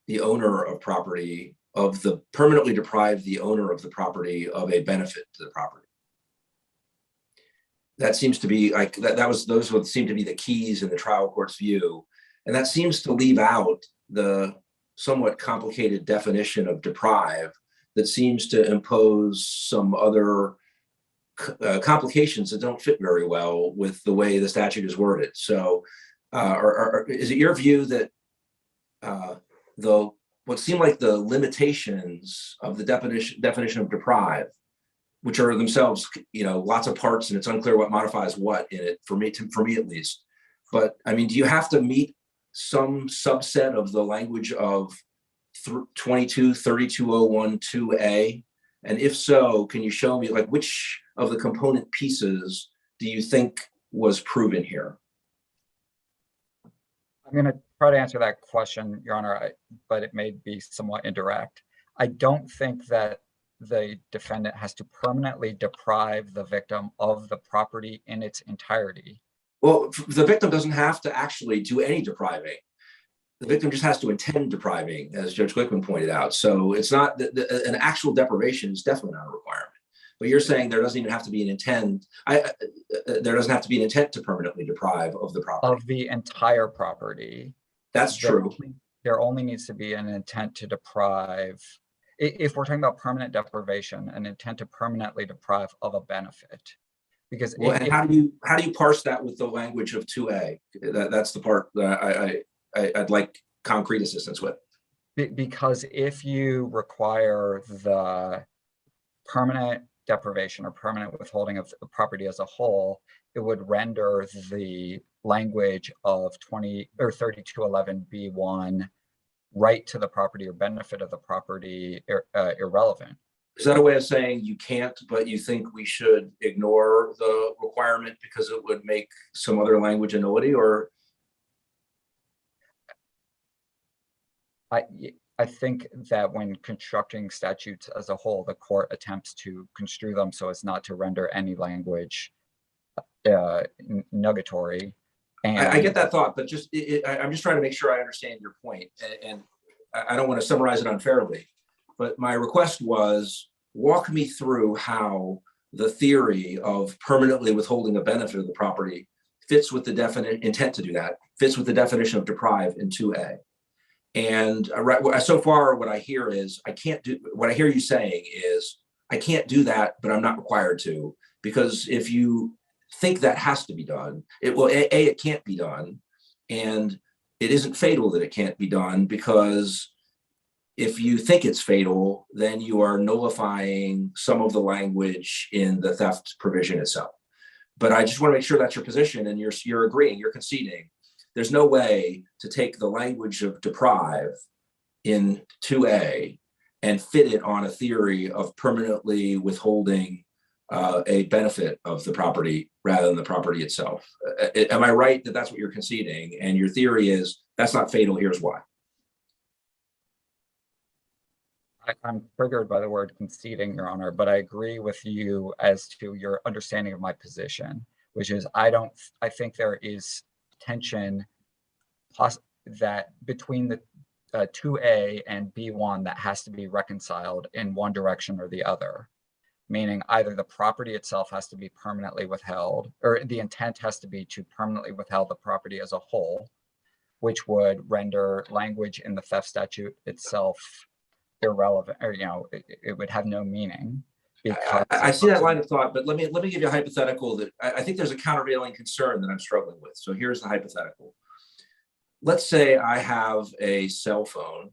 the owner of property permanently deprive the owner of the property of a benefit to the property. That seems to be like those would seem to be the keys in the trial court's view. And that seems to leave out the somewhat complicated definition of deprive that seems to impose some other complications that don't fit very well with the way the statute is worded. So is it your view that what seem like the limitations of the definition of deprive, which are themselves, lots of parts, and it's unclear what modifies what in it for me at least. But I mean, do you have to meet some subset of the language of 22-3201-2A? And if so, can you show me which of the component pieces do you think was proven here? I'm going to try to answer that question, Your Honor, but it may be somewhat indirect. I don't think that the defendant has to permanently deprive the victim of the property in its entirety. Well, the victim doesn't have to actually do any depriving. The victim just has to intend depriving, as Judge Glickman pointed out. So it's not an actual deprivation is definitely not a requirement. But you're saying there doesn't even have to be an intent. There doesn't have to be an intent to permanently deprive of the property. Of the entire property. That's true. There only needs to be an intent to deprive. If we're talking about permanent deprivation, an intent to permanently deprive of a benefit. Because how do you parse that with the language of 2A? That's the part that I'd like concrete assistance with. Because if you require the permanent deprivation or permanent withholding of the property as a whole, it would render the language of 3211B1 right to the property or benefit of the property irrelevant. Is that a way of saying you can't, but you think we should ignore the requirement because it would make some other language a nullity? Or I think that when constructing statutes as a whole, the court attempts to construe them so as not to render any language nugatory. I get that thought, but just I'm just trying to make sure I understand your point, and I don't want to summarize it unfairly. But my request was, walk me through how the theory of permanently withholding a benefit of the property fits with the definite intent to do that, fits with the definition of deprive in 2A. And so far, what I hear is what I hear you saying is, I can't do that, but I'm not required to, because if you think that has to be done, it can't be done. And it isn't fatal that it can't be done, because if you think it's fatal, then you are nullifying some of the language in the theft provision itself. But I just want to make sure that's your position, and you're agreeing, you're conceding. There's no way to take the language of deprive in 2A and fit it on a theory of permanently withholding a benefit of the property rather than the property itself. Am I right that that's what you're conceding? And your theory is that's not fatal, here's why. I'm triggered by the word conceding, Your Honor, but I agree with you as to your understanding of my position, which is I think there is tension that between the 2A and B1 that has to be reconciled in one direction or the other, meaning either the property itself has to be permanently withheld, or the intent has to be to permanently withhold the property as a whole, which would render language in the theft statute itself irrelevant, or it would have no meaning. I see that line of thought, but let me give you a hypothetical that I think there's a countervailing concern that I'm struggling with. So here's the hypothetical. Let's say I have a cell phone,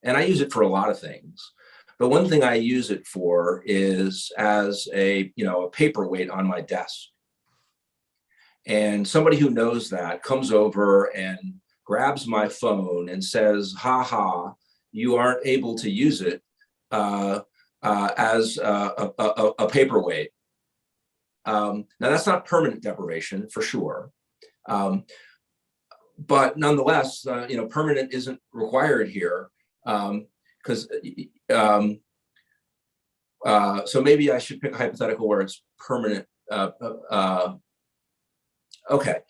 and I use it for a lot of things, but one thing I use it for is as a paperweight on my desk. And somebody who knows that comes over and grabs my phone and says, "Ha ha, you aren't able to use it as a paperweight." Now, that's not permanent deprivation for sure. But nonetheless, permanent isn't required here, because so maybe I should pick a hypothetical where it's permanent. Okay,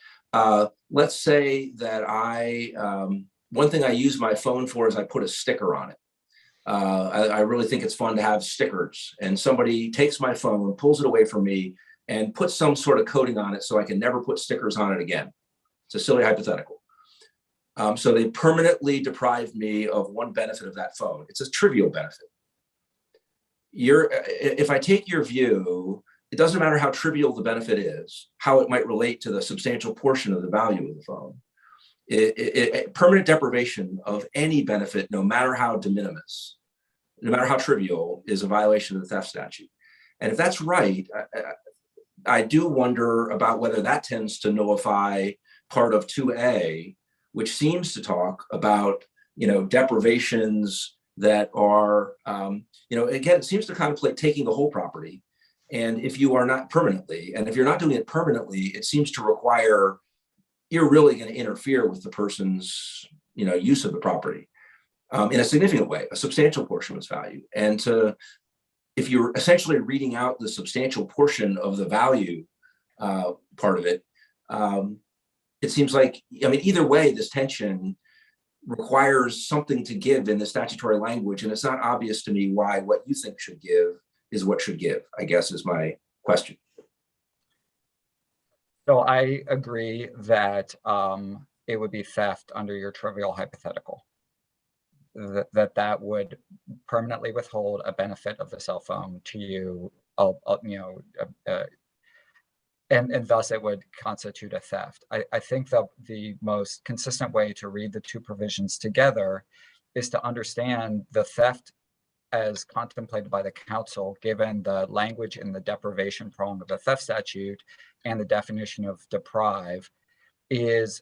let's say that one thing I use my phone for is I put a sticker on it. I really think it's fun to have stickers, and somebody takes my phone, pulls it away from me, and puts some sort of coating on it so I can never put stickers on it again. It's a silly hypothetical. So they permanently deprive me of one benefit of that phone. It's a trivial benefit. If I take your view, it doesn't matter how trivial the benefit is, how it might relate to the substantial portion of the value of the phone. Permanent deprivation of any benefit, no matter how de minimis, no matter how trivial, is a violation of the theft statute. And if that's right, I do wonder about whether that tends to nullify part of 2A, which seems to talk about, deprivations that are, again, it seems to contemplate taking the whole property. And if you are not permanently, and if you're not doing it permanently, it seems to require, you're really going to interfere with the person's, use of the property in a significant way, a substantial portion of its value. And if you're essentially reading out the substantial portion of the value part of it, it seems like, either way, this tension requires something to give in the statutory language. And it's not obvious to me why what you think should give is what should give, I guess, is my question. So I agree that it would be theft under your trivial hypothetical, that would permanently withhold a benefit of the cell phone to you, and thus it would constitute a theft. I think that the most consistent way to read the two provisions together is to understand the theft as contemplated by the council, given the language in the deprivation prong of the theft statute and the definition of deprive, is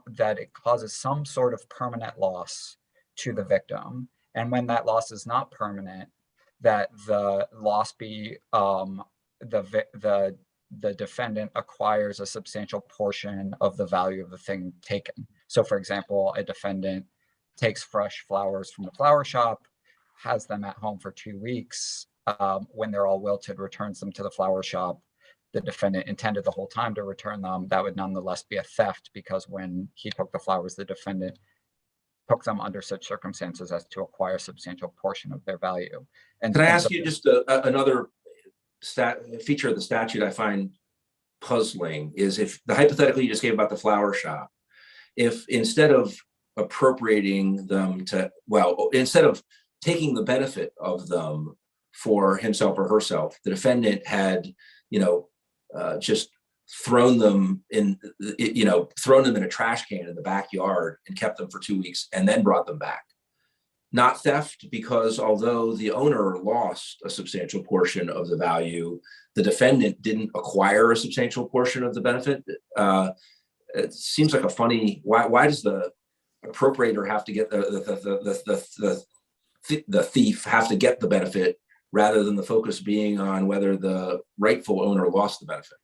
that it causes some sort of permanent loss to the victim. And when that loss is not permanent, that the loss be the defendant acquires a substantial portion of the value of the thing taken. So for example, a defendant takes fresh flowers from the flower shop, has them at home for 2 weeks. When they're all wilted, returns them to the flower shop. the defendant intended the whole time to return them, that would nonetheless be a theft, because when he took the flowers, the defendant took them under such circumstances as to acquire a substantial portion of their value. And Can I and ask so- you just another feature of the statute I find puzzling is if the hypothetical you just gave about the flower shop, if instead of appropriating them to, well, instead of taking the benefit of them for himself or herself, the defendant had, just thrown them in a trash can in the backyard and kept them for 2 weeks and then brought them back. Not theft, because although the owner lost a substantial portion of the value, the defendant didn't acquire a substantial portion of the benefit. It seems like a funny, why does the appropriator have to get the thief have to get the benefit rather than the focus being on whether the rightful owner lost the benefit?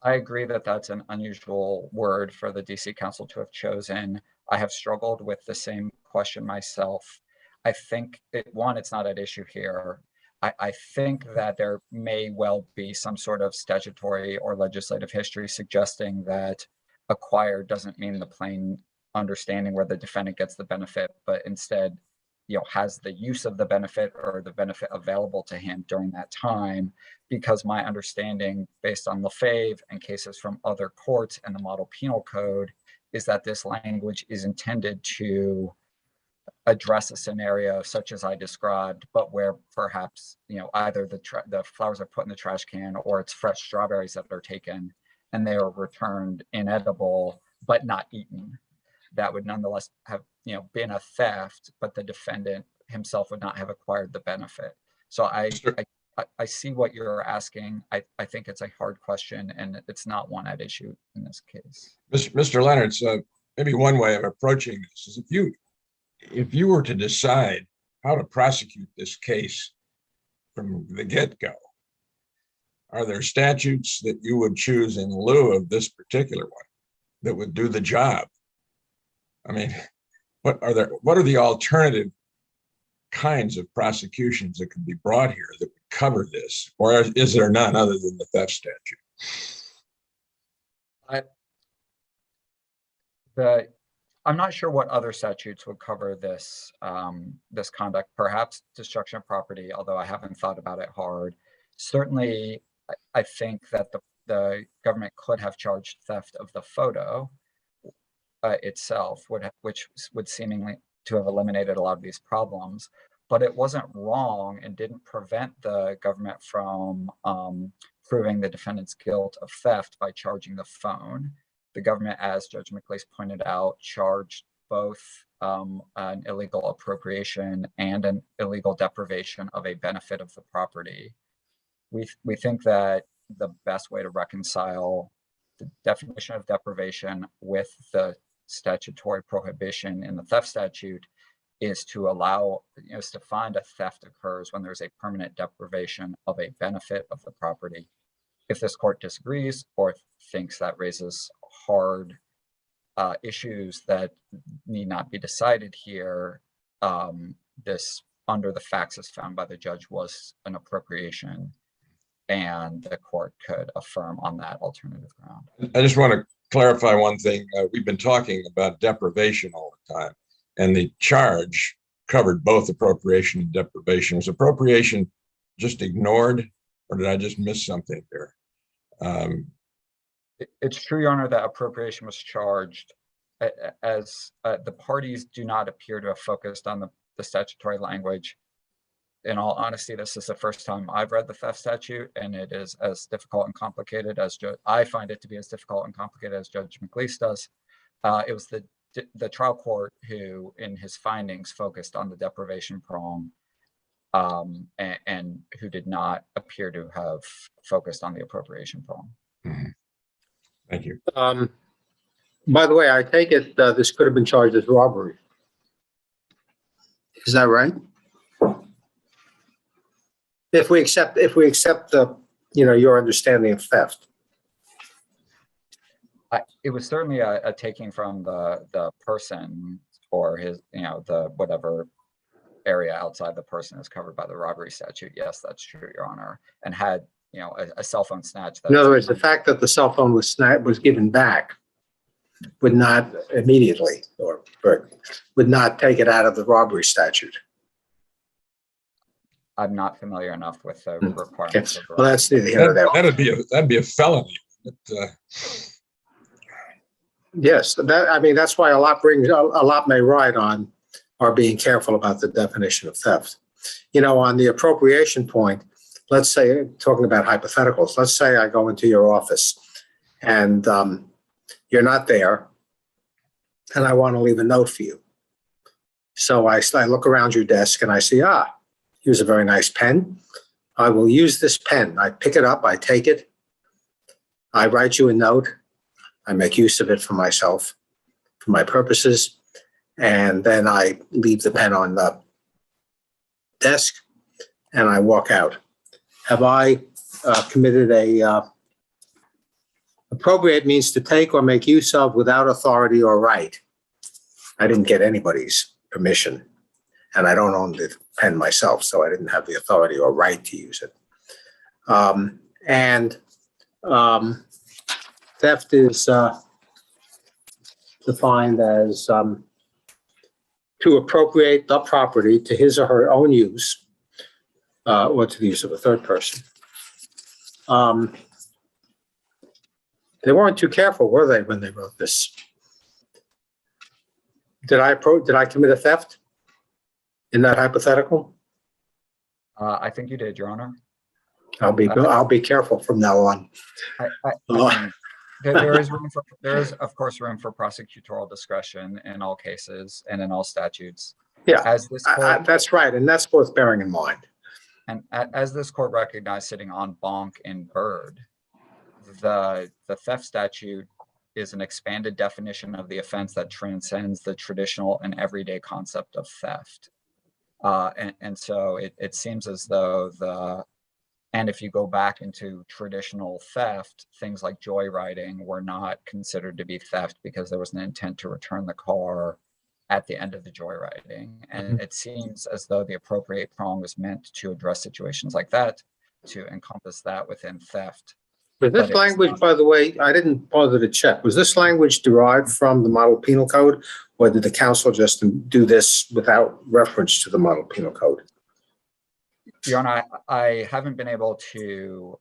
I agree that that's an unusual word for the DC Council to have chosen. I have struggled with the same question myself. I think, it's not at issue here. I think that there may well be some sort of statutory or legislative history suggesting that acquired doesn't mean the plain understanding where the defendant gets the benefit, but instead, has the use of the benefit or the benefit available to him during that time. Because my understanding, based on Lefebvre and cases from other courts and the model penal code, is that this language is intended to address a scenario such as I described, but where perhaps, either the flowers are put in the trash can or it's fresh strawberries that are taken and they are returned inedible, but not eaten. That would nonetheless have, been a theft, but the defendant himself would not have acquired the benefit. So I see what you're asking. I think it's a hard question, and it's not one at issue in this case. Mr. Leonard, maybe one way of approaching this is if you were to decide how to prosecute this case from the get-go, are there statutes that you would choose in lieu of this particular one that would do the job? I mean, what are the alternative kinds of prosecutions that could be brought here that would cover this? Or is there none other than the theft statute? I'm not sure what other statutes would cover this this conduct. Perhaps destruction of property, although I haven't thought about it hard. Certainly, I think that the government could have charged theft of the photo itself, which would seemingly to have eliminated a lot of these problems. But it wasn't wrong and didn't prevent the government from proving the defendant's guilt of theft by charging the phone. The government, as Judge McLeese pointed out, charged both an illegal appropriation and an illegal deprivation of a benefit of the property. We think that the best way to reconcile the definition of deprivation with the statutory prohibition in the theft statute is to allow, is to find a theft occurs when there's a permanent deprivation of a benefit of the property. If this court disagrees or thinks that raises hard issues that need not be decided here, this, under the facts as found by the judge, was an appropriation, and the court could affirm on that alternative ground. I just want to clarify one thing. We've been talking about deprivation all the time, and the charge covered both appropriation and deprivation. Was appropriation just ignored, or did I just miss something there? It's true, Your Honor, that appropriation was charged, as the parties do not appear to have focused on the statutory language. In all honesty, this is the first time I've read the theft statute, and it is as difficult and complicated as I find it to be as difficult and complicated as Judge McLeese does. It was the trial court who, in his findings, focused on the deprivation prong, and who did not appear to have focused on the appropriation prong. Thank you. By the way, I take it this could have been charged as robbery. Is that right? If we accept the, your understanding of theft. It was certainly a taking from the person or his, the whatever area outside the person is covered by the robbery statute. Yes, that's true, Your Honor. And had, you know, a cell phone snatch. In other words, the fact that the cell phone was given back would not immediately or would not take it out of the robbery statute. I'm not familiar enough with the requirements. Okay. Well, that's neither here nor there. That'd be a felony. But, Yes, that's why a lot may ride on our being careful about the definition of theft. You know, on the appropriation point, let's say, talking about hypotheticals, let's say I go into your office and you're not there and I want to leave a note for you. So I look around your desk and I see, here's a very nice pen. I will use this pen. I pick it up, I take it, I write you a note, I make use of it for myself, for my purposes, and then I leave the pen on the desk and I walk out. Have I committed appropriate means to take or make use of without authority or right? I didn't get anybody's permission, and I don't own the pen myself, so I didn't have the authority or right to use it. Theft is defined as to appropriate the property to his or her own use or to the use of a third person. They weren't too careful, were they, when they wrote this? Did I commit a theft in that hypothetical? I think you did, Your Honor. I'll be careful from now on. There is of course room for prosecutorial discretion in all cases and in all statutes. Yeah, as this court, that's right, and that's worth bearing in mind. And as this court recognized sitting on Bonk in Byrd, the theft statute is an expanded definition of the offense that transcends the traditional and everyday concept of theft. And so it seems as though and if you go back into traditional theft, things like joyriding were not considered to be theft because there was an intent to return the car at the end of the joyriding. And it seems as though the appropriate prong was meant to address situations like that, to encompass that within theft. But this language, by the way, I didn't bother to check. Was this language derived from the Model Penal Code, or did the council just do this without reference to the Model Penal Code? Your Honor, I haven't been able to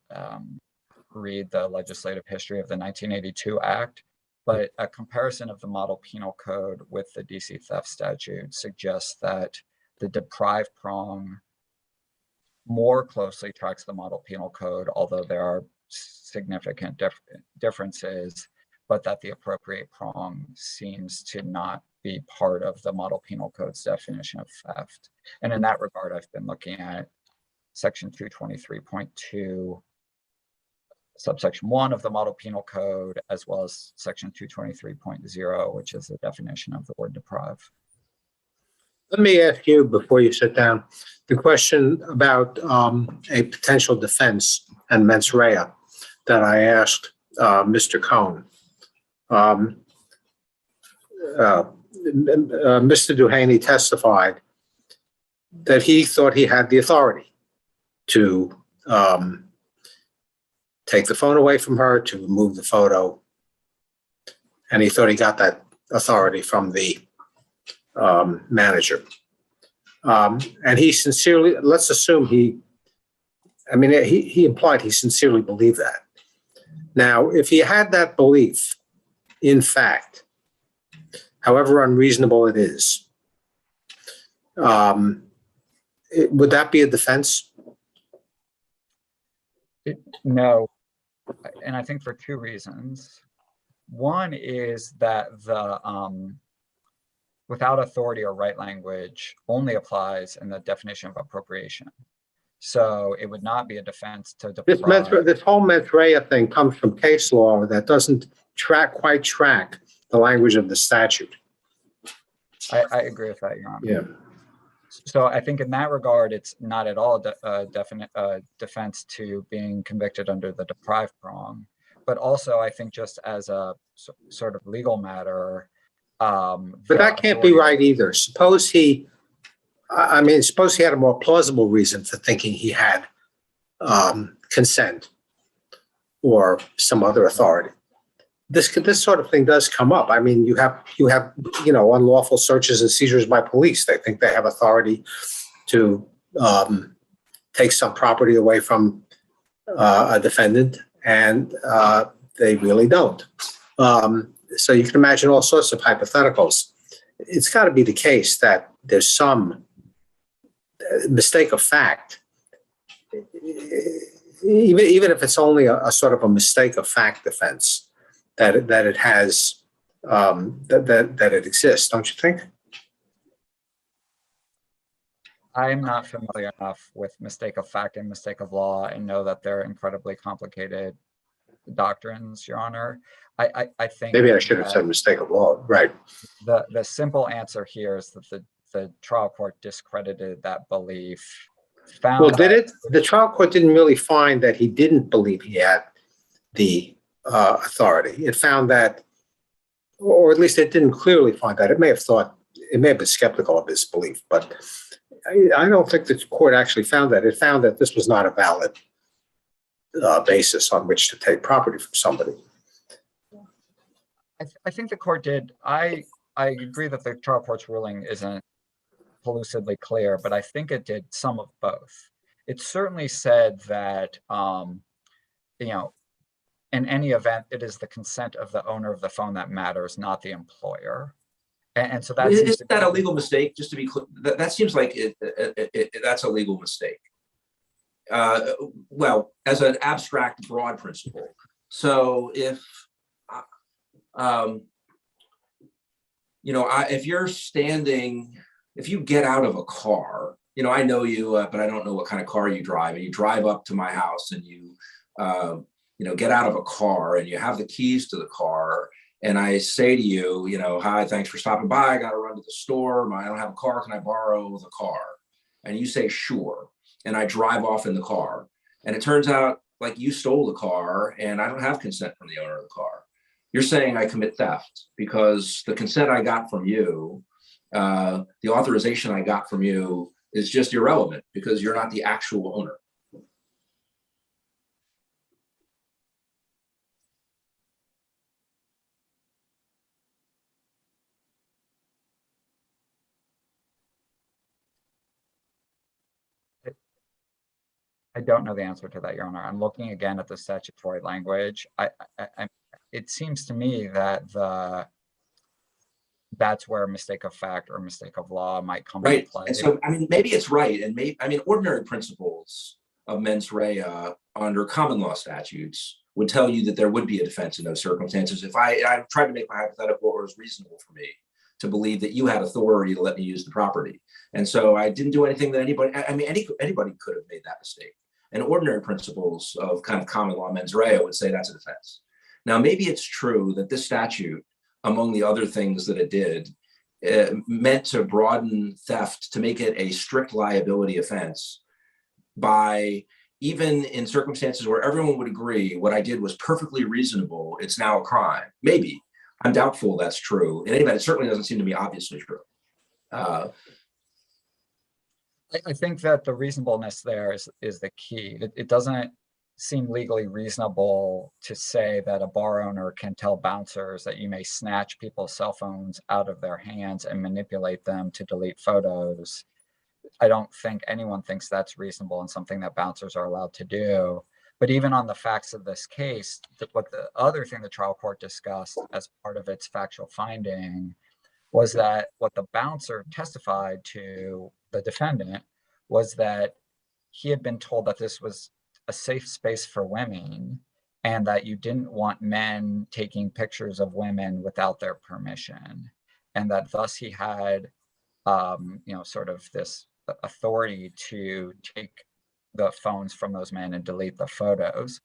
read the legislative history of the 1982 Act, but a comparison of the Model Penal Code with the DC theft statute suggests that the deprived prong more closely tracks the Model Penal Code, although there are significant differences, but that the appropriate prong seems to not be part of the Model Penal Code's definition of theft. And in that regard, I've been looking at Section 223.2, subsection 1 of the Model Penal Code, as well as Section 223.0, which is the definition of the word deprive. Let me ask you, before you sit down, the question about a potential defense and mens rea that I asked Mr. Cohn. Mr. Duhaney testified that he thought he had the authority to take the phone away from her, to remove the photo, and he thought he got that authority from the manager. And he sincerely, let's assume he implied he sincerely believed that. Now, if he had that belief, in fact, however unreasonable it is, would that be a defense? No, and I think for two reasons. One is that the without authority or right language only applies in the definition of appropriation. So it would not be a defense to deprive. This whole mens rea thing comes from case law that doesn't quite track the language of the statute. I agree with that, Your Honor. Yeah. So I think in that regard, it's not at all a definite defense to being convicted under the deprived prong. But also, I think just as a sort of legal matter, but that can't be right either. Suppose he I mean, suppose he had a more plausible reason for thinking he had consent or some other authority. This sort of thing does come up. I mean, you have unlawful searches and seizures by police. They think they have authority to take some property away from a defendant, and they really don't. So you can imagine all sorts of hypotheticals. It's got to be the case that there's some mistake of fact, even if it's only a sort of a mistake of fact defense, that it has that it exists. Don't you think? I'm not familiar enough with mistake of fact and mistake of law and know that they're incredibly complicated doctrines, Your Honor. I think Maybe I should have said mistake of law. Right. The simple answer here is that the trial court discredited that belief. Well, did it? The trial court didn't really find that he didn't believe he had the authority. It found that, or at least it didn't clearly find that. It may have been skeptical of his belief, but I don't think the court actually found that. It found that this was not a valid basis on which to take property from somebody. I think the court did. I agree that the trial court's ruling isn't elusively clear, but I think it did some of both. It certainly said that, in any event, it is the consent of the owner of the phone that matters, not the employer. And so that is that a legal mistake? Just to be clear, that seems like that's a legal mistake. Well, as an abstract, broad principle. So if if you're standing, if you get out of a car, I know you, but I don't know what kind of car you drive, and you drive up to my house and you get out of a car and you have the keys to the car. And I say to you, hi, thanks for stopping by. I got to run to the store. I don't have a car. Can I borrow the car? And you say, sure. And I drive off in the car. And it turns out like you stole the car and I don't have consent from the owner of the car. You're saying I commit theft because the consent I got from you, the authorization I got from you is just irrelevant because you're not the actual owner. I don't know the answer to that, Your Honor. I'm looking again at the statutory language. It seems to me that that's where a mistake of fact or mistake of law might come into play. And so, maybe it's right. And ordinary principles of mens rea under common law statutes would tell you that there would be a defense in those circumstances. If I tried to make my hypothetical or it was reasonable for me to believe that you had authority to let me use the property. And so I didn't do anything that anybody could have made that mistake. And ordinary principles of kind of common law mens rea would say that's a defense. Now, maybe it's true that this statute, among the other things that it did, meant to broaden theft, to make it a strict liability offense by, even in circumstances where everyone would agree what I did was perfectly reasonable, it's now a crime. Maybe. I'm doubtful that's true. In any event, it certainly doesn't seem to me obviously true. I think that the reasonableness there is the key. It doesn't seem legally reasonable to say that a bar owner can tell bouncers that you may snatch people's cell phones out of their hands and manipulate them to delete photos. I don't think anyone thinks that's reasonable and something that bouncers are allowed to do. But even on the facts of this case, what the other thing the trial court discussed as part of its factual finding was that what the bouncer testified to the defendant was that he had been told that this was a safe space for women and that you didn't want men taking pictures of women without their permission, and that thus he had sort of this authority to take the phones from those men and delete the photos.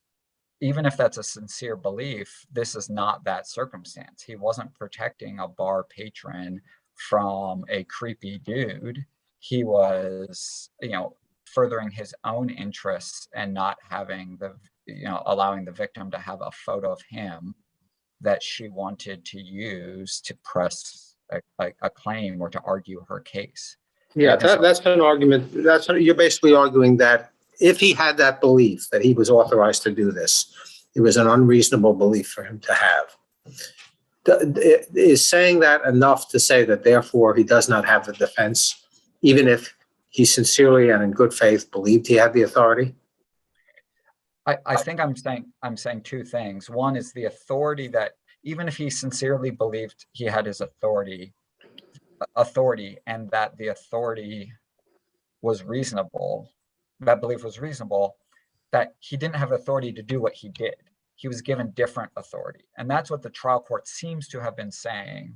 Even if that's a sincere belief, this is not that circumstance. He wasn't protecting a bar patron from a creepy dude. He was, furthering his own interests and not having allowing the victim to have a photo of him that she wanted to use to press a claim or to argue her case. Yeah, that's an argument. You're basically arguing that if he had that belief that he was authorized to do this, it was an unreasonable belief for him to have. Is saying that enough to say that therefore he does not have the defense, even if he sincerely and in good faith believed he had the authority? I think I'm saying two things. One is the authority that even if he sincerely believed he had his authority and that the authority was reasonable, that belief was reasonable, that he didn't have authority to do what he did. He was given different authority. And that's what the trial court seems to have been saying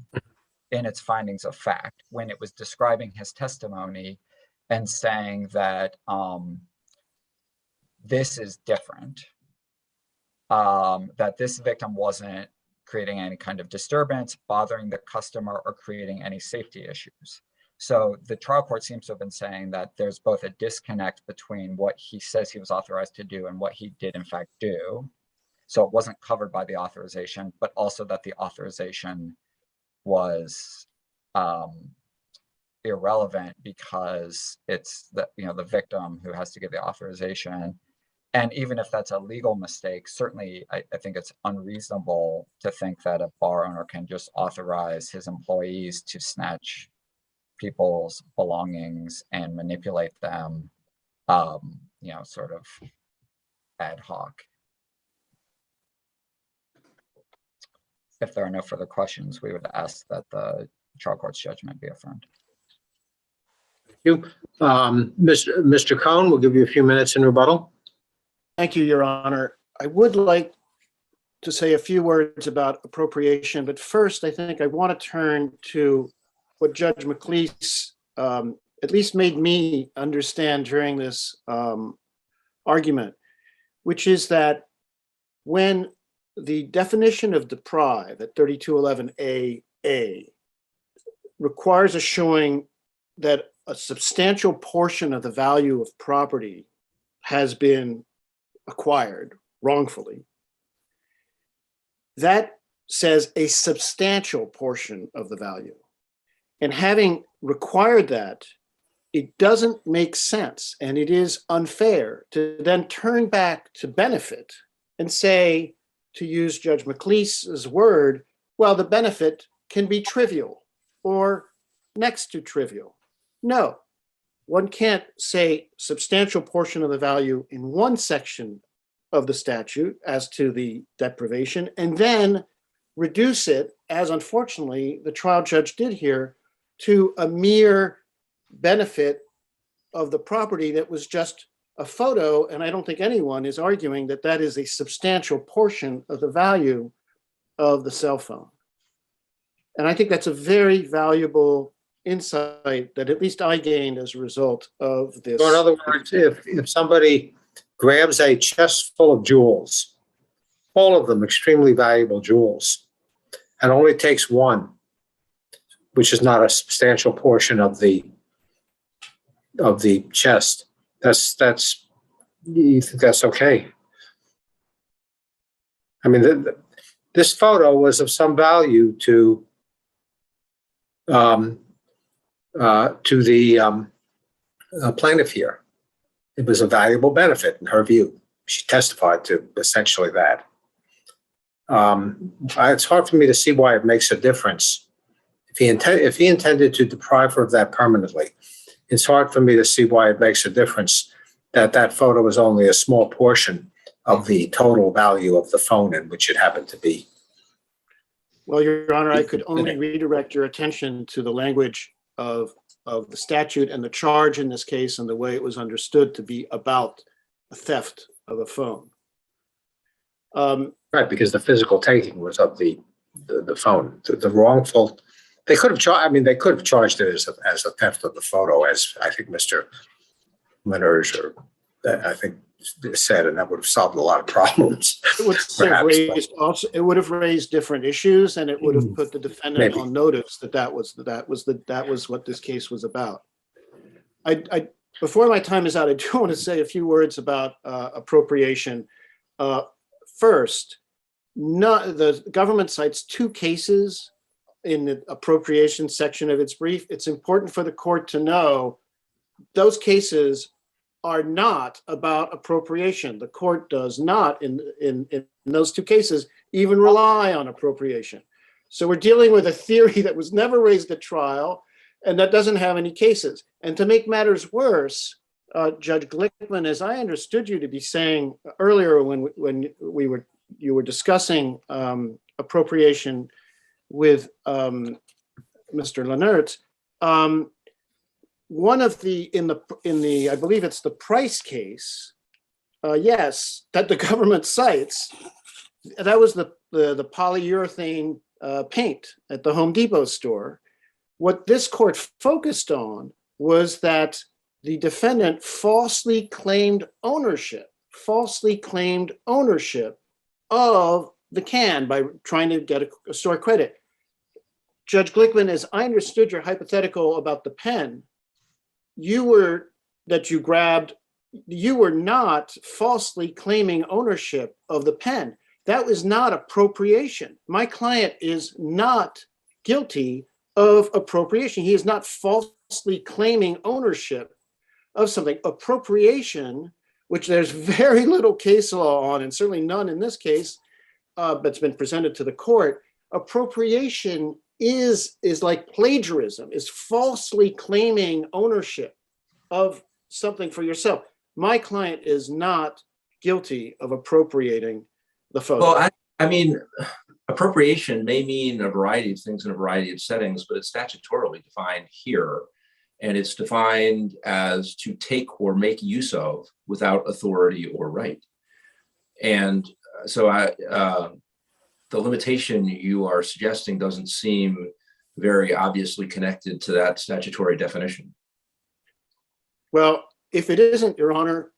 in its findings of fact when it was describing his testimony and saying that this is different, that this victim wasn't creating any kind of disturbance, bothering the customer, or creating any safety issues. So the trial court seems to have been saying that there's both a disconnect between what he says he was authorized to do and what he did in fact do. So it wasn't covered by the authorization, but also that the authorization was irrelevant because it's the victim who has to give the authorization. And even if that's a legal mistake, certainly I think it's unreasonable to think that a bar owner can just authorize his employees to snatch people's belongings and manipulate them, sort of ad hoc. If there are no further questions, we would ask that the trial court's judgment be affirmed. Thank you. Mr. Cohn, we'll give you a few minutes in rebuttal. Thank you, Your Honor. I would like to say a few words about appropriation, but first I think I want to turn to what Judge McLeese at least made me understand during this argument, which is that when the definition of deprive at 3211AA requires a showing that a substantial portion of the value of property has been acquired wrongfully, that says a substantial portion of the value. And having required that, it doesn't make sense, and it is unfair to then turn back to benefit and say, to use Judge McLeese's word, well, the benefit can be trivial or next to trivial. No, one can't say substantial portion of the value in one section of the statute as to the deprivation and then reduce it, as unfortunately the trial judge did here, to a mere benefit of the property that was just a photo. And I don't think anyone is arguing that that is a substantial portion of the value of the cell phone. And I think that's a very valuable insight that at least I gained as a result of this. So in other words, if somebody grabs a chest full of jewels, all of them extremely valuable jewels, and only takes one, which is not a substantial portion of the chest, you think that's okay? I mean, this photo was of some value to the plaintiff here. It was a valuable benefit in her view. She testified to essentially that. It's hard for me to see why it makes a difference. If he intended to deprive her of that permanently, it's hard for me to see why it makes a difference that that photo is only a small portion of the total value of the phone in which it happened to be. Well, Your Honor, I could only redirect your attention to the language of the statute and the charge in this case and the way it was understood to be about a theft of a phone. Right, because the physical taking was of the phone. The wrongful, they could have charged. I mean, they could have charged it as a theft of the photo, as I think Mr. Linners or I think said, and that would have solved a lot of problems. It would have raised different issues, and it would have put the defendant on notice that was what this case was about. Before my time is out, I do want to say a few words about appropriation. First, the government cites two cases in the appropriation section of its brief, it's important for the court to know those cases are not about appropriation. The court does not, in those two cases, even rely on appropriation. So we're dealing with a theory that was never raised at trial and that doesn't have any cases. And to make matters worse, Judge Glickman, as I understood you to be saying earlier when you were discussing appropriation with Mr. Lenertz, one of in the I believe it's the Price case, yes, that the government cites, that was the polyurethane paint at the Home Depot store. What this court focused on was that the defendant falsely claimed ownership of the can by trying to get a store credit. Judge Glickman, as I understood your hypothetical about the pen, you were not falsely claiming ownership of the pen. That was not appropriation. My client is not guilty of appropriation. He is not falsely claiming ownership of something. Appropriation, which there's very little case law on, and certainly none in this case, but it's been presented to the court. Appropriation is like plagiarism, is falsely claiming ownership of something for yourself. My client is not guilty of appropriating the photo. Well, I mean, appropriation may mean a variety of things in a variety of settings, but it's statutorily defined here. And it's defined as to take or make use of without authority or right. And so the limitation you are suggesting doesn't seem very obviously connected to that statutory definition. Well, if it isn't, Your Honor,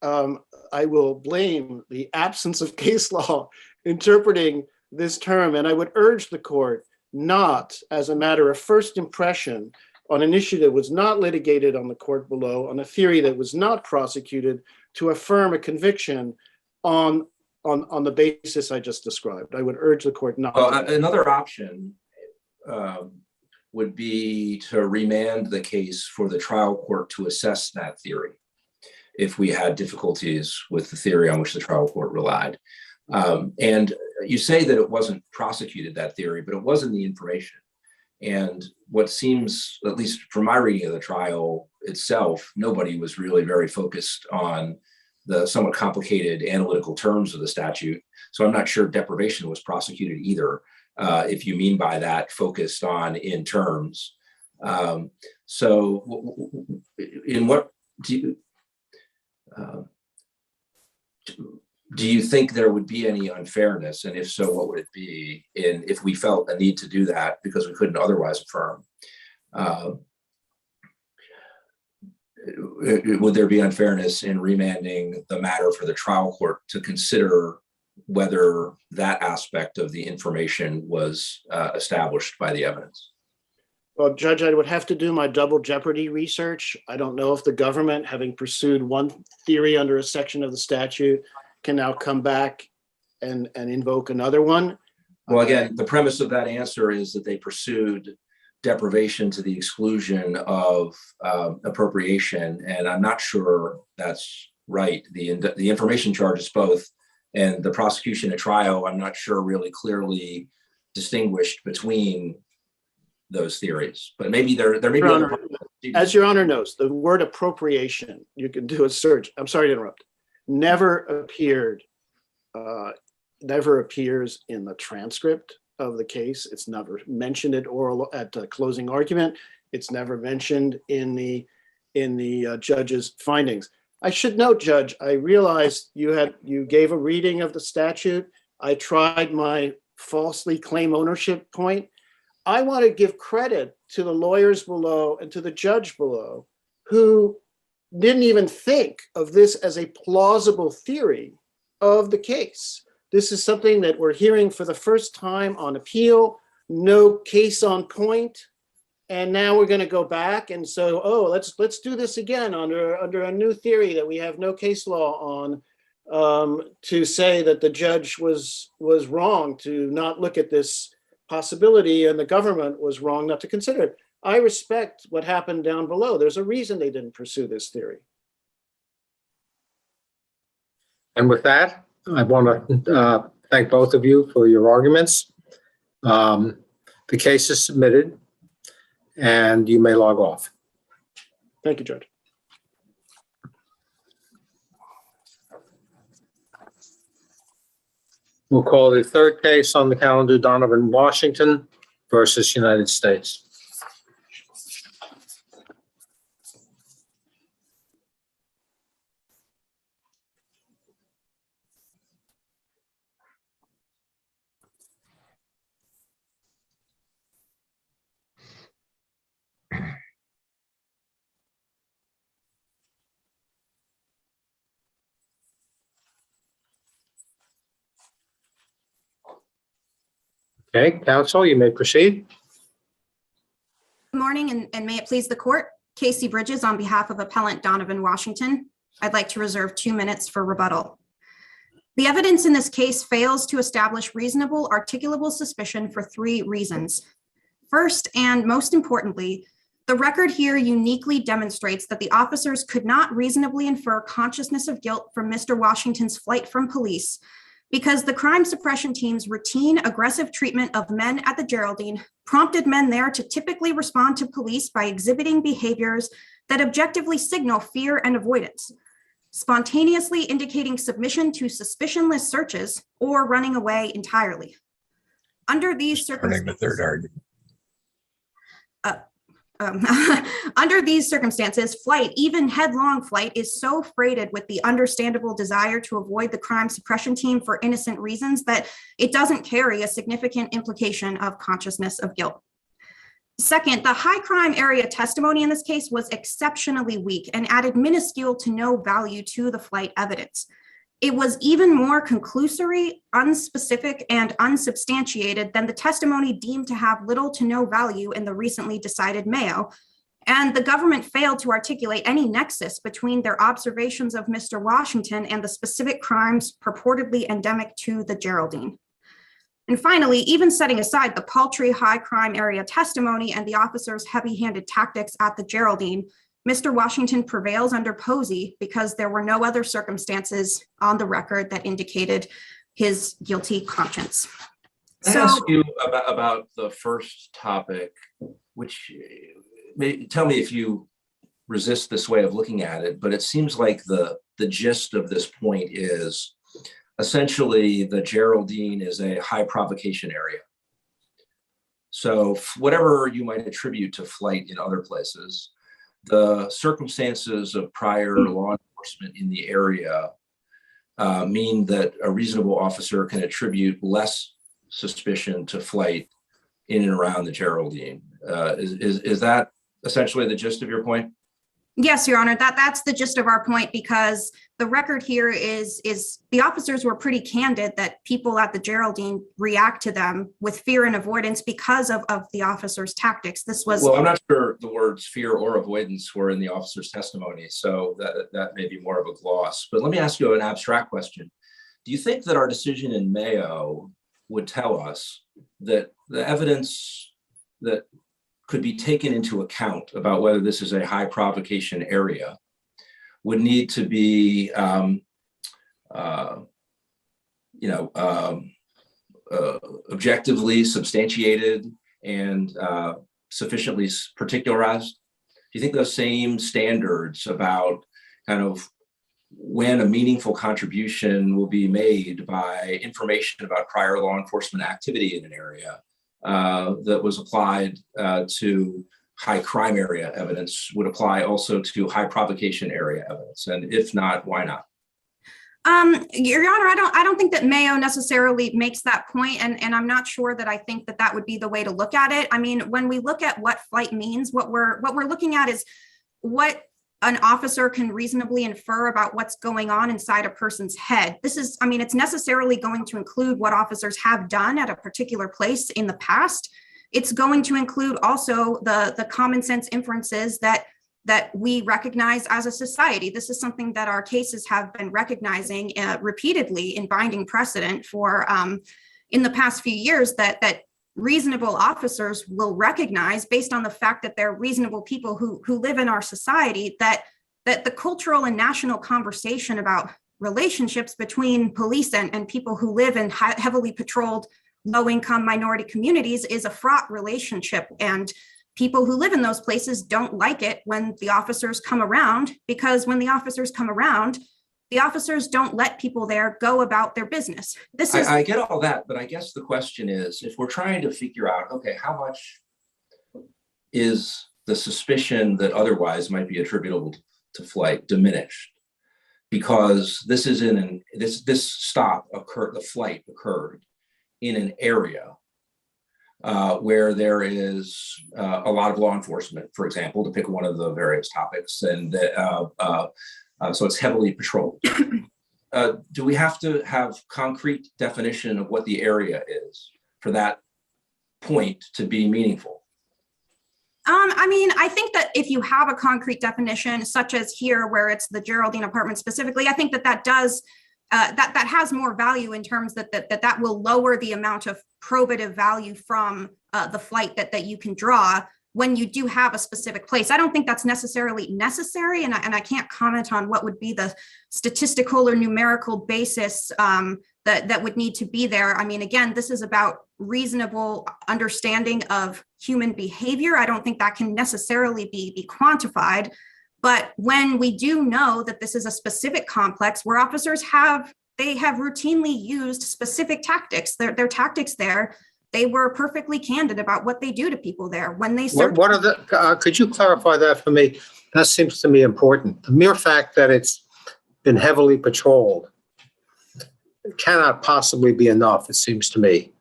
I will blame the absence of case law interpreting this term. And I would urge the court not, as a matter of first impression, on an issue that was not litigated on the court below, on a theory that was not prosecuted, to affirm a conviction on the basis I just described. I would urge the court not. Well, another option would be to remand the case for the trial court to assess that theory if we had difficulties with the theory on which the trial court relied. And you say that it wasn't prosecuted, that theory, but it was in the information. And what seems, at least from my reading of the trial itself, nobody was really very focused on the somewhat complicated analytical terms of the statute. So I'm not sure deprivation was prosecuted either, if you mean by that focused on in terms. So in what do you think there would be any unfairness? And if so, what would it be if we felt a need to do that because we couldn't otherwise affirm? Would there be unfairness in remanding the matter for the trial court to consider whether that aspect of the information was established by the evidence? Well, Judge, I would have to do my double jeopardy research. I don't know if the government, having pursued one theory under a section of the statute, can now come back and invoke another one. Well, again, the premise of that answer is that they pursued deprivation to the exclusion of appropriation, and I'm not sure that's right. The information charge is both, and the prosecution at trial, I'm not sure really clearly distinguished between those theories, but maybe there may be other. As Your Honor knows, the word appropriation, you can do a search. I'm sorry to interrupt. Never appears in the transcript of the case. It's never mentioned at closing argument. It's never mentioned in the judge's findings. I should note, Judge, I realized you gave a reading of the statute. I tried my falsely claim ownership point. I want to give credit to the lawyers below and to the judge below who didn't even think of this as a plausible theory of the case. This is something that we're hearing for the first time on appeal, no case on point. And now we're going to go back and so, let's do this again under a new theory that we have no case law on, to say that the judge was wrong to not look at this possibility and the government was wrong not to consider it. I respect what happened down below. There's a reason they didn't pursue this theory. And with that, I want to thank both of you for your arguments. The case is submitted, and you may log off. Thank you, Judge. We'll call the third case on the calendar, Donovan, Washington versus United States. Okay, counsel, you may proceed. Good morning, and may it please the court. Casey Bridges on behalf of appellant Donovan Washington. I'd like to reserve 2 minutes for rebuttal. The evidence in this case fails to establish reasonable articulable suspicion for 3 reasons. First, and most importantly, the record here uniquely demonstrates that the officers could not reasonably infer consciousness of guilt from Mr. Washington's flight from police because the crime suppression team's routine aggressive treatment of men at the Geraldine prompted men there to typically respond to police by exhibiting behaviors that objectively signal fear and avoidance, spontaneously indicating submission to suspicionless searches or running away entirely. Under these circumstances, the third argument. Under these circumstances, flight, even headlong flight, is so freighted with the understandable desire to avoid the crime suppression team for innocent reasons that it doesn't carry a significant implication of consciousness of guilt. Second, the high crime area testimony in this case was exceptionally weak and added minuscule to no value to the flight evidence. It was even more conclusory, unspecific, and unsubstantiated than the testimony deemed to have little to no value in the recently decided Mayo, and the government failed to articulate any nexus between their observations of Mr. Washington and the specific crimes purportedly endemic to the Geraldine. And finally, even setting aside the paltry high crime area testimony and the officers' heavy-handed tactics at the Geraldine, Mr. Washington prevails under Posey because there were no other circumstances on the record that indicated his guilty conscience. Can I ask you about the first topic, which tell me if you resist this way of looking at it, but it seems like the gist of this point is essentially the Geraldine is a high provocation area. So whatever you might attribute to flight in other places, the circumstances of prior law enforcement in the area mean that a reasonable officer can attribute less suspicion to flight in and around the Geraldine. Is that essentially the gist of your point? Yes, Your Honor, that's the gist of our point, because the record here is the officers were pretty candid that people at the Geraldine react to them with fear and avoidance because of the officers' tactics. This was— Well, I'm not sure the words fear or avoidance were in the officer's testimony, so that may be more of a gloss. But let me ask you an abstract question. Do you think that our decision in Mayo would tell us that the evidence that could be taken into account about whether this is a high provocation area would need to be, objectively substantiated and sufficiently particularized? Do you think those same standards about kind of when a meaningful contribution will be made by information about prior law enforcement activity in an area that was applied to high crime area evidence would apply also to high provocation area evidence? And if not, why not? Your Honor, I don't think that Mayo necessarily makes that point, and I'm not sure that I think that would be the way to look at it. I mean, when we look at what flight means, what we're looking at is what an officer can reasonably infer about what's going on inside a person's head. This is, I mean, it's necessarily going to include what officers have done at a particular place in the past. It's going to include also the common sense inferences that we recognize as a society. This is something that our cases have been recognizing repeatedly in binding precedent for in the past few years, that reasonable officers will recognize, based on the fact that they're reasonable people who live in our society, that the cultural and national conversation about relationships between police and people who live in heavily patrolled low-income minority communities is a fraught relationship. And people who live in those places don't like it when the officers come around, because when the officers come around, the officers don't let people there go about their business. I get all that, but I guess the question is, if we're trying to figure out, okay, how much is the suspicion that otherwise might be attributable to flight diminished? Because this is this stop occurred, the flight occurred in an area where there is a lot of law enforcement, for example, to pick one of the various topics, and so it's heavily patrolled. Do we have to have concrete definition of what the area is for that point to be meaningful? I mean, I think that if you have a concrete definition, such as here, where it's the Geraldine apartment specifically, I think that does that has more value in terms that will lower the amount of probative value from the flight that you can draw when you do have a specific place. I don't think that's necessarily necessary, and I can't comment on what would be the statistical or numerical basis that would need to be there. I mean, again, this is about reasonable understanding of human behavior. I don't think that can necessarily be quantified. But when we do know that this is a specific complex where officers have routinely used specific tactics, their tactics there, they were perfectly candid about what they do to people there when they search. What are the, could you clarify that for me? That seems to me important. The mere fact that it's been heavily patrolled cannot possibly be enough, it seems to me,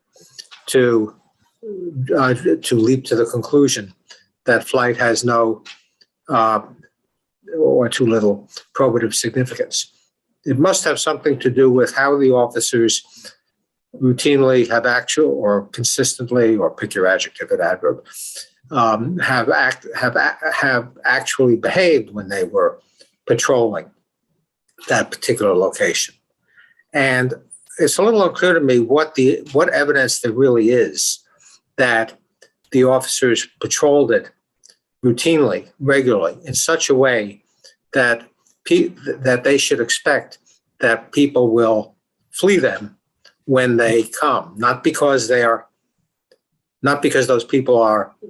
to leap to the conclusion that flight has no or too little probative significance. It must have something to do with how the officers routinely have or consistently, or pick your adjective and adverb, have actually behaved when they were patrolling that particular location. And it's a little unclear to me what evidence there really is that the officers patrolled it routinely, regularly, in such a way that they should expect that people will flee them when they come, not because those people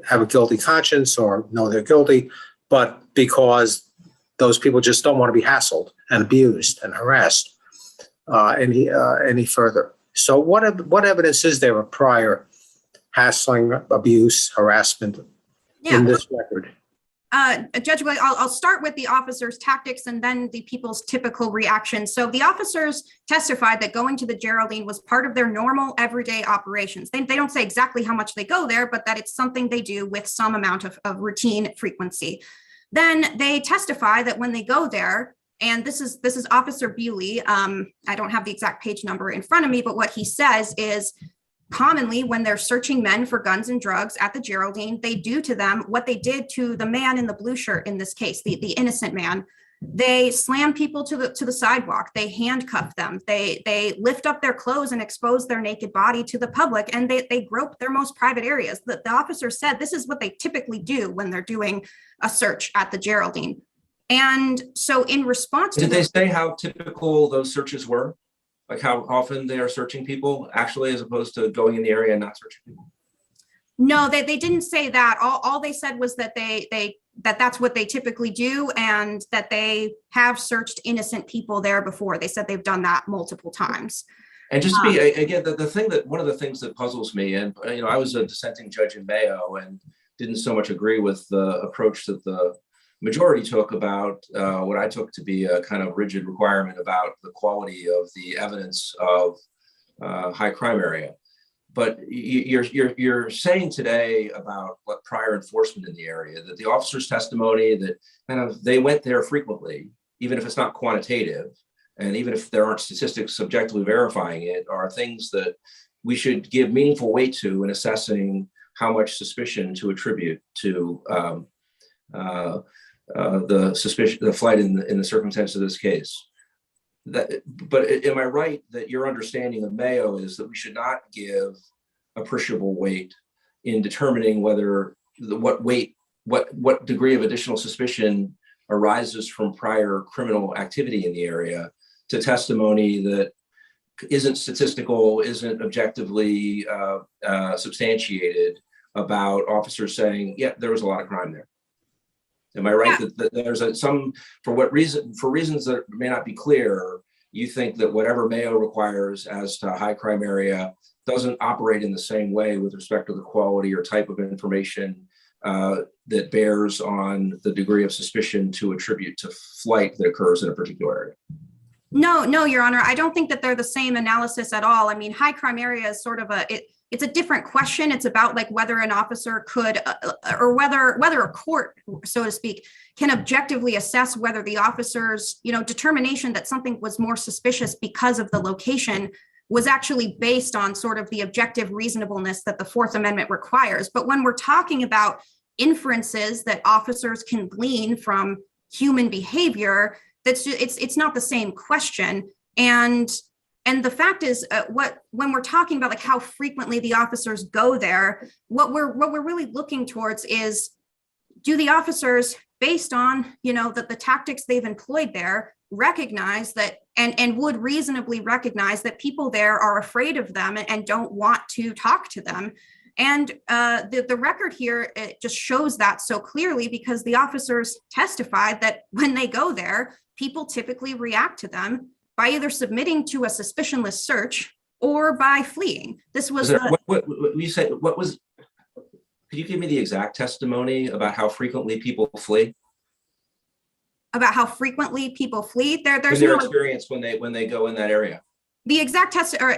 have a guilty conscience or know they're guilty, but because those people just don't want to be hassled and abused and harassed any further. So what evidence is there of prior hassling, abuse, harassment in this record? Judge Wiley, I'll start with the officers' tactics and then the people's typical reactions. So the officers testified that going to the Geraldine was part of their normal everyday operations. They don't say exactly how much they go there, but that it's something they do with some amount of routine frequency. Then they testify that when they go there, and this is Officer Bewley, I don't have the exact page number in front of me, but what he says is, commonly, when they're searching men for guns and drugs at the Geraldine, they do to them what they did to the man in the blue shirt in this case, the innocent man. They slam people to the sidewalk. They handcuff them. They lift up their clothes and expose their naked body to the public, and they grope their most private areas. The officer said this is what they typically do when they're doing a search at the Geraldine. And so in response to— Did they say how typical those searches were? Like how often they are searching people actually, as opposed to going in the area and not searching people? No, they didn't say that. All they said was that that's what they typically do, and that they have searched innocent people there before. They said they've done that multiple times. And just to be, again, one of the things that puzzles me, and I was a dissenting judge in Mayo and didn't so much agree with the approach that the majority took about what I took to be a kind of rigid requirement about the quality of the evidence of high crime area. But you're saying today about what prior enforcement in the area, that the officer's testimony that kind of they went there frequently, even if it's not quantitative, and even if there aren't statistics subjectively verifying it, are things that we should give meaningful weight to in assessing how much suspicion to attribute to the flight in the circumstance of this case. But am I right that your understanding of Mayo is that we should not give appreciable weight in determining whether what degree of additional suspicion arises from prior criminal activity in the area to testimony that isn't statistical, isn't objectively substantiated about officers saying, yeah, there was a lot of crime there. Am I right that there's for reasons that may not be clear, you think that whatever Mayo requires as to high crime area doesn't operate in the same way with respect to the quality or type of information that bears on the degree of suspicion to attribute to flight that occurs in a particular area? No, Your Honor. I don't think that they're the same analysis at all. I mean, high crime area is sort of it's a different question. It's about like whether an officer could, or whether a court, so to speak, can objectively assess whether the officer's, determination that something was more suspicious because of the location was actually based on sort of the objective reasonableness that the Fourth Amendment requires. But when we're talking about inferences that officers can glean from human behavior, it's not the same question. And the fact is, when we're talking about like how frequently the officers go there, what we're really looking towards is, do the officers, based on the tactics they've employed there, recognize that and would reasonably recognize that people there are afraid of them and don't want to talk to them. And the record here, it just shows that so clearly, because the officers testified that when they go there, people typically react to them by either submitting to a suspicionless search or by fleeing. This was what you said. What was? Could you give me the exact testimony about how frequently people flee? About how frequently people flee? There's their no experience when they go in that area. The exact test, or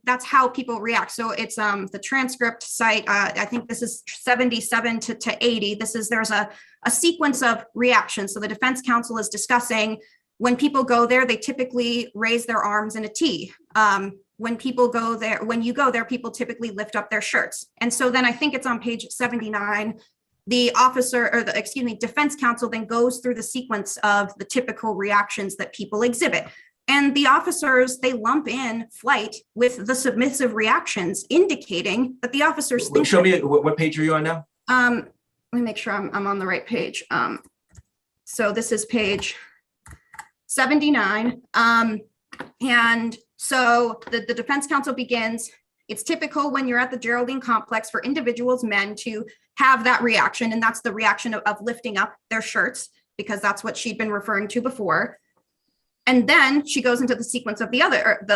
that's how people react. So it's the transcript site. I think this is 77 to 80. There's a sequence of reactions. So the defense counsel is discussing, when people go there, they typically raise their arms in a T. When you go there, people typically lift up their shirts. And so then I think it's on page 79, the defense counsel then goes through the sequence of the typical reactions that people exhibit. And the officers, they lump in flight with the submissive reactions, indicating that the officers think— Show me, what page are you on now? Let me make sure I'm on the right page. So this is page 79. And so the defense counsel begins, it's typical when you're at the Geraldine complex for individuals, men, to have that reaction. And that's the reaction of lifting up their shirts, because that's what she'd been referring to before. And then she goes into the sequence of the other,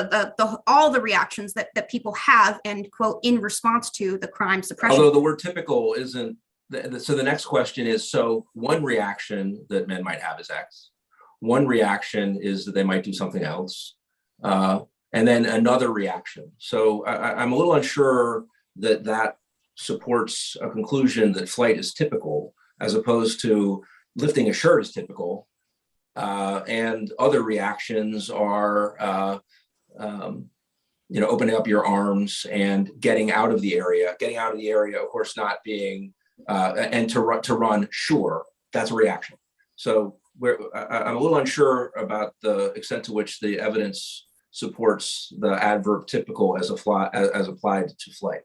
all the reactions that people have, and quote, in response to the crime suppression. Although the word typical isn't, so the next question is, so one reaction that men might have is X. One reaction is that they might do something else. And then another reaction. So I'm a little unsure that supports a conclusion that flight is typical, as opposed to lifting a shirt is typical. And other reactions are, opening up your arms and getting out of the area. Getting out of the area, of course, not being, and to run, sure, that's a reaction. So I'm a little unsure about the extent to which the evidence supports the adverb typical as applied to flight.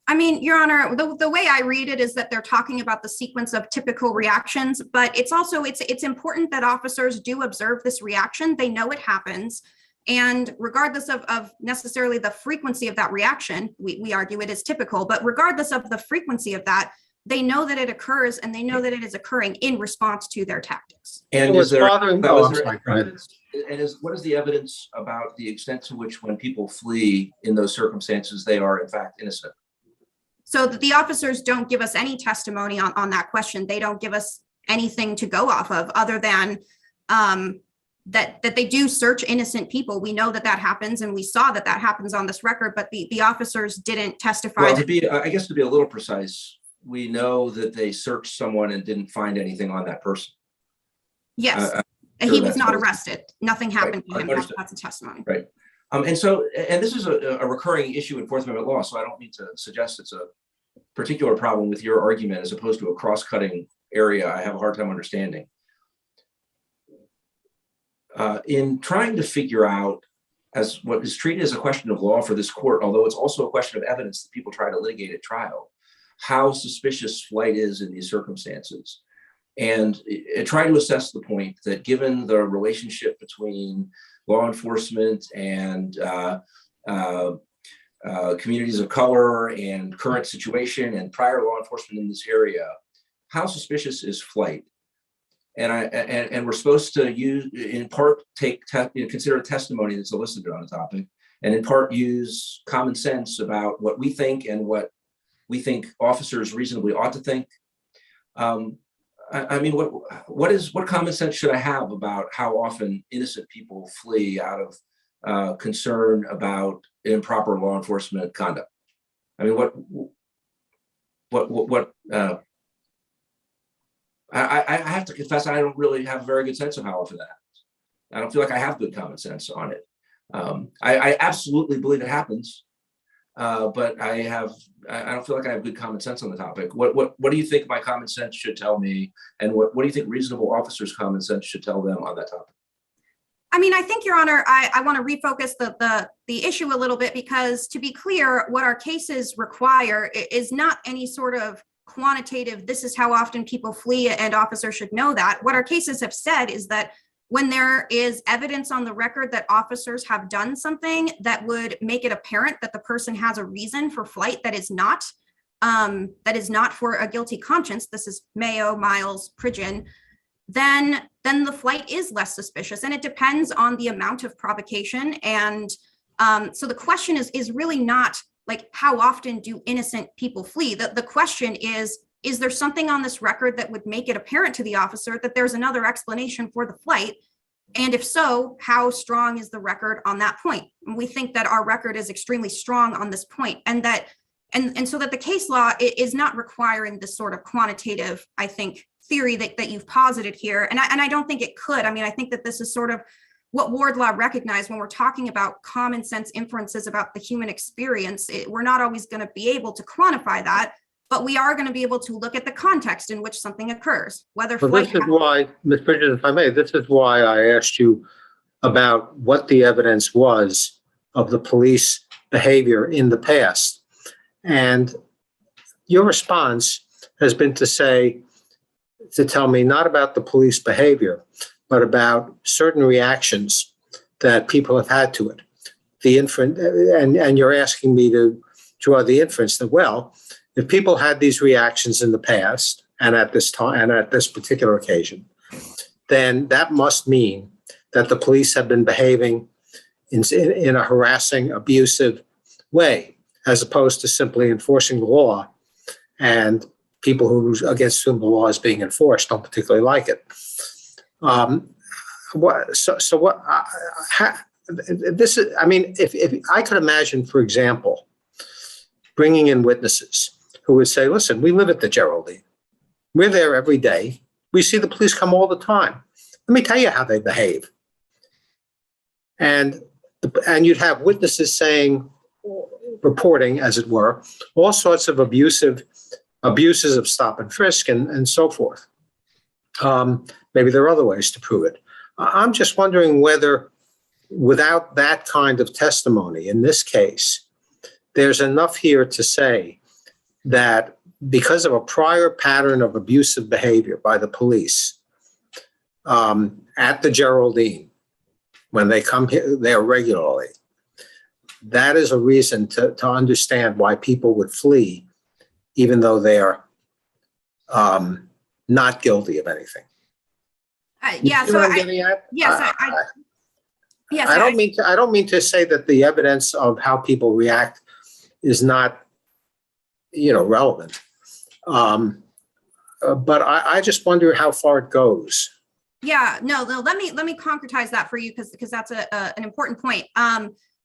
I mean, Your Honor, the way I read it is that they're talking about the sequence of typical reactions, but it's also, it's important that officers do observe this reaction. They know it happens. And regardless of necessarily the frequency of that reaction, we argue it is typical, but regardless of the frequency of that, they know that it occurs, and they know that it is occurring in response to their tactics. And what is the evidence about the extent to which, when people flee in those circumstances, they are in fact innocent? So that the officers don't give us any testimony on that question. They don't give us anything to go off of, other than that they do search innocent people. We know that happens, and we saw that happens on this record, but the officers didn't testify. Well, to be a little precise, we know that they searched someone and didn't find anything on that person. Yes, he was not arrested. Nothing happened to him. That's a testimony. Right. And this is a recurring issue in Fourth Amendment law, so I don't mean to suggest it's a particular problem with your argument as opposed to a cross-cutting area I have a hard time understanding. In trying to figure out as what is treated as a question of law for this court, although it's also a question of evidence that people try to litigate at trial, how suspicious flight is in these circumstances. And try to assess the point that given the relationship between law enforcement and communities of color and current situation and prior law enforcement in this area, how suspicious is flight? And we're supposed to use, in part, consider a testimony that's elicited on the topic, and in part use common sense about what we think and what we think officers reasonably ought to think. I mean, what common sense should I have about how often innocent people flee out of concern about improper law enforcement conduct? I mean, I have to confess, I don't really have a very good sense of how often that happens. I don't feel like I have good common sense on it. I absolutely believe it happens, but I don't feel like I have good common sense on the topic. What do you think my common sense should tell me, and what do you think reasonable officers' common sense should tell them on that topic? I mean, I think, Your Honor, I want to refocus the issue a little bit, because to be clear, what our cases require is not any sort of quantitative, this is how often people flee and officers should know that. What our cases have said is that when there is evidence on the record that officers have done something that would make it apparent that the person has a reason for flight that is not for a guilty conscience, this is Mayo, Miles, Pridgeon, then the flight is less suspicious, and it depends on the amount of provocation. And so the question is really not like, how often do innocent people flee? The question is there something on this record that would make it apparent to the officer that there's another explanation for the flight? And if so, how strong is the record on that point? And we think that our record is extremely strong on this point, and so that the case law is not requiring this sort of quantitative, I think, theory that you've posited here. And I don't think it could. I mean, I think that this is sort of what Wardlaw recognized when we're talking about common sense inferences about the human experience. We're not always going to be able to quantify that, but we are going to be able to look at the context in which something occurs, whether Well, this is why, Ms. Bridges, if I may, this is why I asked you about what the evidence was of the police behavior in the past. And your response has been to tell me not about the police behavior, but about certain reactions that people have had to it. The inference, and you're asking me to draw the inference that, well, if people had these reactions in the past and at this time and at this particular occasion, then that must mean that the police have been behaving in a harassing, abusive way, as opposed to simply enforcing the law, and people against whom the law is being enforced don't particularly like it. This is, I mean, if I could imagine, for example, bringing in witnesses who would say, listen, we live at the Geraldine. We're there every day. We see the police come all the time. Let me tell you how they behave. And you'd have witnesses reporting, as it were, all sorts of abuses of stop and frisk and so forth. Maybe there are other ways to prove it. I'm just wondering whether, without that kind of testimony in this case, there's enough here to say that because of a prior pattern of abusive behavior by the police at the Geraldine, when they come here, there regularly, that is a reason to understand why people would flee, even though they're not guilty of anything. Yeah. So I don't mean to say that the evidence of how people react is not, relevant. But I just wonder how far it goes. Yeah, no, let me concretize that for you, because that's an important point.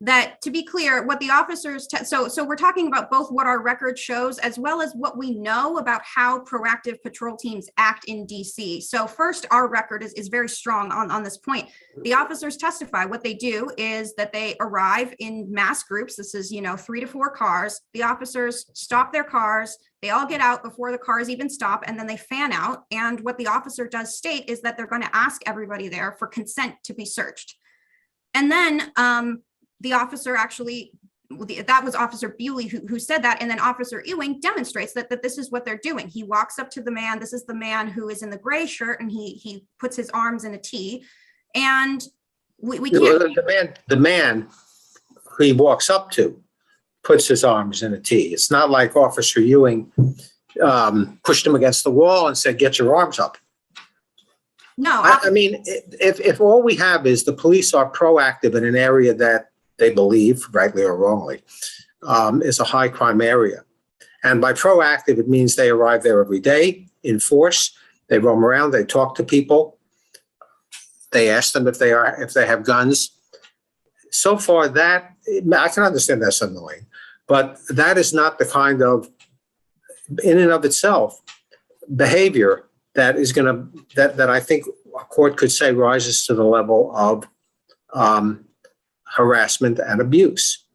That, to be clear, what the officers, so we're talking about both what our record shows as well as what we know about how proactive patrol teams act in DC. So first, our record is very strong on this point. The officers testify. What they do is that they arrive in mass groups. This is, 3 to 4 cars. The officers stop their cars. They all get out before the cars even stop, and then they fan out. And what the officer does state is that they're going to ask everybody there for consent to be searched. And then the officer actually, that was Officer Bewley who said that. And then Officer Ewing demonstrates that this is what they're doing. He walks up to the man. This is the man who is in the gray shirt, and he puts his arms in a T. And we can't. The man who he walks up to puts his arms in a T. It's not like Officer Ewing pushed him against the wall and said, "Get your arms up." No, I mean, if all we have is the police are proactive in an area that they believe, rightly or wrongly, is a high crime area. And by proactive, it means they arrive there every day in force. They roam around, they talk to people. They ask them if they have guns. So far that, I can understand that's annoying, but that is not the kind of, in and of itself, behavior that is that I think a court could say rises to the level of harassment and abuse,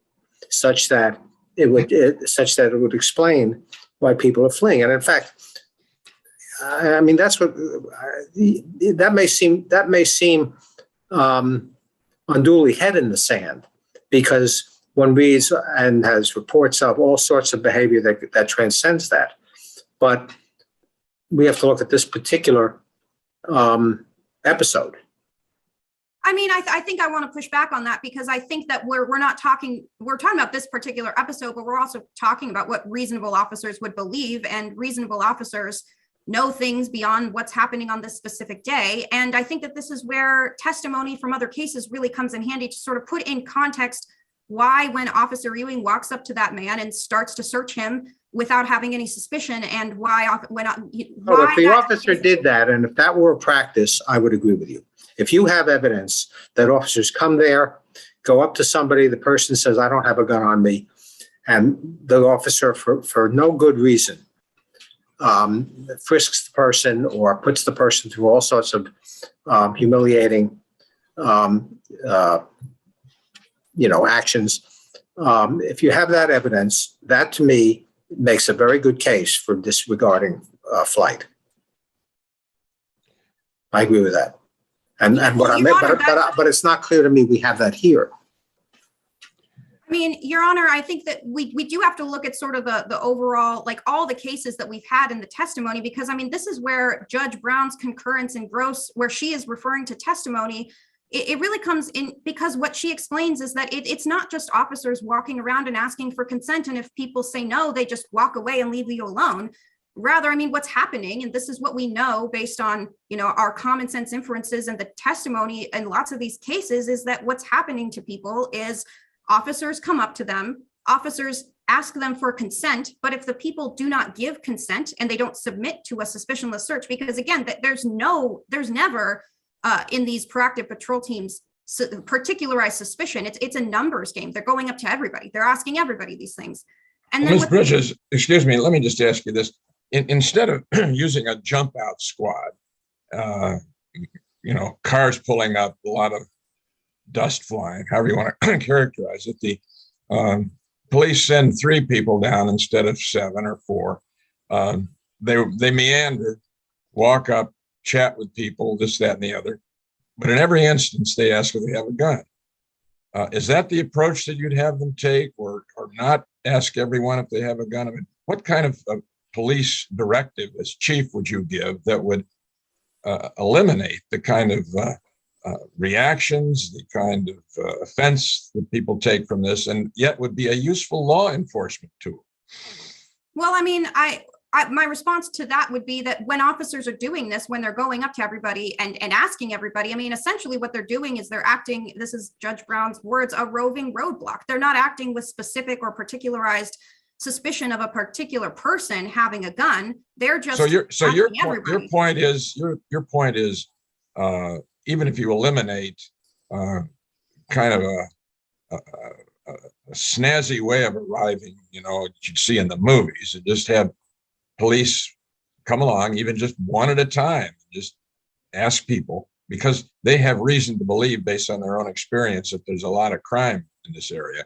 such that it would explain why people are fleeing. And in fact, I mean, that's what that may seem unduly head in the sand, because one reads and has reports of all sorts of behavior that transcends that. But we have to look at this particular episode. I mean, I think I want to push back on that, because I think that we're talking about this particular episode, but we're also talking about what reasonable officers would believe, and reasonable officers know things beyond what's happening on this specific day. And I think that this is where testimony from other cases really comes in handy to sort of put in context why, when Officer Ewing walks up to that man and starts to search him without having any suspicion, and if the officer did that, and if that were a practice, I would agree with you. If you have evidence that officers come there, go up to somebody, the person says, "I don't have a gun on me," and the officer, for no good reason, frisks the person or puts the person through all sorts of humiliating, actions. If you have that evidence, that to me makes a very good case for disregarding flight. I agree with that. And what I meant, but it's not clear to me we have that here. I mean, Your Honor, I think that we do have to look at sort of the overall, like all the cases that we've had in the testimony, because I mean, this is where Judge Brown's concurrence in Gross, where she is referring to testimony, it really comes in, because what she explains is that it's not just officers walking around and asking for consent, and if people say no, they just walk away and leave you alone. Rather, I mean, what's happening, and this is what we know based on, our common sense inferences and the testimony in lots of these cases, is that what's happening to people is officers come up to them, officers ask them for consent, but if the people do not give consent and they don't submit to a suspicionless search, because again, there's never in these proactive patrol teams particularized suspicion. It's a numbers game. They're going up to everybody. They're asking everybody these things. And then Ms. Bridges, excuse me, let me just ask you this. Instead of using a jump out squad, cars pulling up, a lot of dust flying, however you want to characterize it, the police send 3 people down instead of 7 or 4. They meander, walk up, chat with people, this, that, and the other. But in every instance, they ask if they have a gun. Is that the approach that you'd have them take, or not ask everyone if they have a gun? I mean, what kind of police directive as chief would you give that would eliminate the kind of reactions, the kind of offense that people take from this, and yet would be a useful law enforcement tool? Well, I mean, my response to that would be that when officers are doing this, when they're going up to everybody and asking everybody, I mean, essentially what they're doing is they're acting, this is Judge Brown's words, a roving roadblock. They're not acting with specific or particularized suspicion of a particular person having a gun. They're just your point is even if you eliminate kind of a snazzy way of arriving, you'd see in the movies, and just have police come along, even just one at a time, just ask people, because they have reason to believe, based on their own experience, that there's a lot of crime in this area.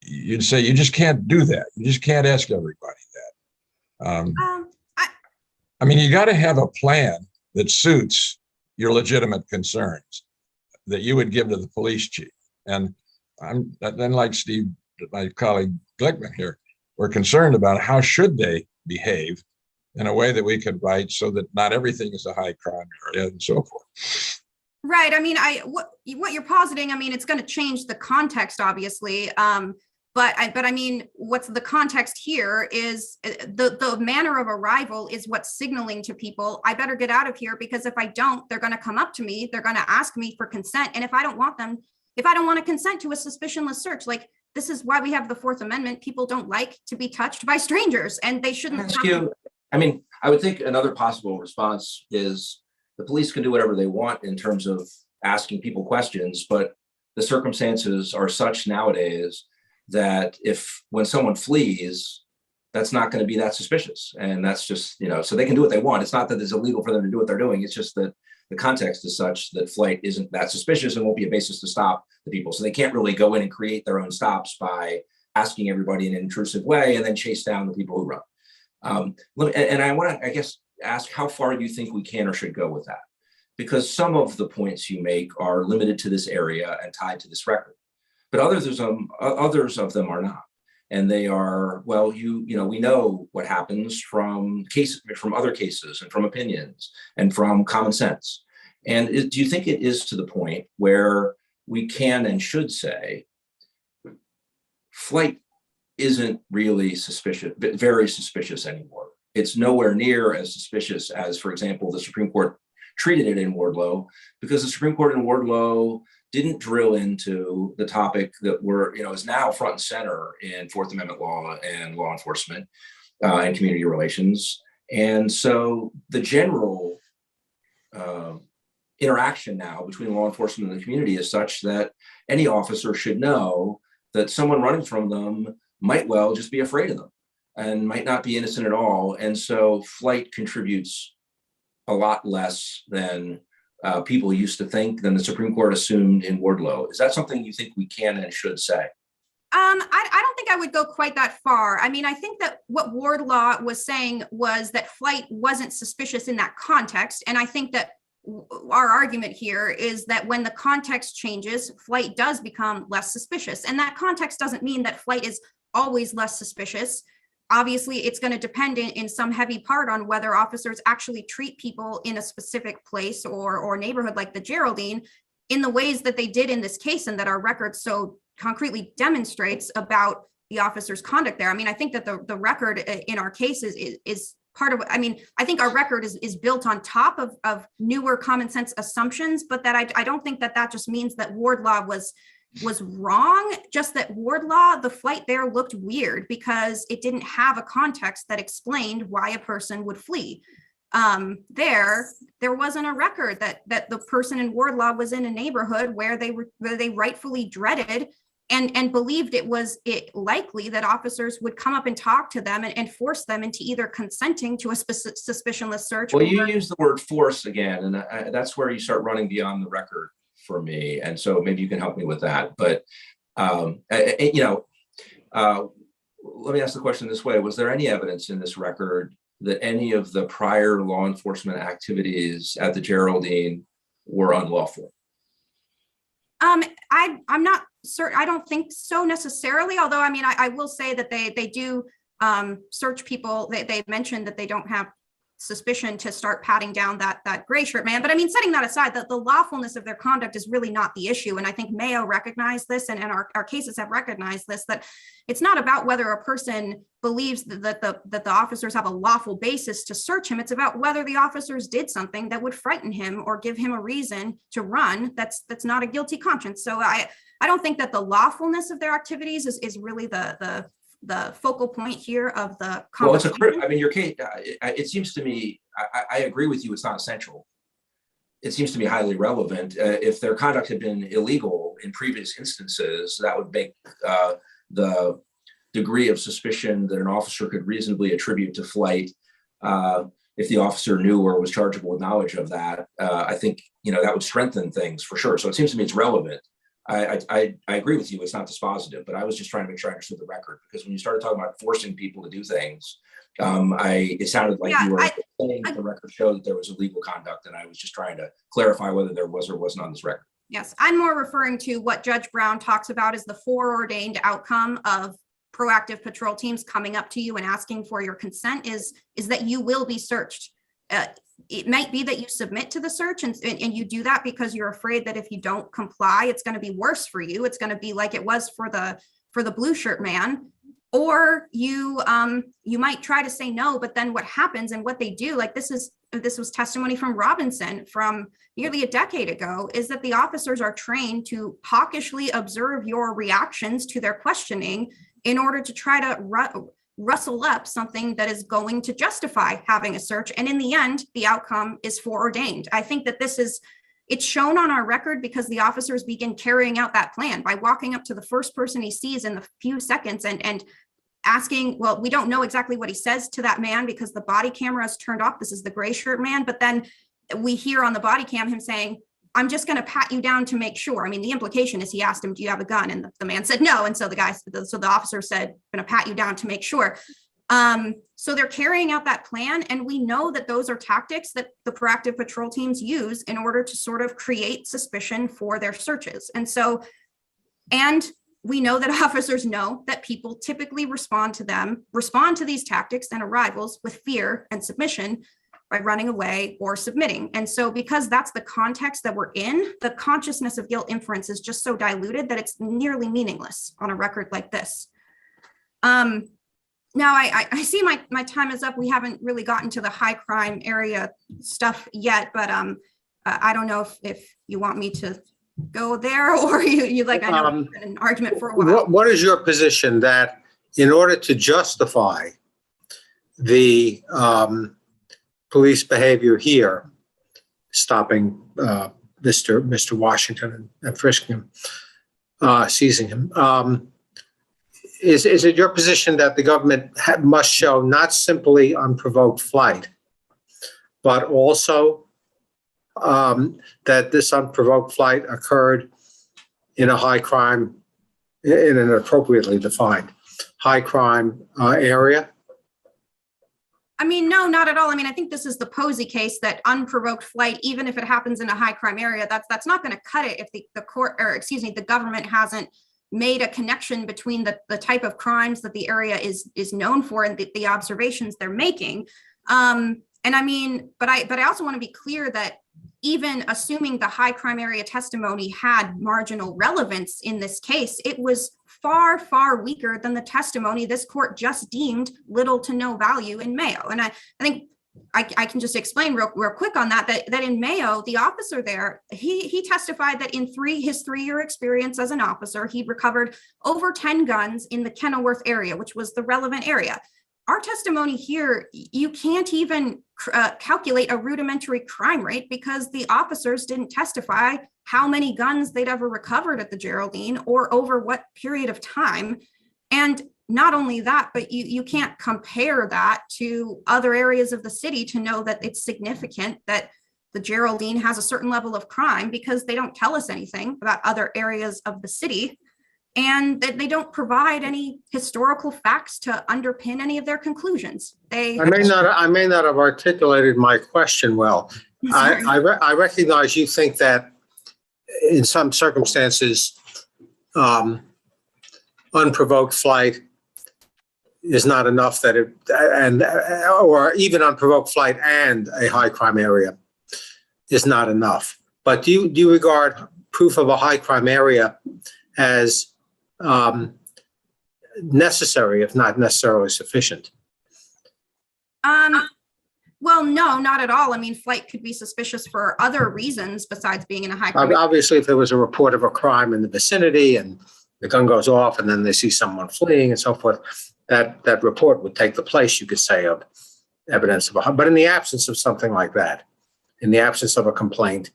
You'd say you just can't do that. You just can't ask everybody that. I mean, you got to have a plan that suits your legitimate concerns that you would give to the police chief. And then like Steve, my colleague Glickman here, we're concerned about how should they behave in a way that we could write so that not everything is a high crime area and so forth. Right. I mean, what you're positing, I mean, it's going to change the context, obviously. But I mean, what's the context here is the manner of arrival is what's signaling to people, I better get out of here, because if I don't, they're going to come up to me. They're going to ask me for consent. And if I don't want to consent to a suspicionless search, like, this is why we have the Fourth Amendment. People don't like to be touched by strangers, and they shouldn't. Ask you, I mean, I would think another possible response is the police can do whatever they want in terms of asking people questions, but the circumstances are such nowadays that when someone flees, that's not going to be that suspicious. And that's just, so they can do what they want. It's not that it's illegal for them to do what they're doing. It's just that the context is such that flight isn't that suspicious and won't be a basis to stop the people. So they can't really go in and create their own stops by asking everybody in an intrusive way and then chase down the people who run. And I want to, I guess, ask how far you think we can or should go with that, because some of the points you make are limited to this area and tied to this record, but others of them are not. And they are, well, we know what happens from other cases and from opinions and from common sense. And do you think it is to the point where we can and should say flight isn't really suspicious, but very suspicious anymore? It's nowhere near as suspicious as, for example, the Supreme Court treated it in Wardlow, because the Supreme Court in Wardlow didn't drill into the topic that is now front and center in Fourth Amendment law and law enforcement and community relations. And so the general interaction now between law enforcement and the community is such that any officer should know that someone running from them might well just be afraid of them and might not be innocent at all. And so flight contributes a lot less than people used to think, than the Supreme Court assumed in Wardlow. Is that something you think we can and should say? I don't think I would go quite that far. I mean, I think that what Wardlaw was saying was that flight wasn't suspicious in that context. And I think that our argument here is that when the context changes, flight does become less suspicious. And that context doesn't mean that flight is always less suspicious. Obviously, it's going to depend in some heavy part on whether officers actually treat people in a specific place or neighborhood like the Geraldine in the ways that they did in this case, and that our record so concretely demonstrates about the officer's conduct there. I mean, I think that the record in our case is part of, I mean, I think our record is built on top of newer common sense assumptions, but that I don't think that just means that Wardlaw was wrong, just that Wardlaw, the flight there looked weird because it didn't have a context that explained why a person would flee. There wasn't a record that the person in Wardlaw was in a neighborhood where they rightfully dreaded and believed it likely that officers would come up and talk to them and force them into either consenting to a suspicionless search. Well, you use the word force again, and that's where you start running beyond the record for me. And so maybe you can help me with that. But, let me ask the question this way. Was there any evidence in this record that any of the prior law enforcement activities at the Geraldine were unlawful? I'm not certain. I don't think so necessarily. Although, I mean, I will say that they do search people. They mentioned that they don't have suspicion to start patting down that gray shirt man. But I mean, setting that aside, that the lawfulness of their conduct is really not the issue. And I think Mayo recognized this, and our cases have recognized this, that it's not about whether a person believes that the officers have a lawful basis to search him. It's about whether the officers did something that would frighten him or give him a reason to run. That's not a guilty conscience. So I don't think that the lawfulness of their activities is really the focal point here of the conversation. Well, I mean, your case, it seems to me, I agree with you, it's not essential. It seems to me highly relevant. If their conduct had been illegal in previous instances, that would make the degree of suspicion that an officer could reasonably attribute to flight, if the officer knew or was chargeable with knowledge of that, I think, that would strengthen things for sure. So it seems to me it's relevant. I agree with you. It's not dispositive, but I was just trying to make sure I understood the record, because when you started talking about forcing people to do things, it sounded like you were saying the record showed that there was illegal conduct, and I was just trying to clarify whether there was or wasn't on this record. Yes, I'm more referring to what Judge Brown talks about as the foreordained outcome of proactive patrol teams coming up to you and asking for your consent is that you will be searched. It might be that you submit to the search and you do that because you're afraid that if you don't comply, it's going to be worse for you. It's going to be like it was for the blue shirt man. Or you might try to say no, but then what happens and what they do, like this was testimony from Robinson from nearly a decade ago, is that the officers are trained to hawkishly observe your reactions to their questioning in order to try to rustle up something that is going to justify having a search. And in the end, the outcome is foreordained. I think that it's shown on our record because the officers begin carrying out that plan by walking up to the first person he sees in the few seconds and asking, well, we don't know exactly what he says to that man because the body camera is turned off. This is the gray shirt man. But then we hear on the body cam him saying, I'm just going to pat you down to make sure. I mean, the implication is he asked him, do you have a gun? And the man said no. And so the officer said, I'm going to pat you down to make sure. So they're carrying out that plan. And we know that those are tactics that the proactive patrol teams use in order to sort of create suspicion for their searches. And we know that officers know that people typically respond to these tactics and arrivals with fear and submission by running away or submitting. And so because that's the context that we're in, the consciousness of guilt inference is just so diluted that it's nearly meaningless on a record like this. Now I see my time is up. We haven't really gotten to the high crime area stuff yet, but I don't know if you want me to go there or you like, I know it's been an argument for a while. What is your position that in order to justify the police behavior here, stopping Mr. Washington and frisking him, seizing him, is it your position that the government must show not simply unprovoked flight, but also that this unprovoked flight occurred in a high crime, in an appropriately defined high crime area? I mean, no, not at all. I mean, I think this is the Posey case that unprovoked flight, even if it happens in a high crime area, that's not going to cut it if the government hasn't made a connection between the type of crimes that the area is known for and the observations they're making. And I mean, but I also want to be clear that even assuming the high crime area testimony had marginal relevance in this case, it was far, far weaker than the testimony this court just deemed little to no value in Mayo. And I think I can just explain real quick on that in Mayo, the officer there, he testified that in his 3-year experience as an officer, he recovered over 10 guns in the Kenilworth area, which was the relevant area. Our testimony here, you can't even calculate a rudimentary crime rate because the officers didn't testify how many guns they'd ever recovered at the Geraldine or over what period of time. And not only that, but you can't compare that to other areas of the city to know that it's significant that the Geraldine has a certain level of crime because they don't tell us anything about other areas of the city. And that they don't provide any historical facts to underpin any of their conclusions. I may not have articulated my question well. I recognize you think that in some circumstances, unprovoked flight is not enough or even unprovoked flight and a high crime area is not enough. But do you regard proof of a high crime area as necessary, if not necessarily sufficient? Well, no, not at all. I mean, flight could be suspicious for other reasons besides being in a high crime. Obviously, if there was a report of a crime in the vicinity and the gun goes off and then they see someone fleeing and so forth, that report would take the place, you could say, of evidence of but in the absence of something like that, in the absence of a complaint,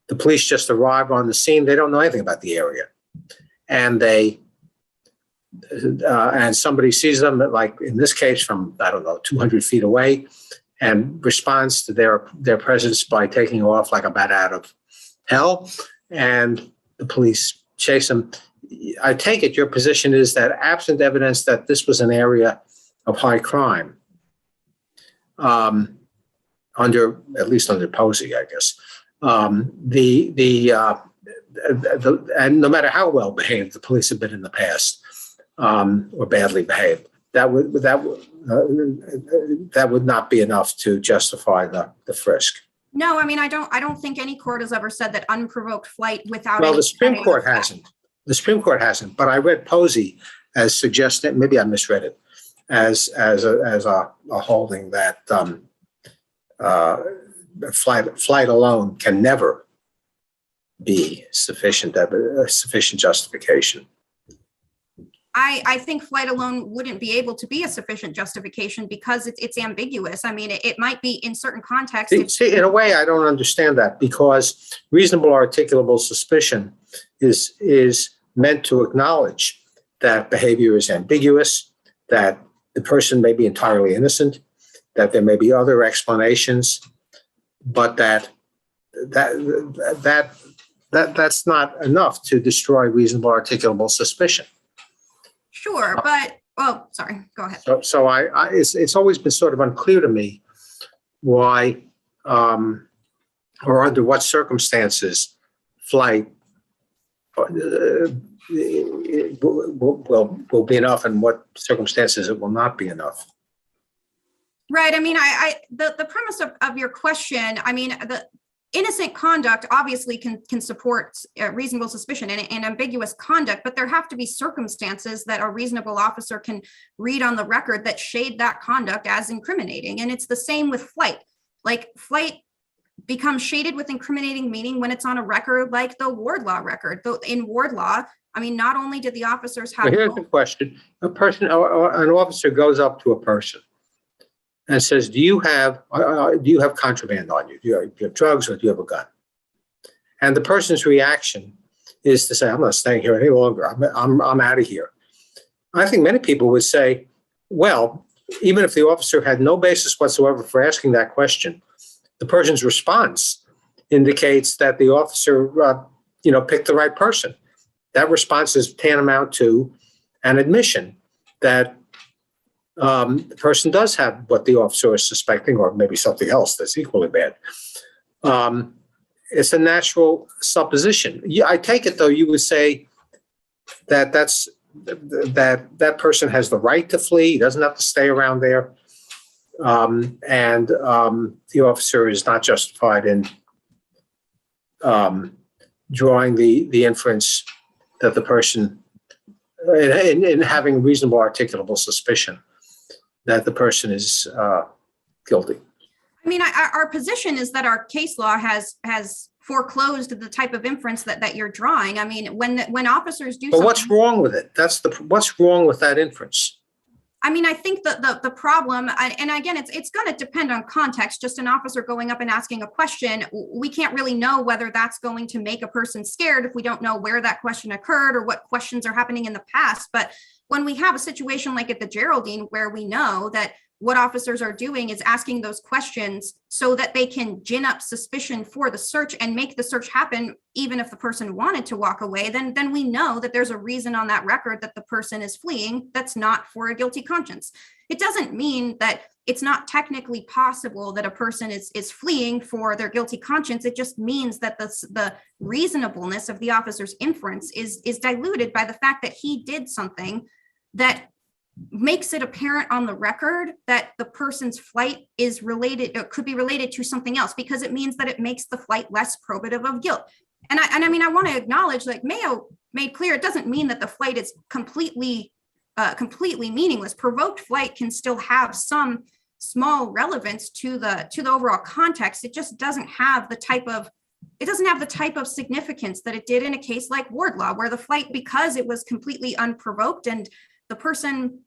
the police just arrive on the scene. They don't know anything about the area. And and somebody sees them, like in this case, from, 200 feet away, and responds to their presence by taking off like a bat out of hell, and the police chase them. I take it your position is that absent evidence that this was an area of high crime, at least under Posey, I guess, and no matter how well behaved the police have been in the past, or badly behaved, that would not be enough to justify the frisk. No, I mean, I don't think any court has ever said that unprovoked flight without. Well, any the Supreme setting Court of fact. hasn't. The Supreme Court hasn't, but I read Posey as suggesting, maybe I misread it, as a holding that flight alone can never be sufficient justification. I think flight alone wouldn't be able to be a sufficient justification because it's ambiguous. I mean, it might be in certain contexts. See, in a way, I don't understand that, because reasonable articulable suspicion is meant to acknowledge that behavior is ambiguous, that the person may be entirely innocent, that there may be other explanations, but that's not enough to destroy reasonable articulable suspicion. Sure, but, well, sorry, go ahead. So it's always been sort of unclear to me why, or under what circumstances flight will be enough, and what circumstances it will not be enough. Right. I mean, the premise of your question, I mean, the innocent conduct obviously can support reasonable suspicion and ambiguous conduct, but there have to be circumstances that a reasonable officer can read on the record that shade that conduct as incriminating. And it's the same with flight. Like, flight becomes shaded with incriminating meaning when it's on a record like the Wardlaw record. Though in Wardlaw, I mean, not only did the officers have— But here's the question. A person, or an officer goes up to a person and says, do you have contraband on you? Do you have drugs, or do you have a gun? And the person's reaction is to say, I'm not staying here any longer. I'm out of here. I think many people would say, well, even if the officer had no basis whatsoever for asking that question, the person's response indicates that the officer, picked the right person. That response is tantamount to an admission that the person does have what the officer is suspecting, or maybe something else that's equally bad. It's a natural supposition. I take it, though, you would say that that person has the right to flee. He doesn't have to stay around there. And the officer is not justified in drawing the inference that the person, in having reasonable articulable suspicion that the person is guilty. I mean, our position is that our case law has foreclosed the type of inference that you're drawing. I mean, when officers do But something— what's wrong with it? What's wrong with that inference? I mean, I think the problem, and again, it's going to depend on context. Just an officer going up and asking a question, we can't really know whether that's going to make a person scared if we don't know where that question occurred or what questions are happening in the past. But when we have a situation like at the Geraldine, where we know that what officers are doing is asking those questions so that they can gin up suspicion for the search and make the search happen, even if the person wanted to walk away, then we know that there's a reason on that record that the person is fleeing that's not for a guilty conscience. It doesn't mean that it's not technically possible that a person is fleeing for their guilty conscience. It just means that the reasonableness of the officer's inference is diluted by the fact that he did something that makes it apparent on the record that the person's flight is related, or could be related to something else, because it means that it makes the flight less probative of guilt. And I mean, I want to acknowledge, like Mayo made clear, it doesn't mean that the flight is completely meaningless. Provoked flight can still have some small relevance to the overall context. It just doesn't have the type of significance that it did in a case like Wardlaw, where the flight, because it was completely unprovoked, and the person,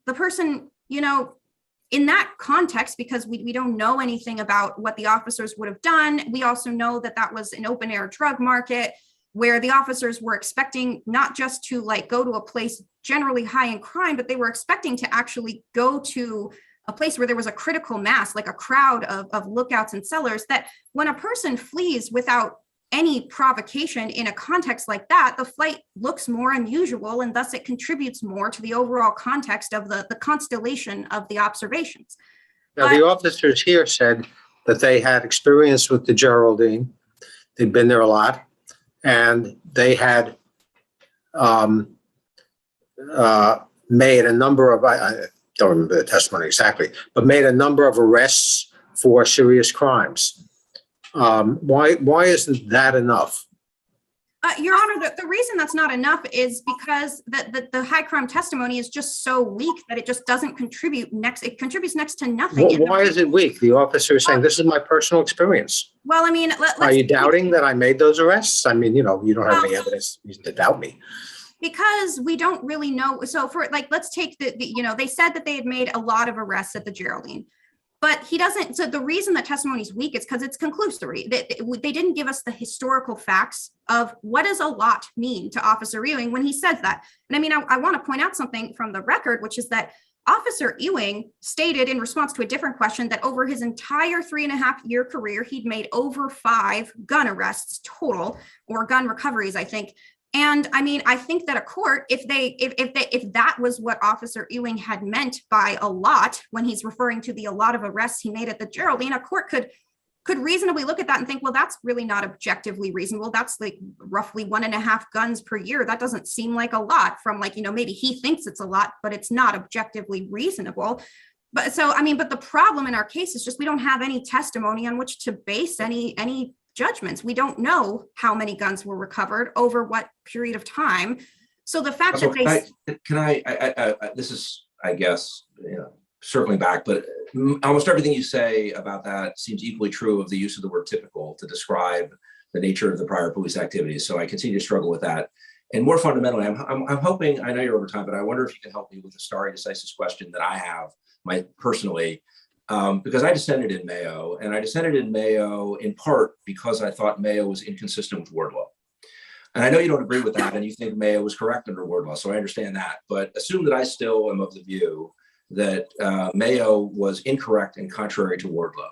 in that context, because we don't know anything about what the officers would have done. We also know that that was an open air drug market where the officers were expecting not just to go to a place generally high in crime, but they were expecting to actually go to a place where there was a critical mass, like a crowd of lookouts and sellers, that when a person flees without any provocation in a context like that, the flight looks more unusual, and thus it contributes more to the overall context of the constellation of the observations. Now, the officers here said that they had experience with the Geraldine. They'd been there a lot, and they had made a number of, I don't remember the testimony exactly, but made a number of arrests for serious crimes. Why isn't that enough? Your Honor, the reason that's not enough is because the high crime testimony is just so weak that it just doesn't contribute it contributes next to nothing. Why is it weak? The officer is saying, this is my personal experience. Well, I mean, Are you doubting that I made those arrests? I mean, you don't have any evidence to doubt me. Because we don't really know. So for let's take they said that they had made a lot of arrests at the Geraldine. But he doesn't. So the reason that testimony is weak is because it's conclusory. They didn't give us the historical facts of what does a lot mean to Officer Ewing when he says that. And I mean, I want to point out something from the record, which is that Officer Ewing stated in response to a different question that over his entire 3.5-year career, he'd made over 5 gun arrests total, or gun recoveries, I think. And I mean, I think that a court, if that was what Officer Ewing had meant by a lot, when he's referring to a lot of arrests he made at the Geraldine, a court could reasonably look at that and think, well, that's really not objectively reasonable. That's like roughly 1.5 guns per year. That doesn't seem like a lot from maybe he thinks it's a lot, but it's not objectively reasonable. But so, I mean, but the problem in our case is just we don't have any testimony on which to base any judgments. We don't know how many guns were recovered over what period of time. So the fact that this is, I guess, circling back, but almost everything you say about that seems equally true of the use of the word typical to describe the nature of the prior police activities. So I continue to struggle with that. And more fundamentally, I'm hoping, I know you're over time, but I wonder if you can help me with the stare decisis question that I have personally. Because I dissented in Mayo, and I dissented in Mayo in part because I thought Mayo was inconsistent with Wardlaw. And I know you don't agree with that, and you think Mayo was correct under Wardlaw, so I understand that. But assume that I still am of the view that Mayo was incorrect and contrary to Wardlaw.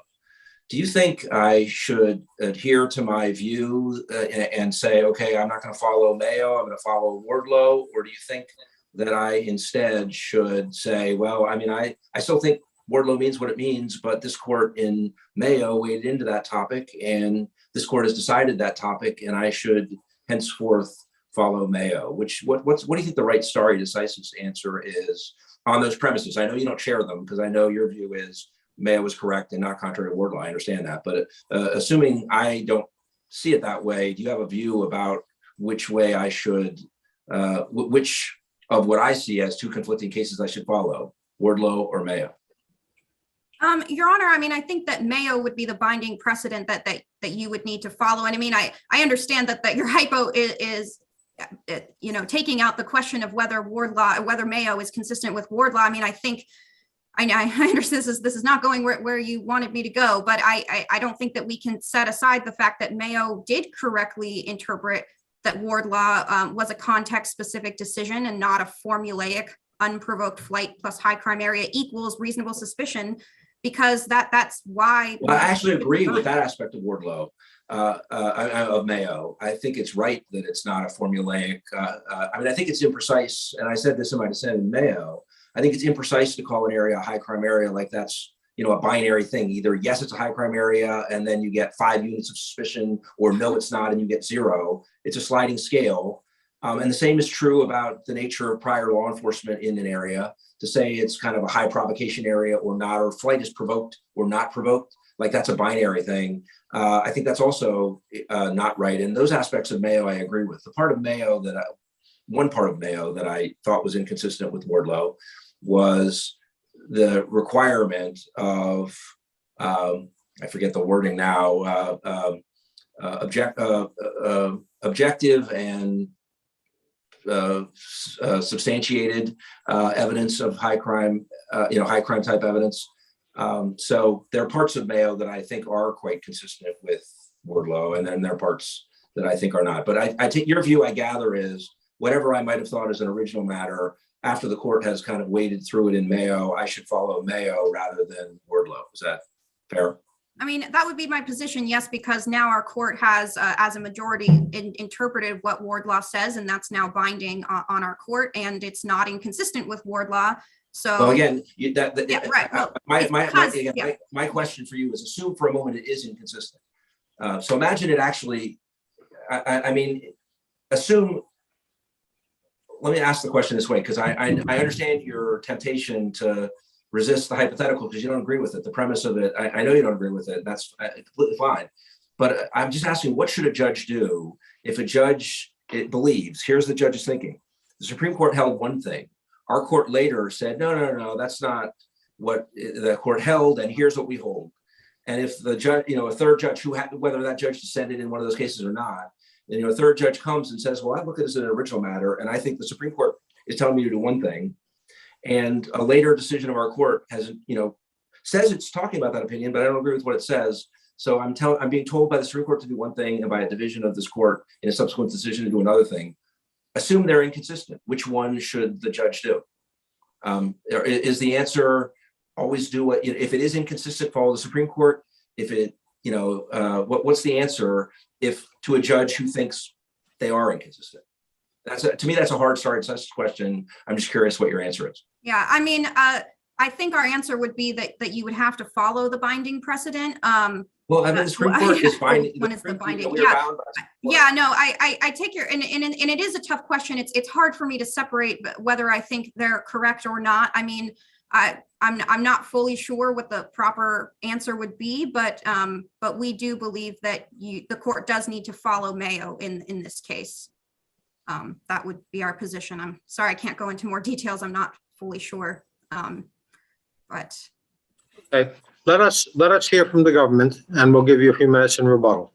Do you think I should adhere to my view and say, okay, I'm not going to follow Mayo, I'm going to follow Wardlaw? Or do you think that I instead should say, well, I mean, I still think Wardlaw means what it means, but this court in Mayo waded into that topic, and this court has decided that topic, and I should henceforth follow Mayo. What do you think the right stare decisis answer is on those premises? I know you don't share them because I know your view is Mayo was correct and not contrary to Wardlaw. I understand that, but assuming I don't see it that way, do you have a view about which way I should, which of what I see as 2 conflicting cases I should follow, Wardlaw or Mayo? Your Honor, I mean, I think that Mayo would be the binding precedent that you would need to follow. And I mean, I understand that your hypo is taking out the question of whether Mayo is consistent with Wardlaw. I mean, I understand this is not going where you wanted me to go, but I don't think that we can set aside the fact that Mayo did correctly interpret that Wardlaw was a context-specific decision and not a formulaic unprovoked flight plus high crime area equals reasonable suspicion, because that's why. Well, I actually agree with that aspect of Wardlaw, of Mayo. I think it's right that it's not a formulaic. I mean, I think it's imprecise, and I said this in my dissent in Mayo. I think it's imprecise to call an area a high crime area like that's a binary thing. Either yes, it's a high crime area, and then you get 5 units of suspicion, or no, it's not, and you get 0. It's a sliding scale. And the same is true about the nature of prior law enforcement in an area. To say it's kind of a high provocation area or not, or flight is provoked or not provoked, like that's a binary thing. I think that's also not right. And those aspects of Mayo I agree with. One part of Mayo that I thought was inconsistent with Wardlaw was the requirement of, I forget the wording now, objective and substantiated evidence of high crime type evidence. So there are parts of Mayo that I think are quite consistent with Wardlaw, and then there are parts that I think are not. But I take your view, I gather, is whatever I might have thought as an original matter, after the court has kind of waded through it in Mayo, I should follow Mayo rather than Wardlaw. Is that fair? I mean, that would be my position, yes, because now our court has, as a majority, interpreted what Wardlaw says, and that's now binding on our court, and it's not inconsistent with Wardlaw. So, well, again, right. Well, my question for you is: assume for a moment it is inconsistent. So imagine it actually. I mean, assume, let me ask the question this way, because I understand your temptation to resist the hypothetical because you don't agree with it. The premise of it, I know you don't agree with it. That's completely fine. But I'm just asking, what should a judge do if a judge believes, here's the judge's thinking. The Supreme Court held one thing. Our court later said, no, that's not what the court held, and here's what we hold. And if the judge, a third judge whether that judge dissented in one of those cases or not, then a third judge comes and says, well, I look at this as an original matter, and I think the Supreme Court is telling me to do one thing. And a later decision of our court has, says it's talking about that opinion, but I don't agree with what it says. So I'm being told by the Supreme Court to do one thing and by a division of this court in a subsequent decision to do another thing. Assume they're inconsistent. Which one should the judge do? Is the answer always do what, if it is inconsistent, follow the Supreme Court? If it, what's the answer if to a judge who thinks they are inconsistent? To me, that's a hard start question. I'm just curious what your answer is. Yeah, I mean, I think our answer would be that you would have to follow the binding precedent. Well, I mean, the Supreme Court is binding. When it's the binding, yeah. No, I take your, and it is a tough question. It's hard for me to separate whether I think they're correct or not. I mean, I'm not fully sure what the proper answer would be, but we do believe that the court does need to follow Mayo in this case. That would be our position. I'm sorry, I can't go into more details. I'm not fully sure. But okay, let us hear from the government, and we'll give you a few minutes in rebuttal.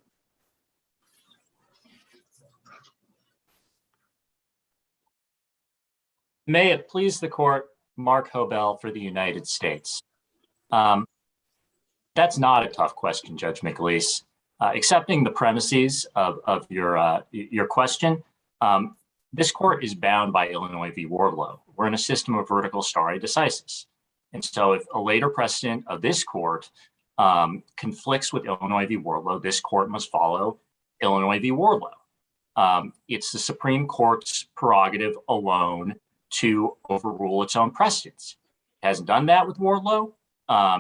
May it please the court, Mark Hobel for the United States. That's not a tough question, Judge McAleese. Accepting the premises of your question, this court is bound by Illinois v. Wardlow. We're in a system of vertical stare decisis. And so if a later precedent of this court conflicts with Illinois v. Wardlow, this court must follow Illinois v. Wardlow. It's the Supreme Court's prerogative alone to overrule its own precedents. It hasn't done that with Wardlow.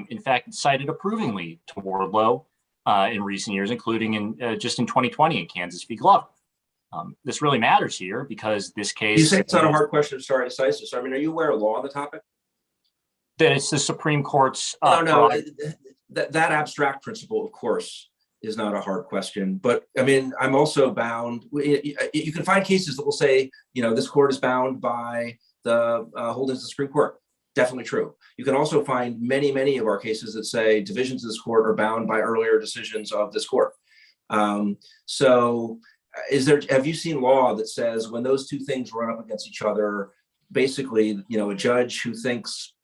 In fact, it cited approvingly to Wardlow in recent years, including in just in 2020 in Kansas v. Glover. This really matters here because this case— You say it's not a hard question of stare decisis. I mean, are you aware of law on the topic? That it's the Supreme Court's— No, that abstract principle, of course, is not a hard question. But I mean, I'm also bound. You can find cases that will say, this court is bound by the holdings of the Supreme Court. Definitely true. You can also find many, many of our cases that say divisions of this court are bound by earlier decisions of this court. So have you seen law that says when those two things run up against each other, basically, a judge who thinks,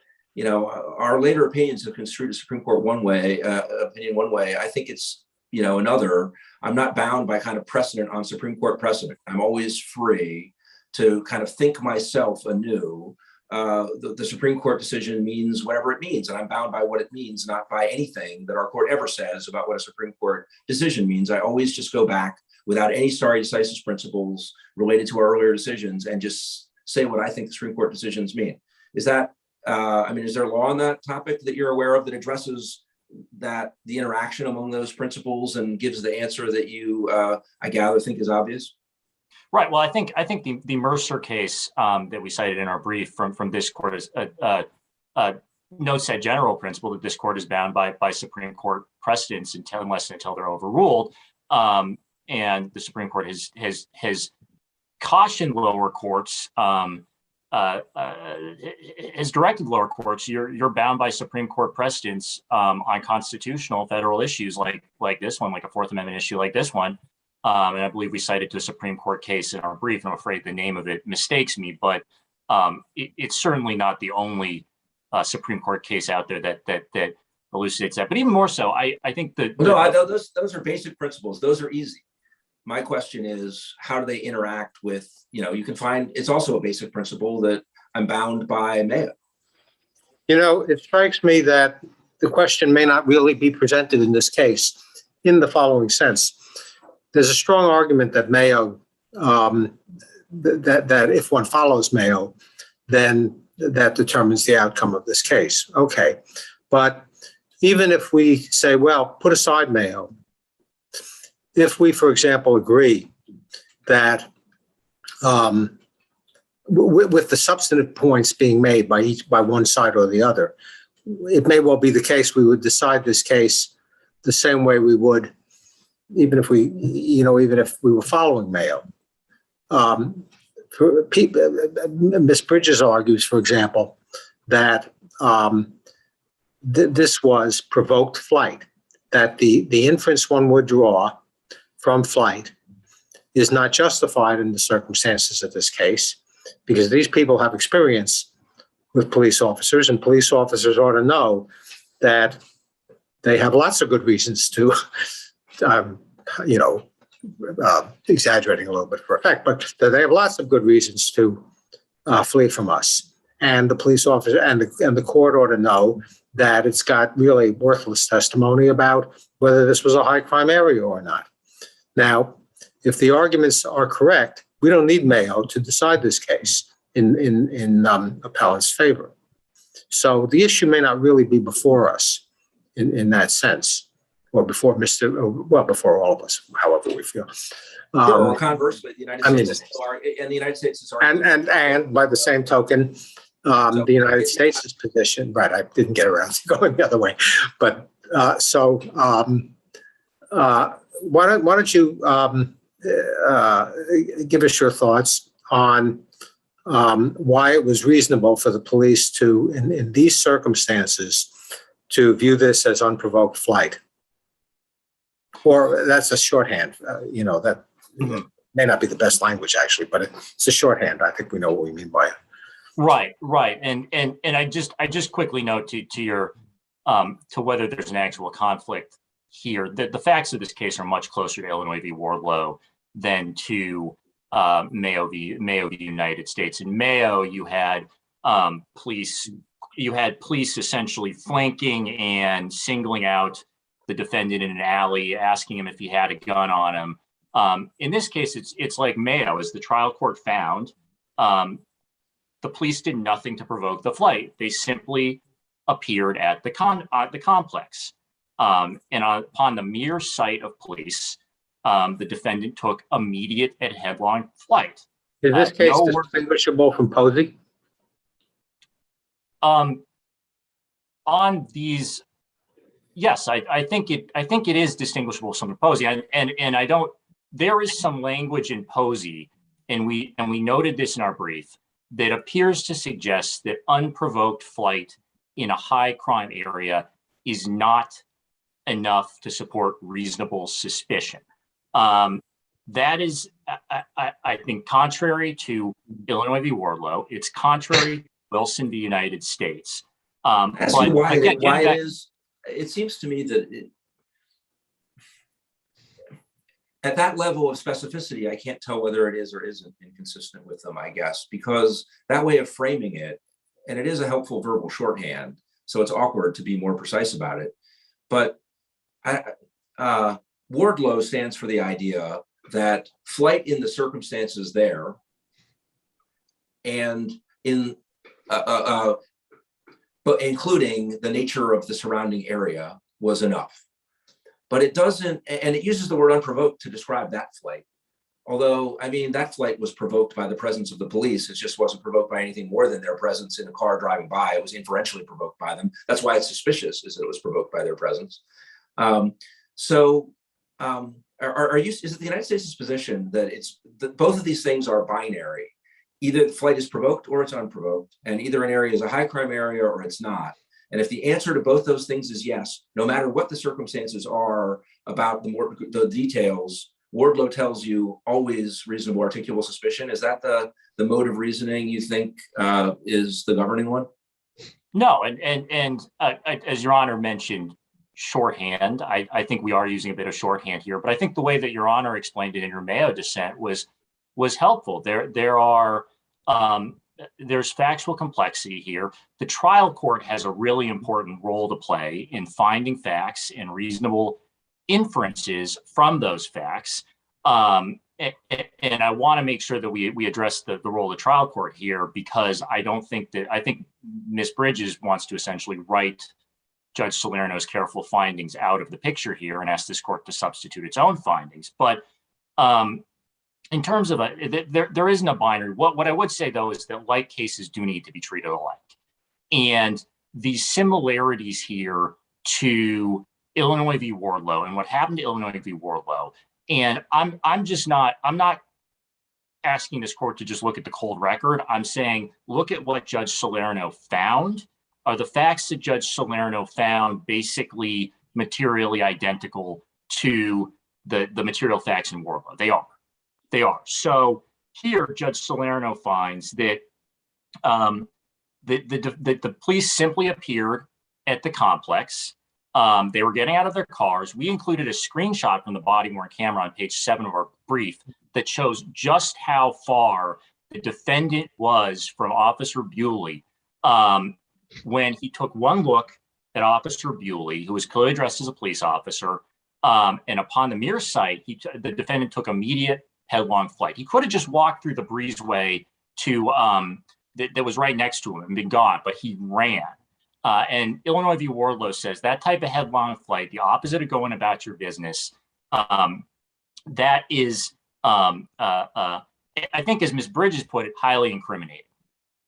our later opinions have construed the Supreme Court one way, I think it's, another. I'm not bound by kind of precedent on Supreme Court precedent. I'm always free to kind of think myself anew. The Supreme Court decision means whatever it means, and I'm bound by what it means, not by anything that our court ever says about what a Supreme Court decision means. I always just go back without any stare decisis principles related to our earlier decisions and just say what I think the Supreme Court decisions mean. Is that, is there law on that topic that you're aware of that addresses the interaction among those principles and gives the answer that you, I gather, think is obvious? Right. Well, I think the Mercer case that we cited in our brief from this court is notes that general principle that this court is bound by Supreme Court precedents until they're overruled. And the Supreme Court has cautioned lower courts, has directed lower courts, you're bound by Supreme Court precedents on constitutional federal issues like this one, like a Fourth Amendment issue like this one. And I believe we cited the Supreme Court case in our brief. I'm afraid the name of it mistakes me, but it's certainly not the only Supreme Court case out there that elucidates that. But even more so, I think that— those are basic principles. Those are easy. My question is, how do they interact with, you can find, it's also a basic principle that I'm bound by Mayo. It strikes me that the question may not really be presented in this case in the following sense. There's a strong argument that Mayo, that if one follows Mayo, then that determines the outcome of this case. Okay. But even if we say, well, put aside Mayo, if we, for example, agree that with the substantive points being made by one side or the other, it may well be the case we would decide this case the same way we would even if we were following Mayo. Ms. Bridges argues, for example, that this was provoked flight, that the inference one would draw from flight is not justified in the circumstances of this case, because these people have experience with police officers, and police officers ought to know that they have lots of good reasons to, exaggerating a little bit for effect, but that they have lots of good reasons to flee from us. And the police officer and the court ought to know that it's got really worthless testimony about whether this was a high crime area or not. Now, if the arguments are correct, we don't need Mayo to decide this case in appellant's favor. So the issue may not really be before us in that sense, or before before all of us, however we feel. Or conversely, the United States and the United States is and by the same token, the United States' position, right? I didn't get around to going the other way, but why don't you give us your thoughts on why it was reasonable for the police to, in these circumstances, to view this as unprovoked flight? Or that's a shorthand, that may not be the best language actually, but it's a shorthand. I think we know what we mean by it. Right. And I just quickly note to your to whether there's an actual conflict here, that the facts of this case are much closer to Illinois v. Wardlow than to Mayo v. United States. In Mayo, you had police essentially flanking and singling out the defendant in an alley, asking him if he had a gun on him. In this case, it's like Mayo, as the trial court found. The police did nothing to provoke the flight. They simply appeared at the complex. And upon the mere sight of police, the defendant took immediate and headlong flight. Is this case distinguishable from Posey? On these, yes, I think it is distinguishable from Posey, and I don't. There is some language in Posey, and we noted this in our brief, that appears to suggest that unprovoked flight in a high crime area is not enough to support reasonable suspicion. That is, I think, contrary to Illinois v. Wardlow. It's contrary to Wilson v. United States. It seems to me that at that level of specificity, I can't tell whether it is or isn't inconsistent with them, I guess, because that way of framing it, and it is a helpful verbal shorthand, so it's awkward to be more precise about it. But Wardlow stands for the idea that flight in the circumstances there and but including the nature of the surrounding area was enough. But it doesn't, and it uses the word unprovoked to describe that flight. Although, I mean, that flight was provoked by the presence of the police. It just wasn't provoked by anything more than their presence in a car driving by. It was inferentially provoked by them. That's why it's suspicious, is that it was provoked by their presence. Is it the United States' position that both of these things are binary? Either the flight is provoked or it's unprovoked, and either an area is a high crime area or it's not. And if the answer to both those things is yes, no matter what the circumstances are about the details, Wardlow tells you always reasonable articulable suspicion. Is that the mode of reasoning you think is the governing one? No, and as Your Honor mentioned, shorthand. I think we are using a bit of shorthand here, but I think the way that Your Honor explained it in your Mayo dissent was helpful. There's factual complexity here. The trial court has a really important role to play in finding facts and reasonable inferences from those facts. And I want to make sure that we address the role of the trial court here, because I think Ms. Bridges wants to essentially write Judge Salerno's careful findings out of the picture here and ask this court to substitute its own findings. But in terms of there isn't a binary. What I would say though is that like cases do need to be treated alike, and the similarities here to Illinois v. Wardlow and what happened to Illinois v. Wardlow. And I'm not asking this court to just look at the cold record. I'm saying look at what Judge Salerno found. Are the facts that Judge Salerno found basically materially identical to the material facts in Wardlow? They are. So here, Judge Salerno finds that the police simply appeared at the complex. They were getting out of their cars. We included a screenshot from the body-worn camera on page 7 of our brief that shows just how far the defendant was from Officer Bewley when he took one look at Officer Bewley, who was clearly dressed as a police officer, and upon the mere sight, the defendant took immediate headlong flight. He could have just walked through the breezeway to that was right next to him and been gone, but he ran. And Illinois v. Wardlow says that type of headlong flight, the opposite of going about your business, that is, I think, as Ms. Bridges put it, highly incriminating.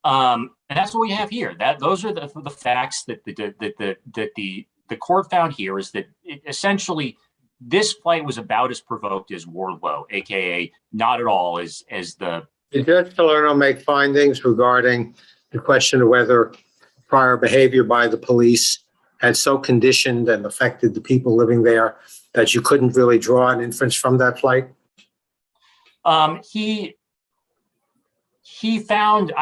And that's what we have here. Those are the facts that the court found here, is that essentially this flight was about as provoked as Wardlow, aka not at all as the. Did Judge Salerno make findings regarding the question of whether prior behavior by the police had so conditioned and affected the people living there that you couldn't really draw an inference from that flight? He found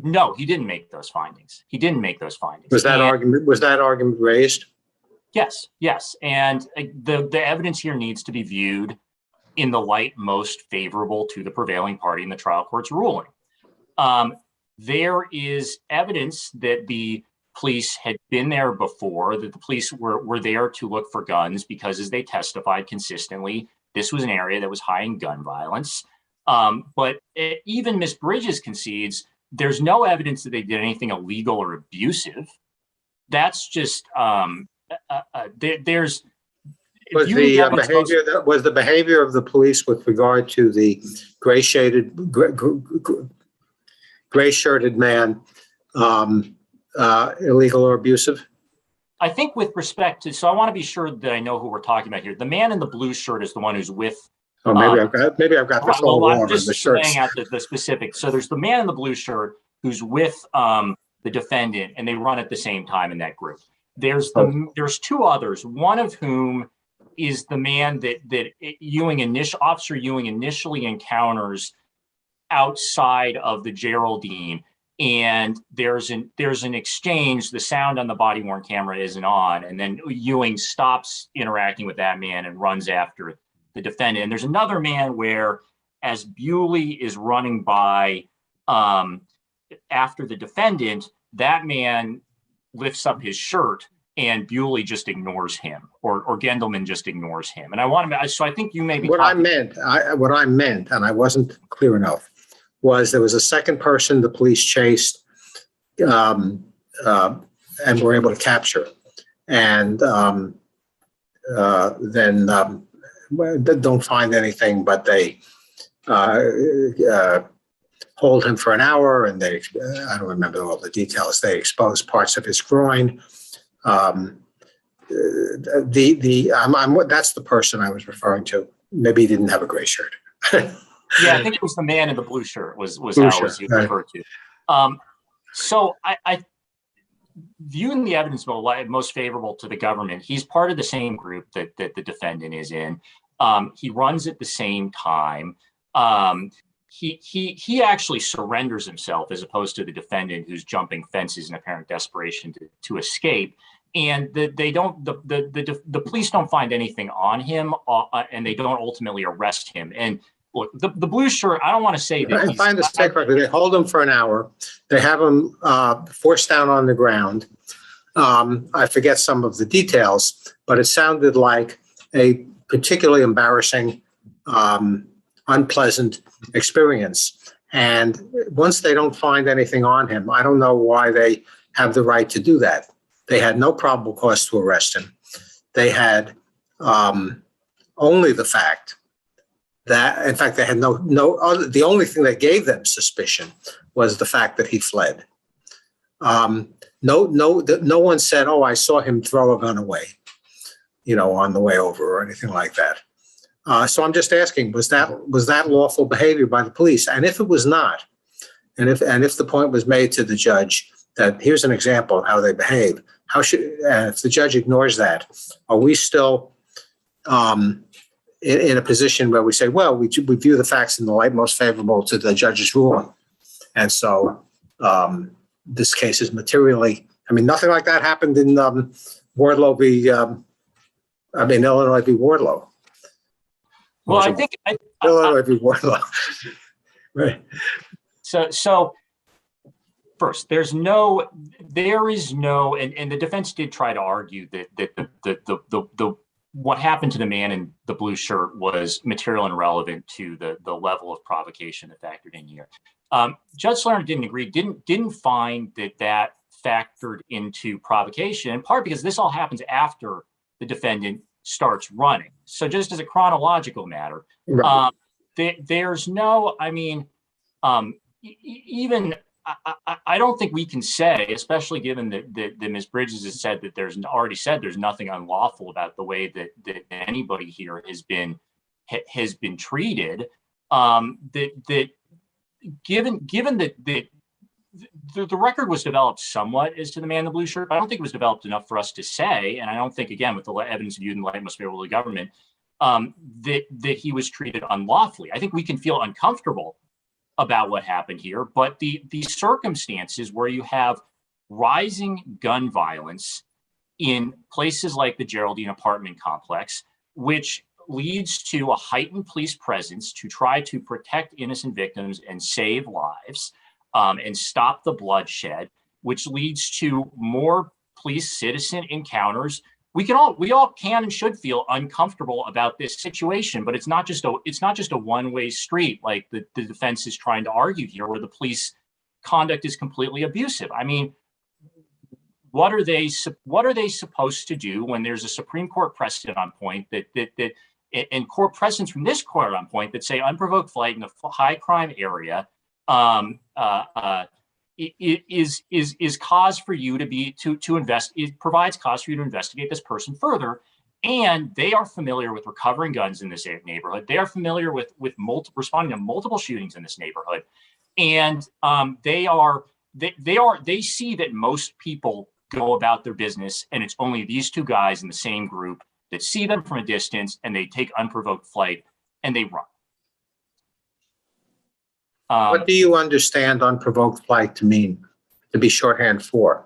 no, he didn't make those findings. He didn't make those findings. Was that argument raised? Yes. And the evidence here needs to be viewed in the light most favorable to the prevailing party in the trial court's ruling. There is evidence that the police had been there before, that the police were there to look for guns because, as they testified consistently, this was an area that was high in gun violence. But even Ms. Bridges concedes there's no evidence that they did anything illegal or abusive. That's just there's. Was the behavior of the police with regard to the gray-shirted man illegal or abusive? I think with respect to, so I want to be sure that I know who we're talking about here. The man in the blue shirt is the one who's with. Oh, maybe I've got this all wrong. I'm just laying out the specifics. So there's the man in the blue shirt who's with the defendant, and they run at the same time in that group. There's two others, one of whom is the man that Officer Ewing initially encounters outside of the Geraldine, and there's an exchange. The sound on the body-worn camera isn't on, and then Ewing stops interacting with that man and runs after the defendant. And there's another man where, as Bewley is running by after the defendant, that man lifts up his shirt and Bewley just ignores him, or Gendelman just ignores him. And I think you may be. What I meant, and I wasn't clear enough, was there was a second person the police chased and were able to capture. And then don't find anything, but they hold him for an hour, and I don't remember all the details. They expose parts of his groin. That's the person I was referring to. Maybe he didn't have a gray shirt. Yeah, I think it was the man in the blue shirt was how it was referred to. So I viewing the evidence most favorable to the government, he's part of the same group that the defendant is in. He runs at the same time. He actually surrenders himself as opposed to the defendant who's jumping fences in apparent desperation to escape. And the police don't find anything on him, and they don't ultimately arrest him. And look, the blue shirt, I don't want to say that. If I understand correctly, they hold him for an hour. They have him forced down on the ground. I forget some of the details, but it sounded like a particularly embarrassing, unpleasant experience. And once they don't find anything on him, I don't know why they have the right to do that. They had no probable cause to arrest him. They had only the fact that, in fact, they had no other, the only thing that gave them suspicion was the fact that he fled. No one said, "Oh, I saw him throw a gun away," on the way over or anything like that. So I'm just asking, was that lawful behavior by the police? And if it was not, and if the point was made to the judge that here's an example of how they behave, and if the judge ignores that, are we still in a position where we say, well, we view the facts in the light most favorable to the judge's ruling, and so this case is materially, nothing like that happened in Wardlow v. Illinois v. Wardlow. Well, I think Illinois v. Wardlow. Right. So first, there is no, and the defense did try to argue that the what happened to the man in the blue shirt was material and relevant to the level of provocation that factored in here. Judge Lerner didn't agree, didn't find that factored into provocation, in part because this all happens after the defendant starts running. So just as a chronological matter, Right. There's no, even I don't think we can say, especially given that Ms. Bridges has said that there's nothing unlawful about the way that anybody here has been treated. That given that the record was developed somewhat as to the man in the blue shirt, but I don't think it was developed enough for us to say, and I don't think, again, with the evidence viewed in the light most favorable to the government, that he was treated unlawfully. I think we can feel uncomfortable about what happened here, but the circumstances where you have rising gun violence in places like the Geraldine apartment complex, which leads to a heightened police presence to try to protect innocent victims and save lives, and stop the bloodshed, which leads to more police-citizen encounters. We all can and should feel uncomfortable about this situation, but it's not just a one-way street like the defense is trying to argue here, where the police conduct is completely abusive. What are they supposed to do when there's a Supreme Court precedent on point and court precedents from this court on point that say unprovoked flight in a high crime area is cause for you to invest. It provides cause for you to investigate this person further, and they are familiar with recovering guns in this neighborhood. They are familiar with responding to multiple shootings in this neighborhood, and they see that most people go about their business, and it's only these two guys in the same group that see them from a distance, and they take unprovoked flight and they run. What do you understand unprovoked flight to mean, to be shorthand for?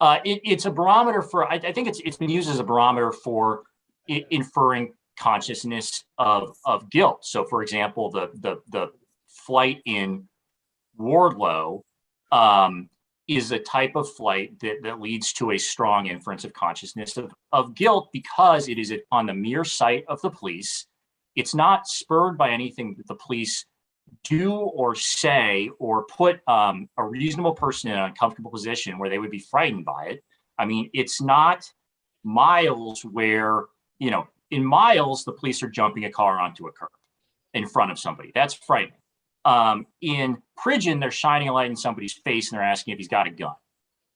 It's a barometer for, I think it's been used as a barometer for inferring consciousness of guilt. So for example, the flight in Wardlow is a type of flight that leads to a strong inference of consciousness of guilt, because it is on the mere sight of the police. It's not spurred by anything that the police do or say or put a reasonable person in an uncomfortable position where they would be frightened by it. It's not Miles where, in Miles, the police are jumping a car onto a curb in front of somebody. That's frightening. In Pridgeon, they're shining a light in somebody's face and they're asking if he's got a gun.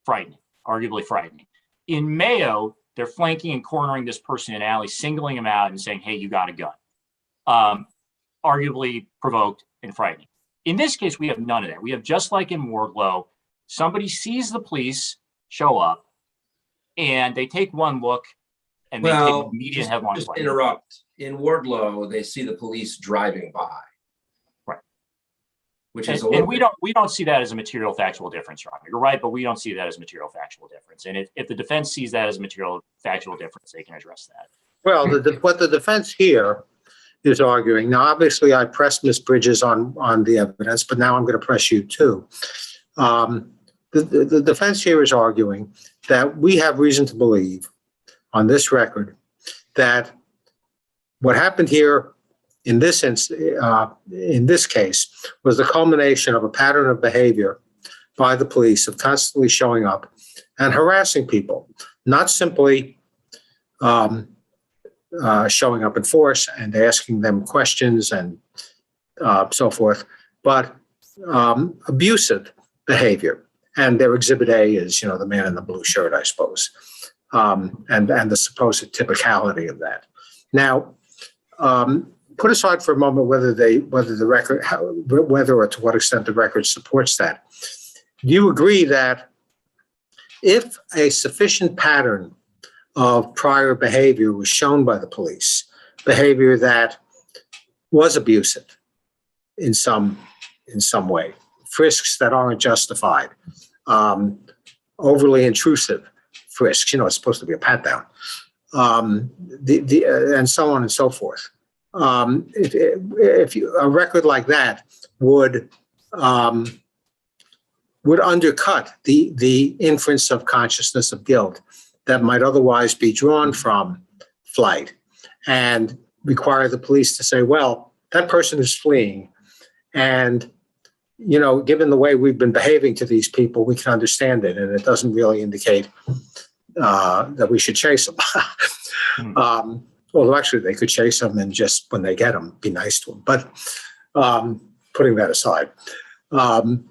Frightening, arguably frightening. In Mayo, they're flanking and cornering this person in an alley, singling him out and saying, hey, you got a gun. Arguably provoked and frightening. In this case, we have none of that. We have, just like in Wardlow, somebody sees the police show up and they take one look and they take immediate headlong flight. Interrupt. In Wardlow, they see the police driving by. Right. Which is and we don't see that as a material factual difference, Ron. You're right, but we don't see that as a material factual difference. And if the defense sees that as a material factual difference, they can address that. Well, what the defense here is arguing. Now, obviously, I pressed Ms. Bridges on the evidence, but now I'm going to press you too. The defense here is arguing that we have reason to believe on this record that what happened here in this case was the culmination of a pattern of behavior by the police of constantly showing up and harassing people, not simply showing up in force and asking them questions and so forth, but abusive behavior. And their exhibit A is, the man in the blue shirt, I suppose, and the supposed typicality of that. Now, put aside for a moment whether or to what extent the record supports that. Do you agree that if a sufficient pattern of prior behavior was shown by the police, behavior that was abusive in some way, frisks that aren't justified, overly intrusive frisks, it's supposed to be a pat down, and so on and so forth. If a record like that would undercut the inference of consciousness of guilt that might otherwise be drawn from flight and require the police to say, well, that person is fleeing. And, given the way we've been behaving to these people, we can understand it. And it doesn't really indicate that we should chase them. Although actually they could chase them and just when they get them, be nice to them. But putting that aside, do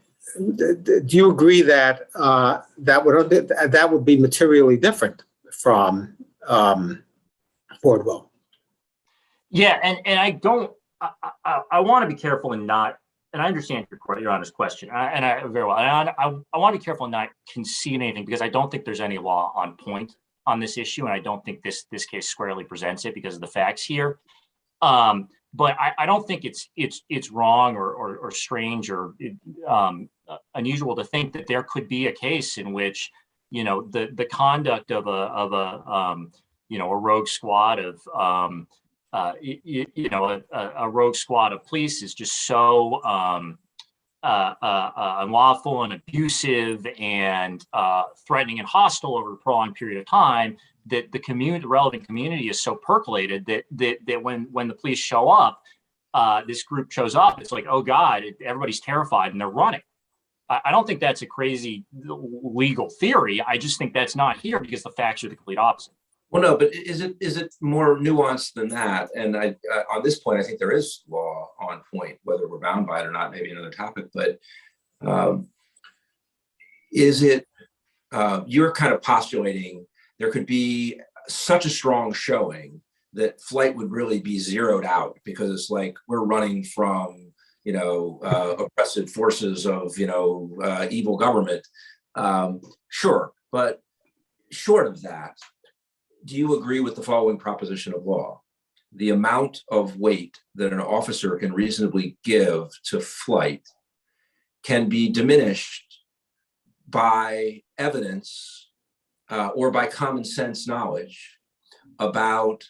you agree that that would be materially different from Wardwell? Yeah, and I don't. I want to be careful and not. And I understand your honest question, and I very well. And I want to be careful and not concede anything because I don't think there's any law on point on this issue, and I don't think this case squarely presents it because of the facts here. But I don't think it's wrong or strange or unusual to think that there could be a case in which the conduct of a rogue squad of a rogue squad of police is just so unlawful and abusive and threatening and hostile over a prolonged period of time that the relevant community is so percolated that when the police show up, this group shows up, it's like, oh God, everybody's terrified and they're running. I don't think that's a crazy legal theory. I just think that's not here because the facts are the complete opposite. Well, no, but is it more nuanced than that? And on this point, I think there is law on point, whether we're bound by it or not, maybe another topic. But is it you're kind of postulating there could be such a strong showing that flight would really be zeroed out because it's like we're running from oppressive forces of evil government. Sure, but short of that. Do you agree with the following proposition of law? The amount of weight that an officer can reasonably give to flight can be diminished by evidence or by common sense knowledge about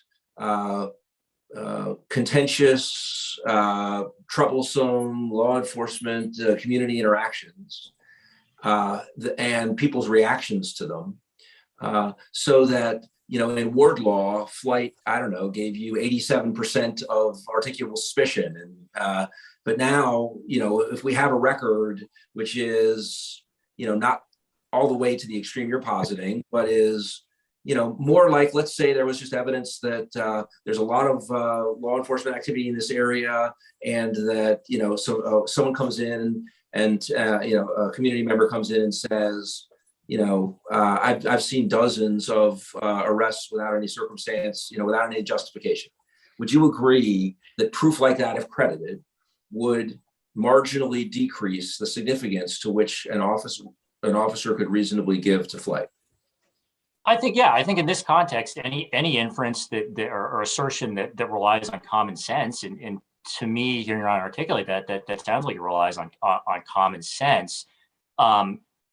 contentious, troublesome law enforcement, community interactions, and people's reactions to them, so that in ward law, flight, gave you 87% of articulable suspicion. And but now, if we have a record which is, not all the way to the extreme you're positing, but is, more like, let's say there was just evidence that there's a lot of law enforcement activity in this area, and that, so someone comes in and, a community member comes in and says, I've seen dozens of arrests without any circumstance, without any justification. Would you agree that proof like that, if credited, would marginally decrease the significance to which an officer could reasonably give to flight? I think in this context, any inference that or assertion that relies on common sense, and to me, hearing Ron articulate that sounds like it relies on common sense.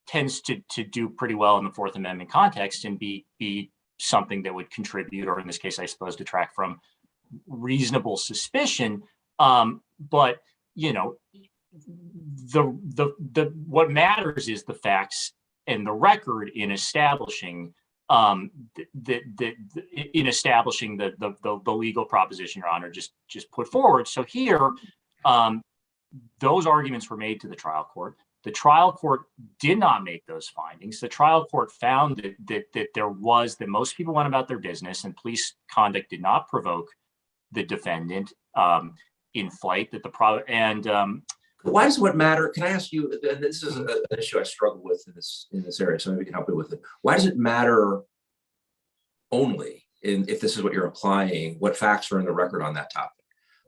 Tends to do pretty well in the Fourth Amendment context and be something that would contribute, or in this case, I suppose, detract from reasonable suspicion. But what matters is the facts and the record in establishing the legal proposition Your Honor just put forward. So here, those arguments were made to the trial court. The trial court did not make those findings. The trial court found that most people went about their business and police conduct did not provoke the defendant in flight. Why does what matter? Can I ask you? And this is an issue I struggle with in this area, so maybe we can help you with it. Why does it matter only if this is what you're implying? What facts are in the record on that topic?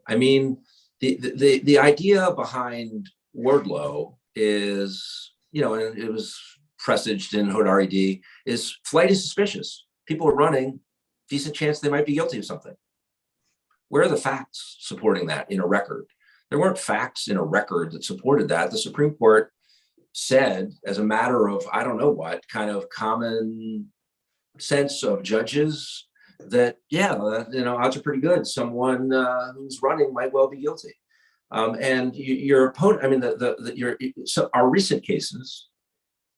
I mean, the idea behind Wardlow is, and it was presaged in Hodari, is flight is suspicious. People are running, decent chance they might be guilty of something. Where are the facts supporting that in a record? There weren't facts in a record that supported that. The Supreme Court said, as a matter of, I don't know what, kind of common sense of judges, that, odds are pretty good. Someone who's running might well be guilty. And your opponent, so our recent cases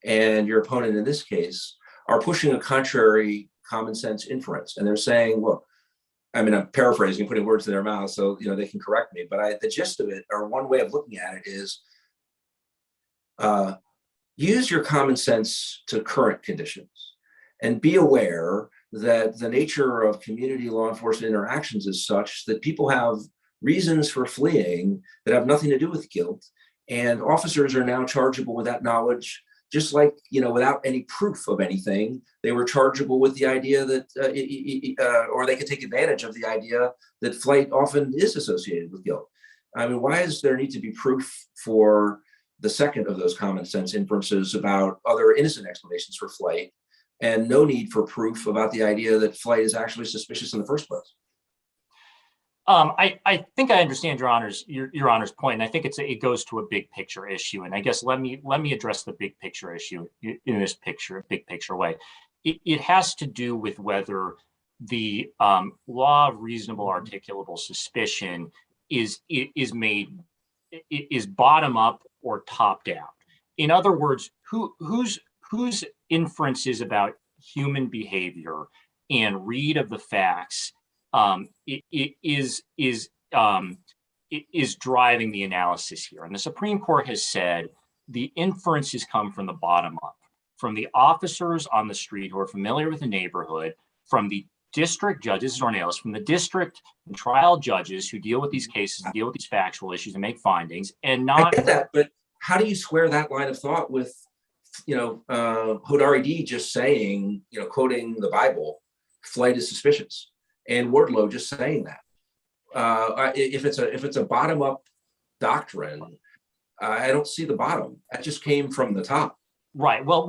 and your opponent in this case are pushing a contrary common sense inference. And they're saying, look, I'm paraphrasing, putting words in their mouth, so they can correct me. But the gist of it, or one way of looking at it, is use your common sense to current conditions, and be aware that the nature of community law enforcement interactions is such that people have reasons for fleeing that have nothing to do with guilt, and officers are now chargeable with that knowledge. Just like, without any proof of anything, they were chargeable with the idea that, or they could take advantage of the idea that flight often is associated with guilt. Why does there need to be proof for the second of those common sense inferences about other innocent explanations for flight, and no need for proof about the idea that flight is actually suspicious in the first place? I think I understand your honor's point, and I think it goes to a big picture issue. And I guess let me address the big picture issue in this big picture way. It has to do with whether the law of reasonable articulable suspicion is bottom up or top down. In other words, whose inferences about human behavior and read of the facts is driving the analysis here. And the Supreme Court has said the inferences come from the bottom up, from the officers on the street who are familiar with the neighborhood, from the district judges, from the district and trial judges who deal with these cases and deal with these factual issues and make findings, and not— I get that, but how do you square that line of thought with, Hodari just saying, quoting the Bible, flight is suspicious, and Wardlow just saying that? If it's a bottom up doctrine, I don't see the bottom. That just came from the top. Right. Well.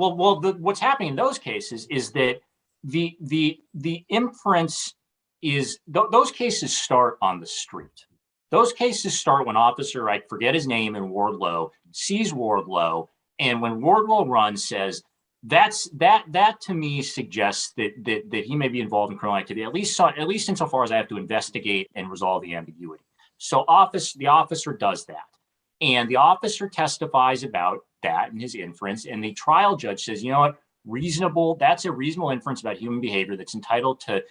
What's happening in those cases is that the inference is those cases start on the street. Those cases start when officer, I forget his name, in Wardlow, sees Wardlow, and when Wardlow runs, says that to me suggests that he may be involved in criminal activity, at least insofar as I have to investigate and resolve the ambiguity. So the officer does that, and the officer testifies about that in his inference, and the trial judge says, that's a reasonable inference about human behavior that's entitled to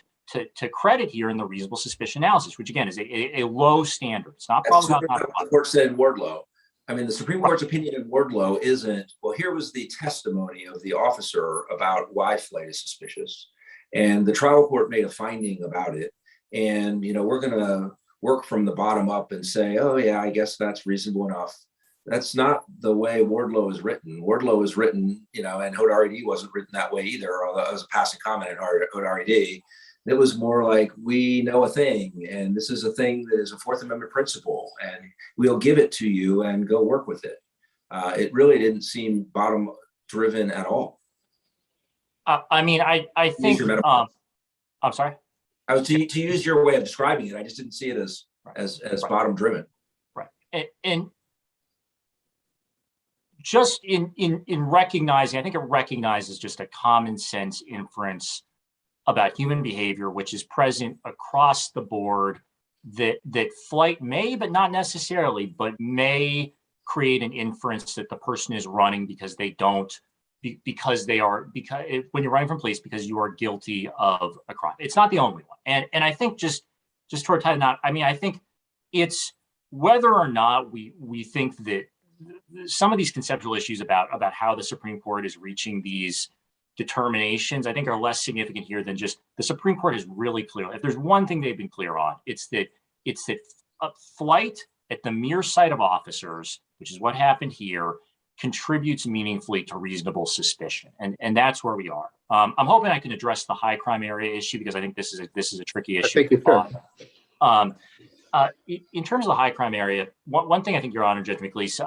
credit here in the reasonable suspicion analysis, which again is a low standard. It's not probably not the court said in Wardlow. The Supreme Court's opinion in Wardlow isn't, well, here was the testimony of the officer about why flight is suspicious, and the trial court made a finding about it, and we're going to work from the bottom up and say, oh yeah, I guess that's reasonable enough. That's not the way Wardlow is written. Wardlow is written, and Hodari wasn't written that way either, although it was a passing comment on Hodari. It was more like, we know a thing, and this is a thing that is a Fourth Amendment principle, and we'll give it to you and go work with it. It really didn't seem bottom driven at all. I think, I'm sorry? To use your way of describing it, I just didn't see it as bottom driven. Right. And just in recognizing, I think it recognizes just a common sense inference about human behavior, which is present across the board, that flight may, but not necessarily, but may create an inference that the person is running because when you're running from police, because you are guilty of a crime. It's not the only one. And I think just toward tying out, I think it's whether or not we think that some of these conceptual issues about how the Supreme Court is reaching these determinations, I think, are less significant here than just the Supreme Court is really clear. If there's one thing they've been clear on, it's that flight at the mere sight of officers, which is what happened here, contributes meaningfully to reasonable suspicion, and that's where we are. I'm hoping I can address the high crime area issue because I think this is a tricky issue. I think you should. In terms of the high crime area, one thing I think Your Honor, Judge McLeese,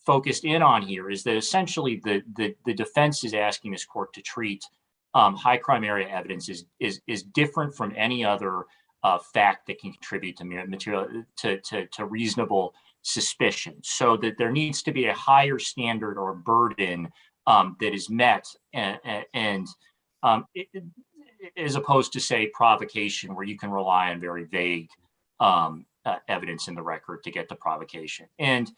focused in on here is that essentially the defense is asking this court to treat high crime area evidence is different from any other fact that can contribute to material to reasonable suspicion, so that there needs to be a higher standard or burden that is met, and as opposed to, say, provocation, where you can rely on very vague evidence in the record to get to provocation. And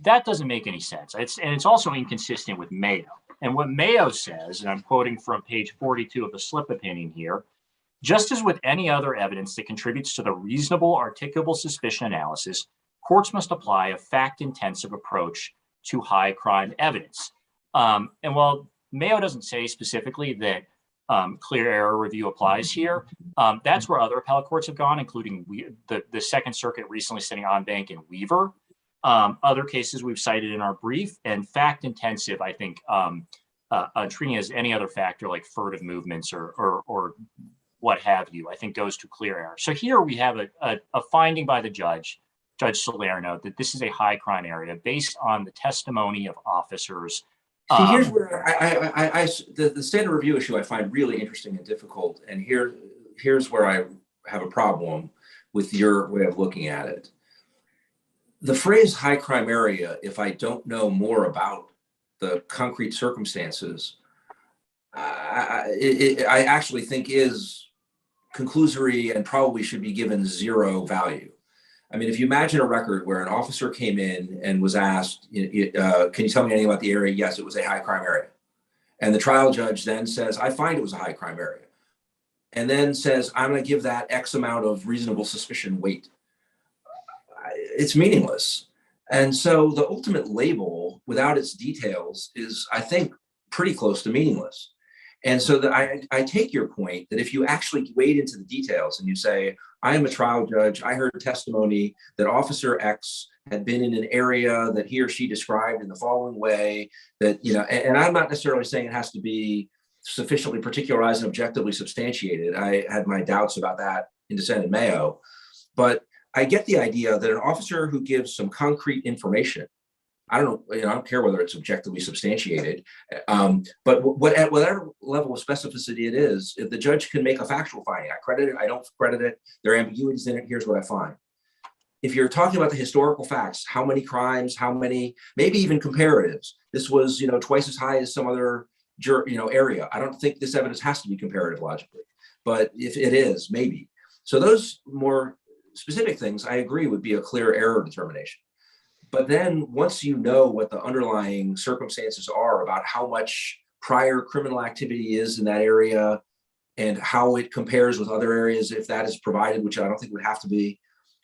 that doesn't make any sense. It's also inconsistent with Mayo. And what Mayo says, and I'm quoting from page 42 of the slip opinion here, just as with any other evidence that contributes to the reasonable articulable suspicion analysis, courts must apply a fact-intensive approach to high crime evidence. And while Mayo doesn't say specifically that clear error review applies here, that's where other appellate courts have gone, including the Second Circuit recently sitting en banc in Weaver. Other cases we've cited in our brief, and fact-intensive, I think, treating as any other factor like furtive movements or what have you, I think goes to clear error. So here we have a finding by the Judge Salerno, that this is a high crime area based on the testimony of officers. See, here's where the standard review issue I find really interesting and difficult, and here's where I have a problem with your way of looking at it. The phrase high crime area, if I don't know more about the concrete circumstances, I actually think is conclusory and probably should be given zero value. I mean, if you imagine a record where an officer came in and was asked, can you tell me anything about the area? Yes, it was a high crime area. And the trial judge then says, I find it was a high crime area. And then says, I'm going to give that X amount of reasonable suspicion weight. It's meaningless. And so the ultimate label without its details is, I think, pretty close to meaningless. And so I take your point that if you actually wade into the details and you say, I am a trial judge, I heard testimony that Officer X had been in an area that he or she described in the following way, that, and I'm not necessarily saying it has to be sufficiently particularized and objectively substantiated. I had my doubts about that in dissent in Mayo, but I get the idea that an officer who gives some concrete information, I don't care whether it's objectively substantiated, but at whatever level of specificity it is, if the judge can make a factual finding, I credit it, I don't credit it, there are ambiguities in it, here's what I find. If you're talking about the historical facts, how many crimes, how many, maybe even comparatives, this was, twice as high as some other, area. I don't think this evidence has to be comparative logically, but if it is, maybe. So those more specific things, I agree, would be a clear error determination. But then once you know what the underlying circumstances are about how much prior criminal activity is in that area and how it compares with other areas, if that is provided, which I don't think would have to be,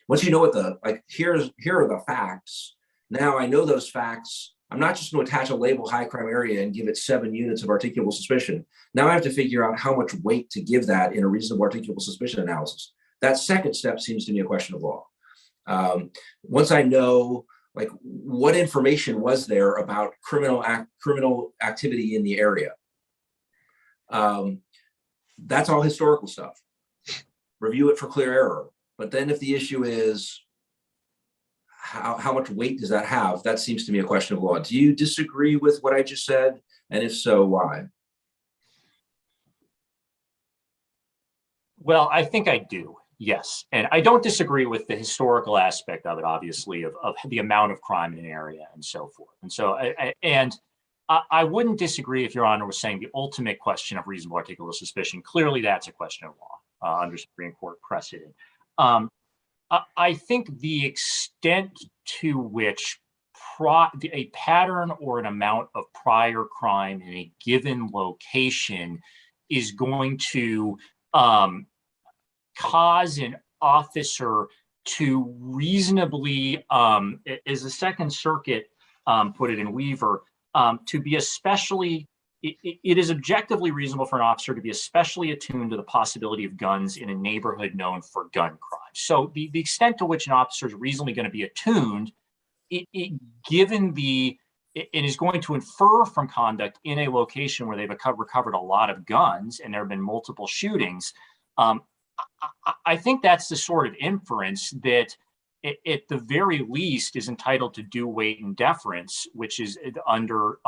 once you know what here are the facts, now I know those facts, I'm not just going to attach a label high crime area and give it 7 units of articulable suspicion. Now I have to figure out how much weight to give that in a reasonable articulable suspicion analysis. That second step seems to me a question of law. Once I know what information was there about criminal activity in the area, that's all historical stuff. Review it for clear error. But then if the issue is how much weight does that have, that seems to me a question of law. Do you disagree with what I just said? And if so, why? Well, I think I do. Yes. And I don't disagree with the historical aspect of it, obviously, of the amount of crime in an area and so forth. And so, I wouldn't disagree if Your Honor was saying the ultimate question of reasonable articulable suspicion. Clearly, that's a question of law under Supreme Court precedent. I think the extent to which a pattern or an amount of prior crime in a given location is going to cause an officer to reasonably, as the Second Circuit put it in Weaver, to be especially, it is objectively reasonable for an officer to be especially attuned to the possibility of guns in a neighborhood known for gun crime. So the extent to which an officer is reasonably going to be attuned, given the, it is going to infer from conduct in a location where they've recovered a lot of guns and there have been multiple shootings. I think that's the sort of inference that at the very least is entitled to due weight and deference, which is under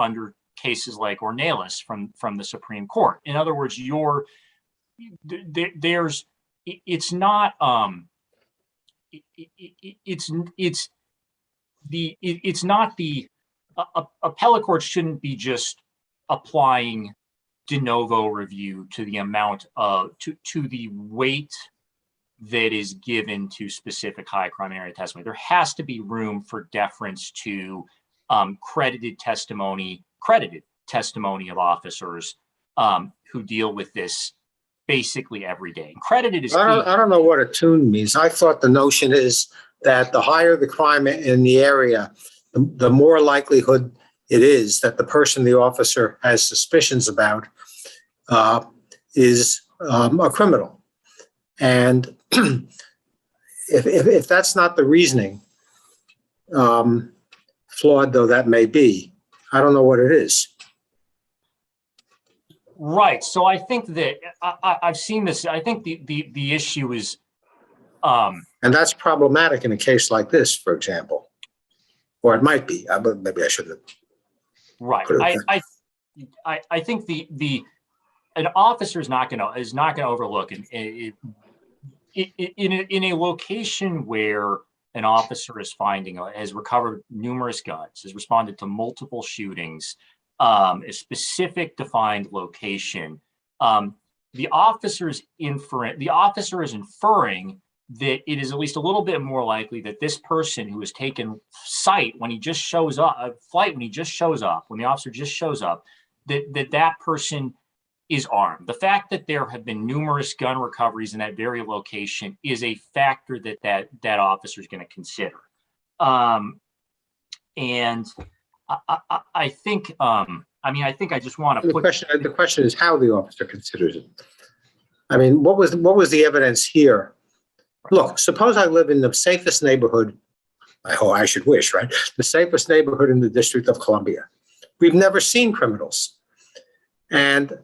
cases like Ornelas from the Supreme Court. In other words, it's not the appellate court shouldn't be just applying de novo review to the amount of to the weight that is given to specific high crime area testimony. There has to be room for deference to credited testimony of officers who deal with this basically every day. Credited is I don't know what attuned means. I thought the notion is that the higher the crime in the area, the more likelihood it is that the person the officer has suspicions about is a criminal. And if that's not the reasoning, flawed though that may be, I don't know what it is. Right. So I think that I've seen this. I think the issue is, and that's problematic in a case like this, for example, or it might be. Maybe I shouldn't. Right. I think an officer is not going to overlook in a location where an officer is has recovered numerous guns, has responded to multiple shootings, a specific defined location. The officer is inferring that it is at least a little bit more likely that this person who has taken flight when he just shows up, when the officer just shows up, that person is armed. The fact that there have been numerous gun recoveries in that very location is a factor that officer is going to consider. And I think, I just want to put the question is how the officer considers it. I mean, what was the evidence here? Look, suppose I live in the safest neighborhood. I should wish, right? The safest neighborhood in the District of Columbia. We've never seen criminals. And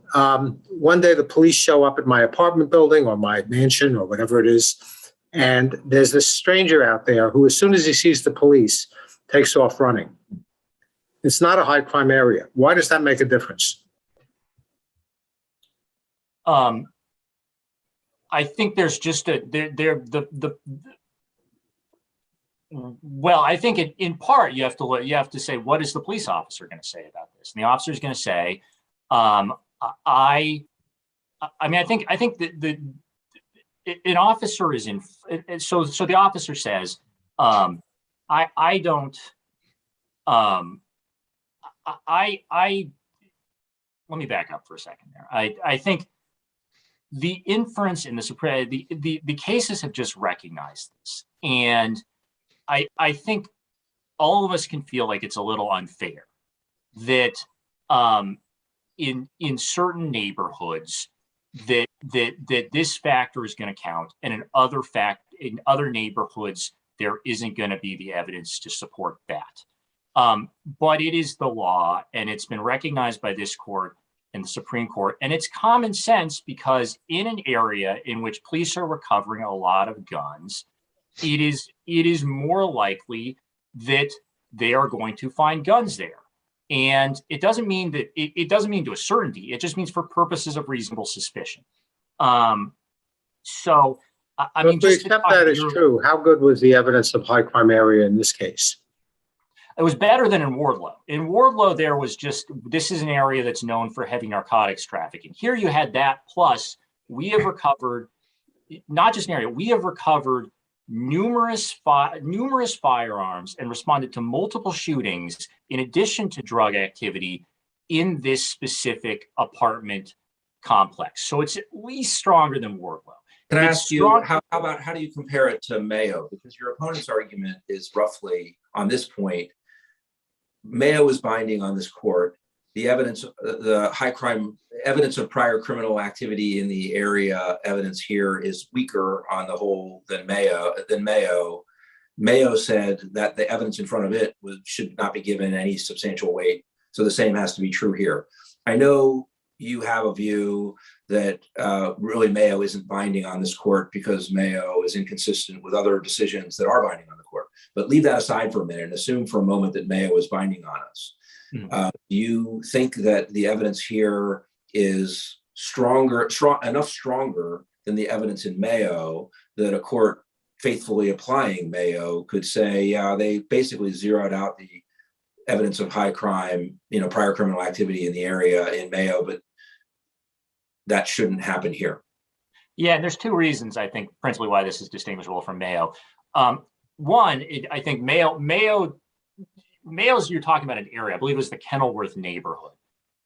one day the police show up at my apartment building or my mansion or whatever it is. And there's this stranger out there who, as soon as he sees the police, takes off running. It's not a high crime area. Why does that make a difference? I think there's just I think in part you have to say, what is the police officer going to say about this? And the officer is going to say, I think that an officer is in. So the officer says, let me back up for a second there. I think the inference in the cases have just recognized this. And I think all of us can feel like it's a little unfair that in certain neighborhoods that this factor is going to count, and in other neighborhoods there isn't going to be the evidence to support that. But it is the law, and it's been recognized by this court and the Supreme Court, and it's common sense, because in an area in which police are recovering a lot of guns, it is more likely that they are going to find guns there. And it doesn't mean that it doesn't mean to a certainty. It just means for purposes of reasonable suspicion. So I mean, to accept that is true, how good was the evidence of high crime area in this case? It was better than in Wardlow. In Wardlow, there was this is an area that's known for heavy narcotics trafficking. Here you had that, plus we have recovered, not just an area, we have recovered numerous firearms and responded to multiple shootings in addition to drug activity in this specific apartment complex. So it's at least stronger than Wardlow. Can I It's ask you, strong- how do you compare it to Mayo? Because your opponent's argument is roughly on this point, Mayo is binding on this court. The evidence, the high crime evidence of prior criminal activity in the area, evidence here is weaker on the whole than Mayo. Mayo said that the evidence in front of it should not be given any substantial weight. So the same has to be true here. I know you have a view that really Mayo isn't binding on this court because Mayo is inconsistent with other decisions that are binding on the court. But leave that aside for a minute and assume for a moment that Mayo is binding on us. Do you think that the evidence here is strong than the evidence in Mayo that a court faithfully applying Mayo could say, yeah, they basically zeroed out the evidence of high crime, prior criminal activity in the area in Mayo, but that shouldn't happen here? Yeah, and there's two reasons, I think, principally why this is distinguishable from Mayo. One, I think Mayo's, you're talking about an area, I believe it was the Kenilworth neighborhood,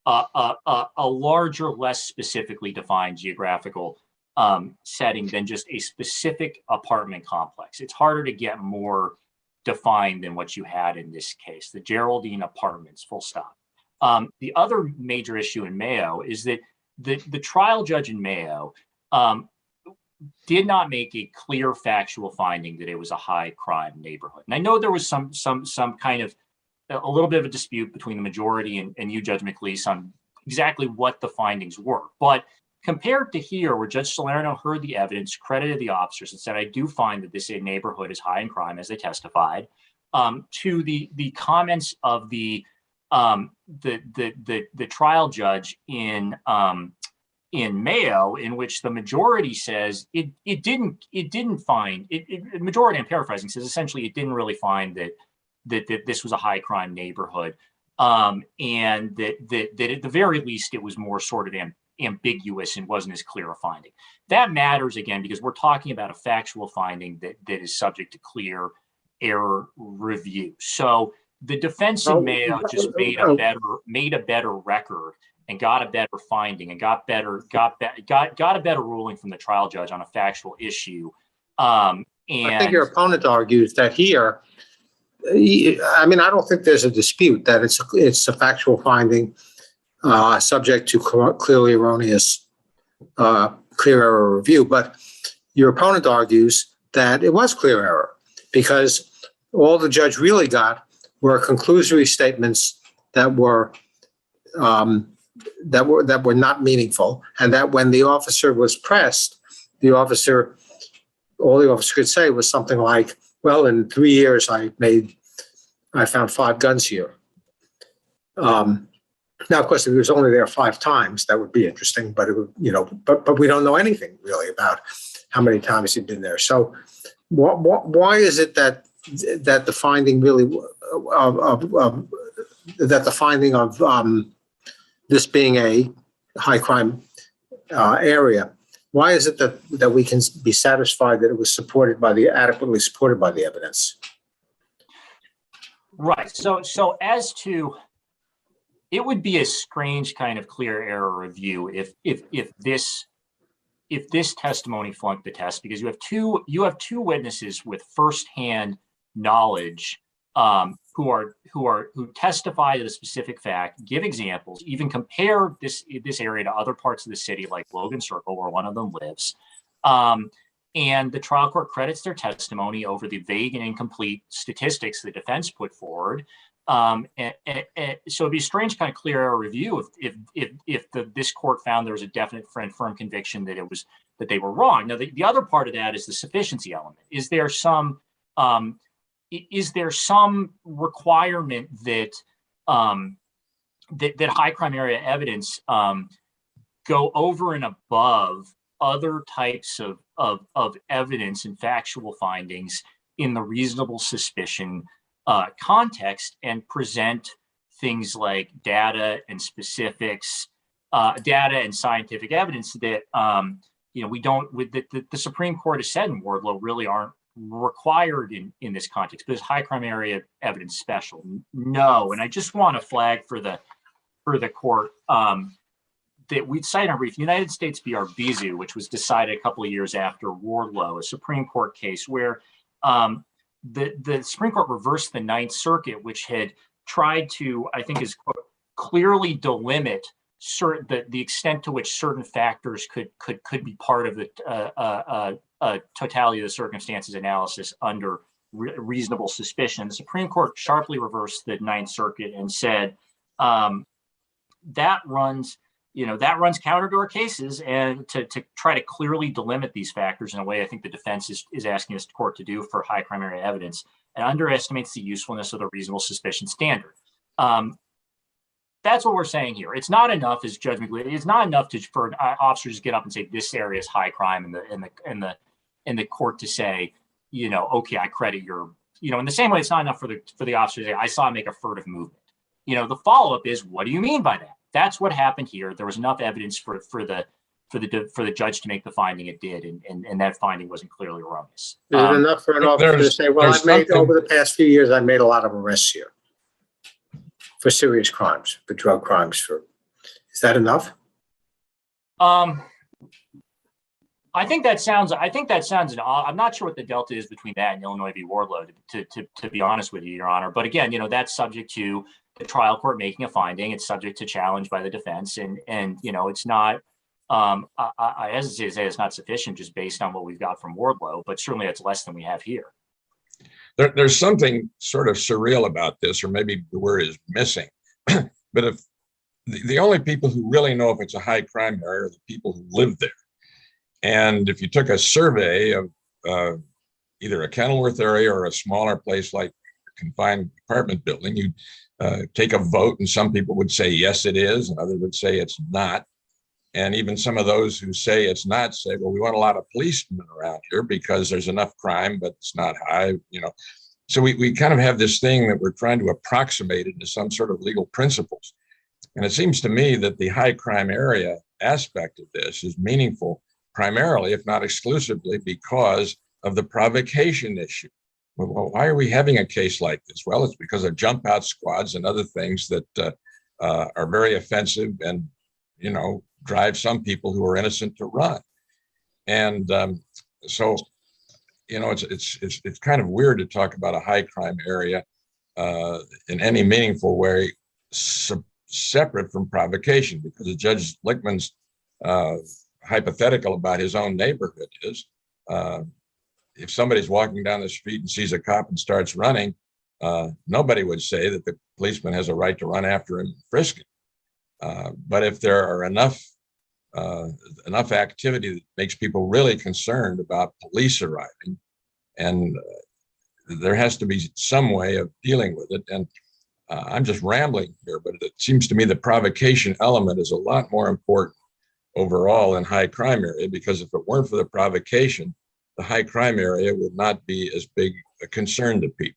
a larger, less specifically defined geographical setting than just a specific apartment complex. It's harder to get more defined than what you had in this case, the Geraldine Apartments, full stop. The other major issue in Mayo is that the trial judge in Mayo did not make a clear factual finding that it was a high crime neighborhood. And I know there was some kind of a little bit of a dispute between the majority and you, Judge McLeese, on exactly what the findings were. But compared to here, where Judge Salerno heard the evidence, credited the officers, and said, I do find that this neighborhood is high in crime, as they testified, to the comments of the trial judge in Mayo, in which the majority says it didn't find majority, I'm paraphrasing, says essentially it didn't really find that this was a high crime neighborhood, and that at the very least it was more sort of ambiguous and wasn't as clear a finding. That matters again because we're talking about a factual finding that is subject to clear error review. So the defense in Mayo just made a better record and got a better finding and got a better ruling from the trial judge on a factual issue. And I think your opponent argues that here, I mean, I don't think there's a dispute that it's a factual finding subject to clearly erroneous clear error review. But your opponent argues that it was clear error because all the judge really got were conclusory statements that were not meaningful, and that when the officer was pressed, all the officer could say was something like, well, in 3 years I found 5 guns here. Now, of course, if he was only there 5 times, that would be interesting, but it would, but we don't know anything really about how many times he'd been there. So why is it that the finding really that the finding of this being a high crime area, why is it that we can be satisfied that it was adequately supported by the evidence? Right. So as to, it would be a strange kind of clear error review if this testimony flunked the test, because you have two witnesses with firsthand knowledge who testify to the specific fact, give examples, even compare this area to other parts of the city like Logan Circle, where one of them lives. And the trial court credits their testimony over the vague and incomplete statistics the defense put forward. So it'd be a strange kind of clear error review if this court found there was a definite firm conviction that they were wrong. Now, the other part of that is the sufficiency element. Is there some requirement that high crime area evidence go over and above other types of evidence and factual findings in the reasonable suspicion context and present things like data and specifics, data and scientific evidence that we don't, the Supreme Court has said in Wardlow really aren't required in this context, but is high crime area evidence special? No. And I just want to flag for the court, that we'd cite in our brief, United States v. Arbizu, which was decided a couple of years after Wardlow, a Supreme Court case where the Supreme Court reversed the Ninth Circuit, which had tried to, I think, is quote, clearly delimit the extent to which certain factors could be part of the totality of the circumstances analysis under reasonable suspicion. The Supreme Court sharply reversed the Ninth Circuit and said that runs counter to our cases, and to try to clearly delimit these factors in a way I think the defense is asking this court to do for high crime area evidence, and underestimates the usefulness of the reasonable suspicion standard. That's what we're saying here. It's not enough, as Judge McLean, it's not enough for an officer to get up and say this area is high crime, and the court to say, okay, I credit your, in the same way, it's not enough for the officer to say, I saw him make a furtive movement. The follow-up is, what do you mean by that? That's what happened here. There was enough evidence for the judge to make the finding it did, and that finding wasn't clearly erroneous. Is it enough for an officer to say, well, over the past few years, I've made a lot of arrests here for serious crimes, for drug crimes, is that enough? I think that sounds, I'm not sure what the delta is between that and Illinois v. Wardlow, to be honest with you, Your Honor. But again, that's subject to the trial court making a finding. It's subject to challenge by the defense. And it's not, I hesitate to say it's not sufficient just based on what we've got from Wardlow, but certainly it's less than we have here. There's something sort of surreal about this, or maybe the word is missing. But if the only people who really know if it's a high crime area are the people who live there. And if you took a survey of either a Kenilworth area or a smaller place like a confined apartment building, you'd take a vote, and some people would say, yes, it is, and others would say it's not. And even some of those who say it's not say, well, we want a lot of policemen around here because there's enough crime, but it's not high, So we kind of have this thing that we're trying to approximate into some sort of legal principles. And it seems to me that the high crime area aspect of this is meaningful primarily, if not exclusively, because of the provocation issue. Well, why are we having a case like this? Well, it's because of jump out squads and other things that are very offensive and, drive some people who are innocent to run. And so, it's kind of weird to talk about a high crime area in any meaningful way, separate from provocation, because Judge Lichtman's hypothetical about his own neighborhood is, if somebody's walking down the street and sees a cop and starts running, nobody would say that the policeman has a right to run after him and frisk him. But if there are enough activity that makes people really concerned about police arriving, and there has to be some way of dealing with it. And I'm just rambling here, but it seems to me the provocation element is a lot more important overall in high crime area, because if it weren't for the provocation, the high crime area would not be as big a concern to people.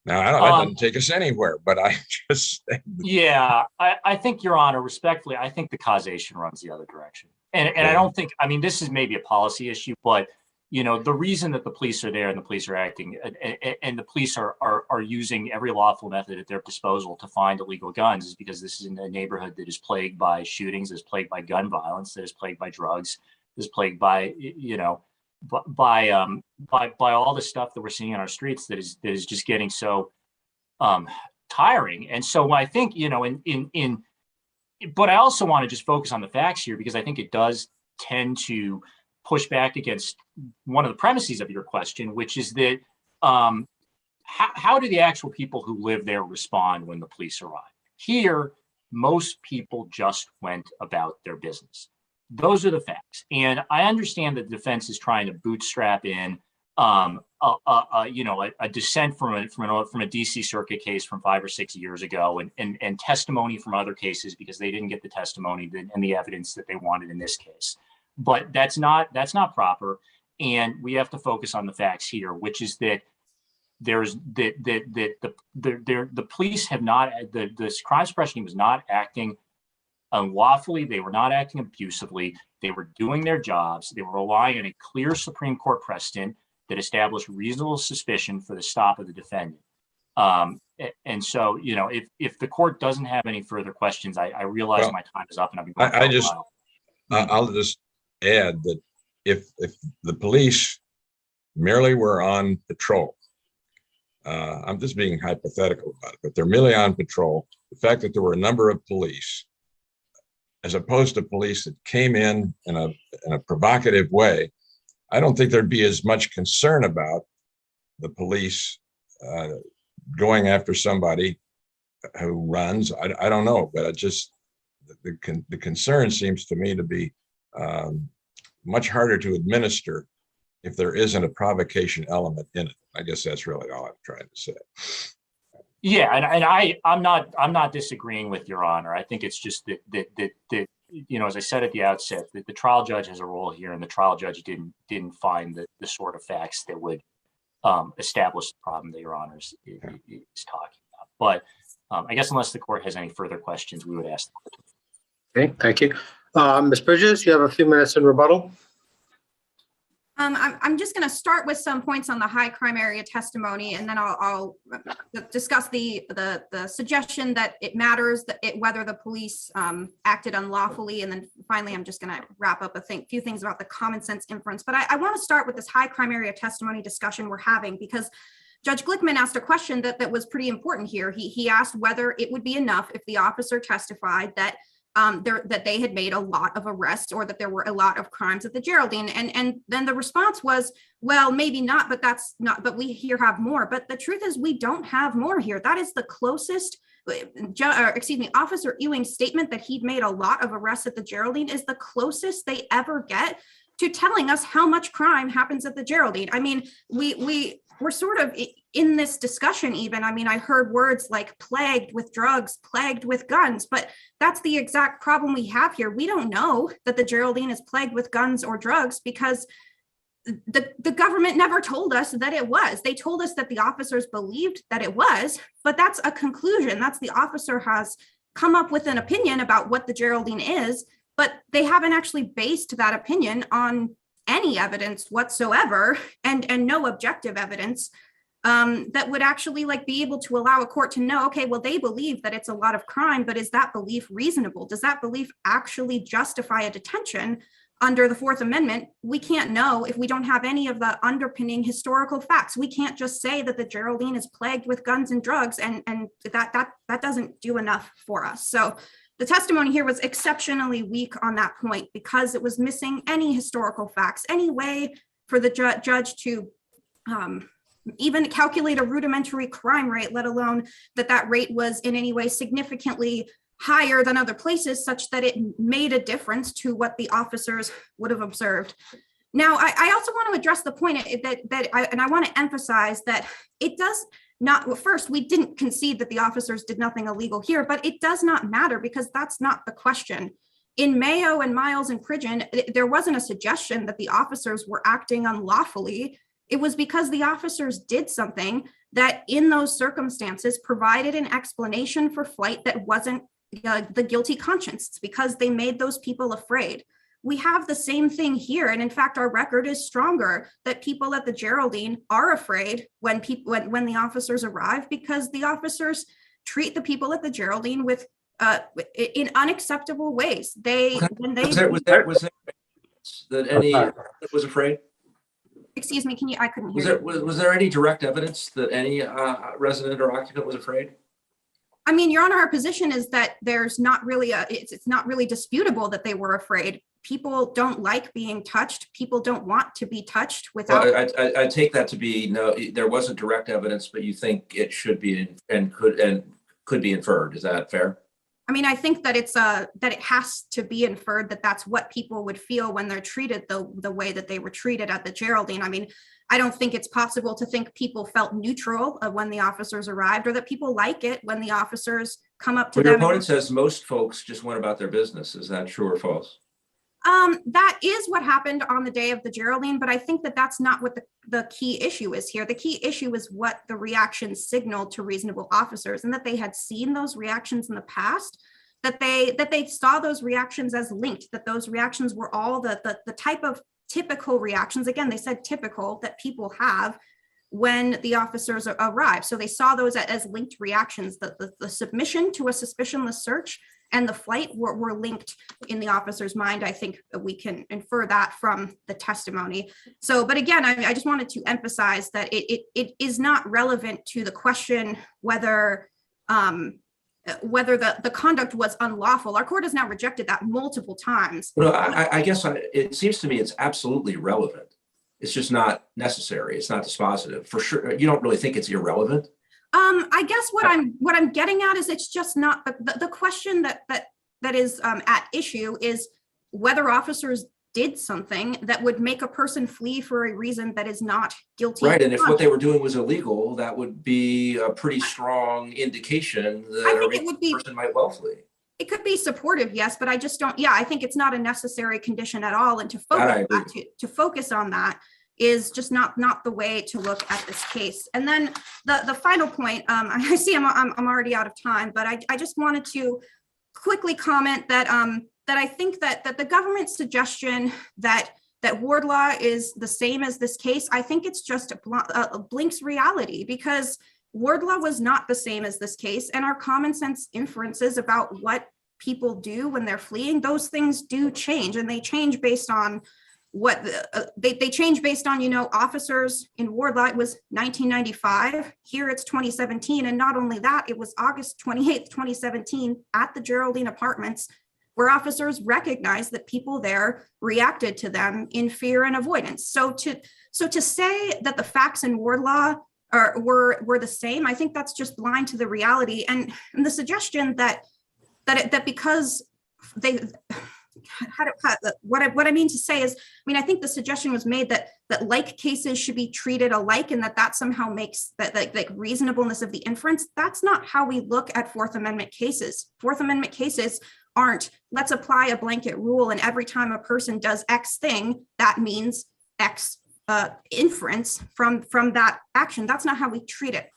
Now, that doesn't take us anywhere, but I just think. Yeah, I think, Your Honor, respectfully, I think the causation runs the other direction. And I don't think, this is maybe a policy issue, but, the reason that the police are there and the police are acting and the police are using every lawful method at their disposal to find illegal guns is because this is in a neighborhood that is plagued by shootings, is plagued by gun violence, that is plagued by drugs, is plagued by, by all the stuff that we're seeing on our streets that is just getting so tiring. And so I think, but I also want to just focus on the facts here, because I think it does tend to push back against one of the premises of your question, which is that how do the actual people who live there respond when the police arrive? Here, most people just went about their business. Those are the facts. And I understand that the defense is trying to bootstrap in a dissent from a DC circuit case from 5 or 6 years ago and testimony from other cases because they didn't get the testimony and the evidence that they wanted in this case. But that's not proper. And we have to focus on the facts here, which is that the police have not, the crime suppression team was not acting unlawfully. They were not acting abusively. They were doing their jobs. They were relying on a clear Supreme Court precedent that established reasonable suspicion for the stop of the defendant. And so, you know, if the court doesn't have any further questions, I realize Well, my time is up and I've been going I for a just, while. I'll just add that if the police merely were on patrol, I'm just being hypothetical about it, but they're merely on patrol. The fact that there were a number of police, as opposed to police that came in a provocative way, I don't think there'd be as much concern about the police going after somebody who runs. I don't know, but it just, the concern seems to me to be much harder to administer if there isn't a provocation element in it. I guess that's really all I'm trying to say. Yeah, and I'm not disagreeing with Your Honor. I think it's just that you know, as I said at the outset, that the trial judge has a role here, and the trial judge didn't find the sort of facts that would establish the problem that Your Honor is talking about. But I guess unless the court has any further questions, we would ask the court. Okay, thank you. Ms. Bridges, you have a few minutes in rebuttal. I'm just going to start with some points on the high crime area testimony, and then I'll discuss the suggestion that it matters that whether the police acted unlawfully, and then finally I'm just going to wrap up a few things about the common sense inference. But I want to start with this high crime area testimony discussion we're having, because Judge Glickman asked a question that was pretty important here. He asked whether it would be enough if the officer testified that that they had made a lot of arrests, or that there were a lot of crimes at the Geraldine. And then the response was, well, maybe not, but that's not, but we here have more. But the truth is, we don't have more here. That is the closest, Officer Ewing's statement that he'd made a lot of arrests at the Geraldine is the closest they ever get to telling us how much crime happens at the Geraldine. I mean, we're sort of in this discussion even. I mean, I heard words like plagued with drugs, plagued with guns, but that's the exact problem we have here. We don't know that the Geraldine is plagued with guns or drugs because the government never told us that it was. They told us that the officers believed that it was, but that's a conclusion. That's the officer has come up with an opinion about what the Geraldine is, but they haven't actually based that opinion on any evidence whatsoever, and no objective evidence that would actually be able to allow a court to know, okay, well, they believe that it's a lot of crime, but is that belief reasonable? Does that belief actually justify a detention under the Fourth Amendment? We can't know if we don't have any of the underpinning historical facts. We can't just say that the Geraldine is plagued with guns and drugs, and that doesn't do enough for us. So the testimony here was exceptionally weak on that point because it was missing any historical facts, any way for the judge to even calculate a rudimentary crime rate, let alone that rate was in any way significantly higher than other places, such that it made a difference to what the officers would have observed. Now, I also want to address the point that I want to emphasize that it does not, well, first, we didn't concede that the officers did nothing illegal here, but it does not matter because that's not the question. In Mayo and Miles and Pridgeon, there wasn't a suggestion that the officers were acting unlawfully. It was because the officers did something that in those circumstances provided an explanation for flight that wasn't the guilty conscience. It's because they made those people afraid. We have the same thing here. And in fact, our record is stronger that people at the Geraldine are afraid when the officers arrive, because the officers treat the people at the Geraldine with in unacceptable ways. Was there that any was afraid? Excuse me, I couldn't hear you. Was there any direct evidence that any resident or occupant was afraid? I mean, Your Honor, our position is that there's not really it's not really disputable that they were afraid. People don't like being touched. People don't want to be touched without. Well, I take that to be no, there wasn't direct evidence, but you think it should be and could be inferred. Is that fair? I mean, I think that that it has to be inferred that that's what people would feel when they're treated the way that they were treated at the Geraldine. I mean, I don't think it's possible to think people felt neutral when the officers arrived, or that people like it when the officers come up to them. Your opponent says most folks just went about their business. Is that true or false? That is what happened on the day of the Geraldine, but I think that that's not what the key issue is here. The key issue is what the reactions signaled to reasonable officers, and that they had seen those reactions in the past, that they saw those reactions as linked, that those reactions were all the type of typical reactions. Again, they said typical that people have when the officers arrived. So they saw those as linked reactions, the submission to a suspicionless search and the flight were linked in the officer's mind. I think we can infer that from the testimony. So, but again, I just wanted to emphasize that it is not relevant to the question whether the conduct was unlawful. Our court has now rejected that multiple times. Well, I guess it seems to me it's absolutely relevant. It's just not necessary. It's not dispositive. For sure, you don't really think it's irrelevant? I guess what I'm getting at is it's just not the question that is at issue is whether officers did something that would make a person flee for a reason that is not guilty. Right, and if what they were doing was illegal, that would be a pretty strong indication that a person might well flee. It could be supportive, yes, but I just don't. Yeah, I think it's not a necessary condition at all, and to focus on that is just not the way to look at this case. And then the final point, I see I'm already out of time, but I just wanted to quickly comment that that I think that the government's suggestion that ward law is the same as this case, I think it's just a blinks reality, because ward law was not the same as this case, and our common sense inferences about what people do when they're fleeing, those things do change, and they change based on what they change based on, officers in ward law. It was 1995. Here it's 2017. And not only that, it was August 28th, 2017 at the Geraldine Apartments, where officers recognized that people there reacted to them in fear and avoidance. So to say that the facts in ward law were the same, I think that's just blind to the reality. And the suggestion that because they what I mean to say is, I think the suggestion was made that like cases should be treated alike, and that somehow makes that like reasonableness of the inference. That's not how we look at Fourth Amendment cases. Fourth Amendment cases aren't, let's apply a blanket rule, and every time a person does X thing, that means X inference from that action. That's not how we treat it.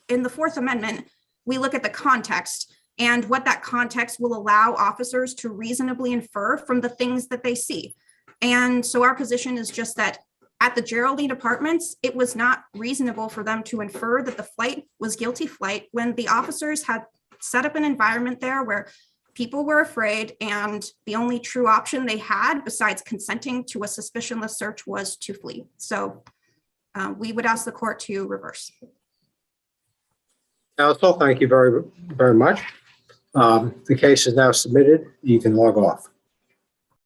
In the Fourth Amendment, we look at the context and what that context will allow officers to reasonably infer from the things that they see. And so our position is just that at the Geraldine Apartments, it was not reasonable for them to infer that the flight was guilty flight when the officers had set up an environment there where people were afraid, and the only true option they had besides consenting to a suspicionless search was to flee. So we would ask the court to reverse. Counsel, thank you very, very much. The case is now submitted. You can log off.